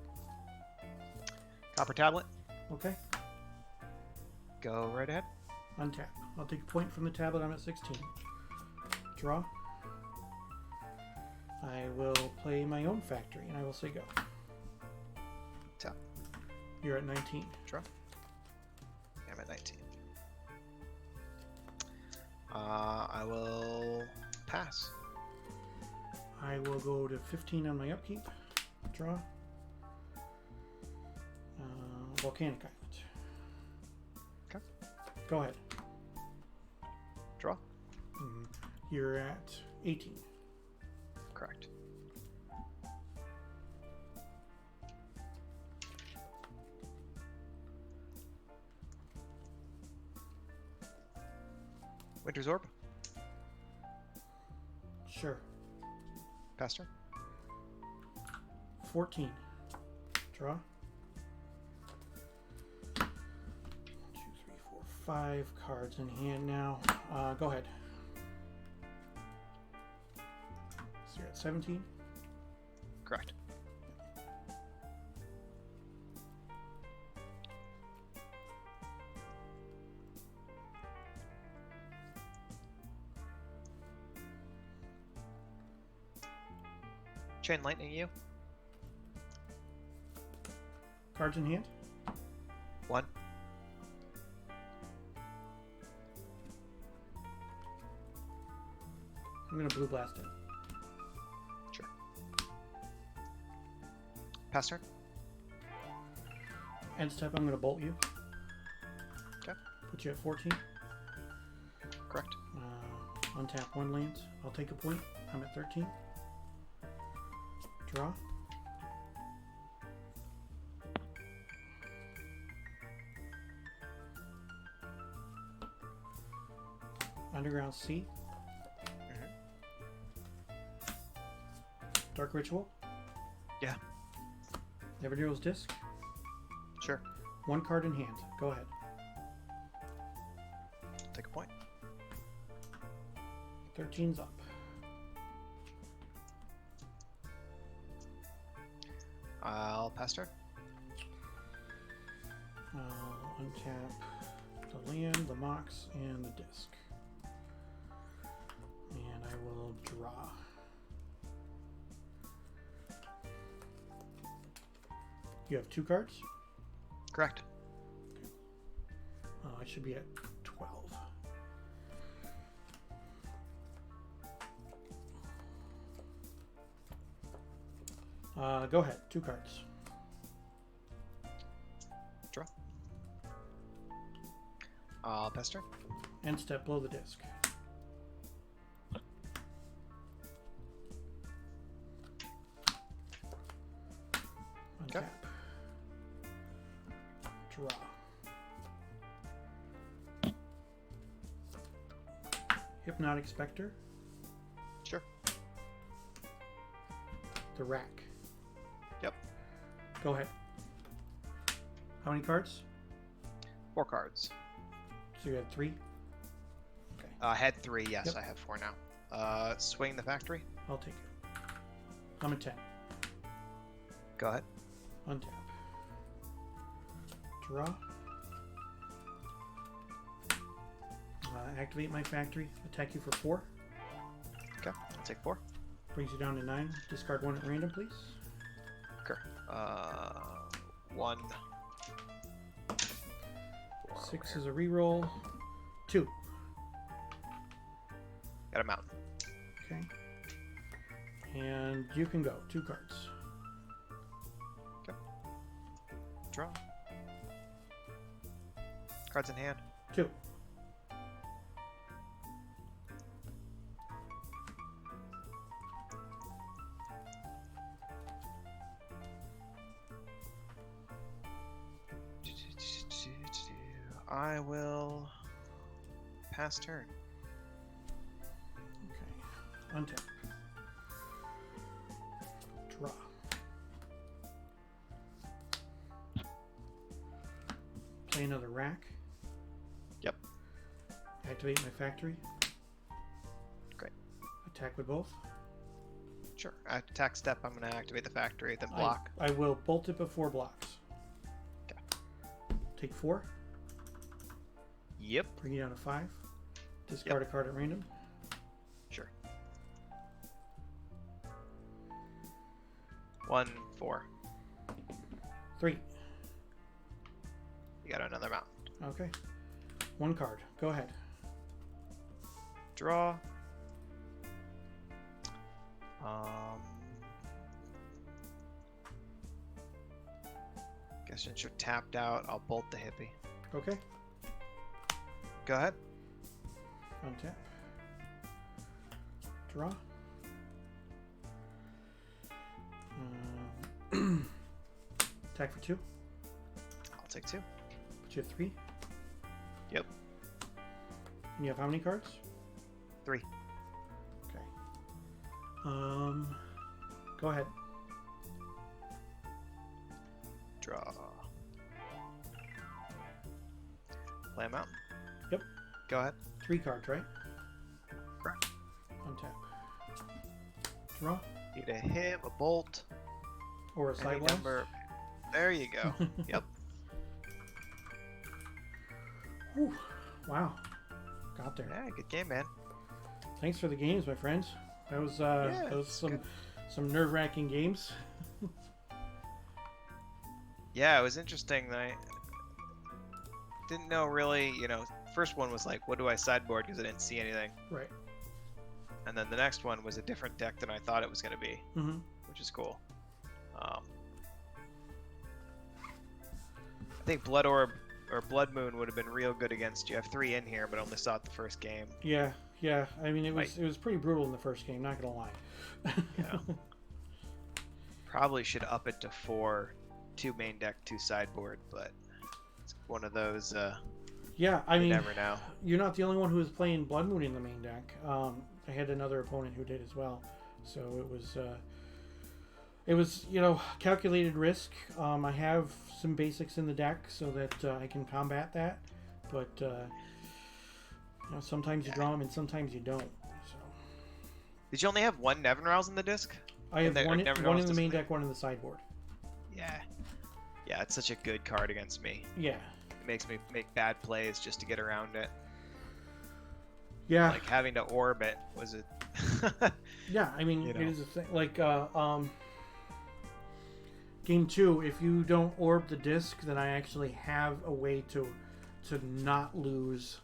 Copper Tablet. Okay. Go right ahead. Untap. I'll take a point from the tablet. I'm at 16. Draw. I will play my own factory, and I will say go. Tap. You're at 19. Draw. I'm at 19. I will pass. I will go to 15 on my upkeep. Draw. Volcanic Island. Okay. Go ahead. Draw. You're at 18. Correct. Winter's Orb. Sure. Pass turn. 14. Draw. 1, 2, 3, 4, 5 cards in hand now. Go ahead. So you're at 17. Correct. Chain Lightning you. Cards in hand. 1. I'm going to Blue Blast it. Sure. Pass turn. End step, I'm going to Bolt you. Okay. Put you at 14. Correct. Untap 1 lands. I'll take a point. I'm at 13. Draw. Underground Sea. Dark Ritual. Yeah. Everdeal's Disc. Sure. 1 card in hand. Go ahead. Take a point. 13's up. I'll pass turn. I'll untap the land, the Mox, and the Disc. And I will draw. You have 2 cards? Correct. I should be at 12. Go ahead. 2 cards. Draw. I'll pass turn. End step below the disc. Untap. Okay. Draw. Hypnotic Specter. Sure. The Rack. Yep. Go ahead. How many cards? 4 cards. So you had 3? Okay. Had 3, yes, Yep. I have 4 now. Swing the factory. I'll take it. I'm at 10. Go ahead. Untap. Draw. Activate my factory. Attack you for 4. Okay, I'll take 4. Brings you down to 9. Discard 1 at random, please. Okay. 1. 6 is a reroll. 2. Got a mountain. Okay. And you can go. 2 cards. Draw. Cards in hand. 2. I will pass turn. Okay. Untap. Draw. Play another rack. Yep. Activate my factory. Great. Attack with both. Sure. Attack step, I'm going to activate the factory, then block. I will bolt it before blocks. Okay. Take 4. Yep. Bring it down to 5. Discard a card at random. Sure. 1, 4. 3. You got another mountain. Okay. 1 card. Go ahead. Draw. Guess since you're tapped out, I'll bolt the hippie. Okay. Go ahead. Untap. Draw. Attack for 2. I'll take 2. Put you at 3. Yep. And you have how many cards? 3. Okay. Go ahead. Draw. Play a mountain. Yep. Go ahead. 3 cards, right? Correct. Untap. Draw. Need a hit, a bolt, Or a any side blast. number. There you go. Yep. Whew. Wow. Got there. Yeah, good game, man. Thanks for the games, my friends. That was it's good. some nerve-wracking games. Yeah, it was interesting. I didn't know really, first one was like, what do I sideboard, because I didn't see anything. Right. And then the next one was a different deck than I thought it was going to be, Mm-hmm. which is cool. I think Blood Orb or Blood Moon would have been real good against you. I have 3 in here, but only saw it the first game. Yeah. I mean, it was pretty brutal in the first game. Not gonna lie. Yeah. Probably should up it to 4, 2 main deck, 2 sideboard, but it's one of those. Yeah, I You mean, never know. you're not the only one who was playing Blood Moon in the main deck. I had another opponent who did as well. So it was calculated risk. I have some basics in the deck so that I can combat that, but sometimes you draw them and sometimes you don't. So Did you only have 1 Nevinrals in the disc? I have one in the Nevinrals main display? deck, one in the sideboard. Yeah. Yeah, it's such a good card against me. Yeah. It makes me make bad plays just to get around it. Yeah. Like having to orb it was a. Yeah, I mean, it is a thing. Like, game 2, if you don't orb the disc, then I actually have a way to not lose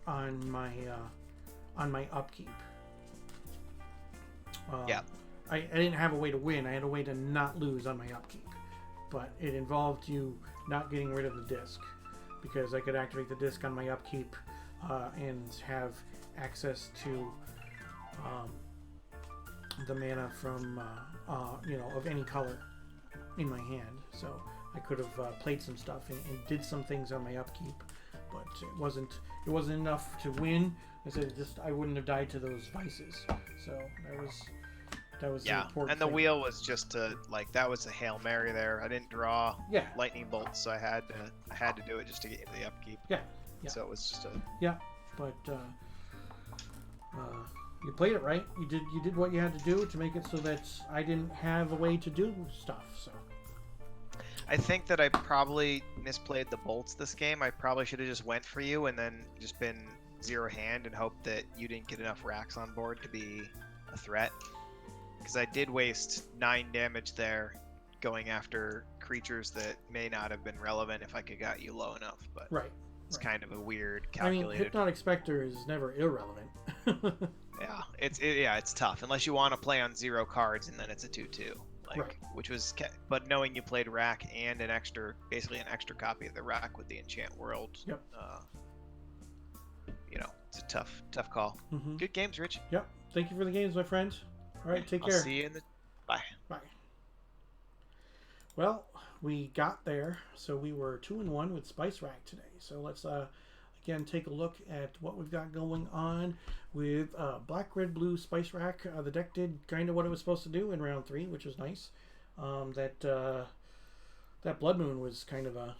on my upkeep. Yeah. I didn't have a way to win. I had a way to not lose on my upkeep. But it involved you not getting rid of the disc, because I could activate the disc on my upkeep and have access to the mana from of any color in my hand. So I could have played some stuff and did some things on my upkeep, but it wasn't enough to win. I said I wouldn't have died to those vices. So that was Yeah, the important and the thing. wheel was just that was a Hail Mary there. I didn't draw Yeah. lightning bolts, so I had to do it just to get the upkeep. Yeah. So it was just a. Yeah, but you played it right. You did what you had to do to make it so that I didn't have a way to do stuff. So I think that I probably misplayed the bolts this game. I probably should have just went for you and then just been 0 hand and hoped that you didn't get enough racks on board to be a threat. Because I did waste 9 damage there going after creatures that may not have been relevant if I could got you low enough. But right. it's kind of a weird I mean, calculated. Hypnotic Specter is never irrelevant. Yeah, it's tough unless you want to play on 0 cards and then it's a 2/2. Right. Which was, but knowing you played Rack and basically an extra copy of the Rack with the Enchant World. Yep. It's a tough call. Mm-hmm. Good games, Rich. Yep. Thank you for the games, my friends. All right, take care. I'll see you in the. Bye. Bye. Well, we got there. So we were 2-1 with Spice Rack today. So let's again take a look at what we've got going on with Black, Red, Blue Spice Rack. The deck did kind of what it was supposed to do in round 3, which was nice. That Blood Moon was kind of a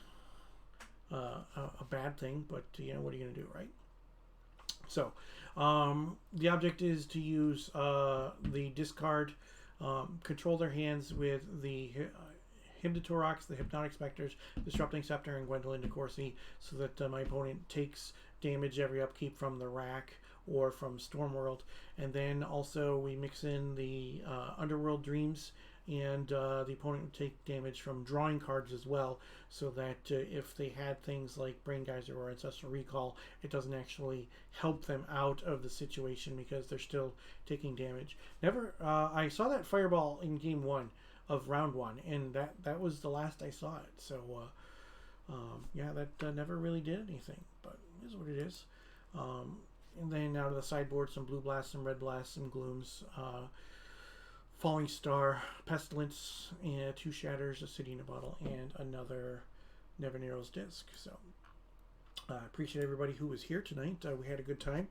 bad thing, but you know, what are you going to do, right? So the object is to use the discard, control their hands with the Tourach, the Hypnotic Specters, Disrupting Scepter, and Gwendlyn di Corci, so that my opponent takes damage every upkeep from the rack or from Stormworld. And then also we mix in the Underworld Dreams, and the opponent would take damage from drawing cards as well, so that if they had things like Brain Geyser or Ancestral Recall, it doesn't actually help them out of the situation because they're still taking damage. I saw that Fireball in game 1 of round 1, and that was the last I saw it. So yeah, that never really did anything, but it is what it is. And then out of the sideboard, some Blue Blasts, some Red Blasts, some Glooms, Falling Star, Pestilence, and 2 Shatters, a City in a Bottle, and another Never Narrows Disc. So I appreciate everybody who was here tonight. We had a good time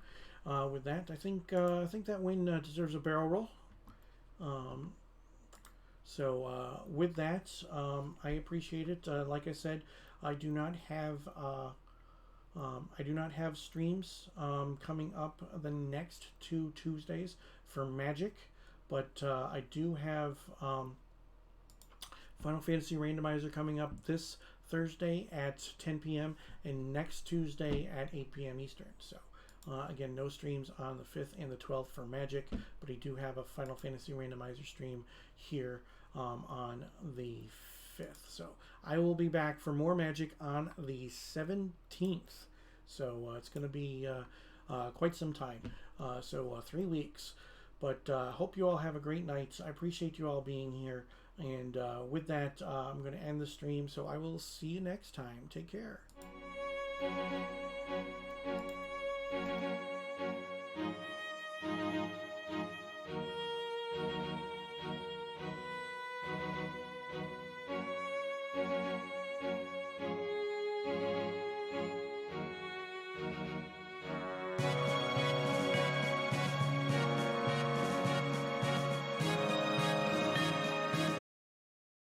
with that. I think that win deserves a barrel roll. So with that, I appreciate it. Like I said, I do not have streams coming up the next 2 Tuesdays for Magic, but I do have Final Fantasy Randomizer coming up this Thursday at 10 p.m. and next Tuesday at 8 p.m. Eastern. So again, no streams on the 5th and the 12th for Magic, but I do have a Final Fantasy Randomizer stream here on the 5th. So I will be back for more Magic on the 17th. So it's going to be quite some time. So 3 weeks. But hope you all have a great night. I appreciate you all being here. And with that, I'm going to end the stream. So I will see you next time. Take care.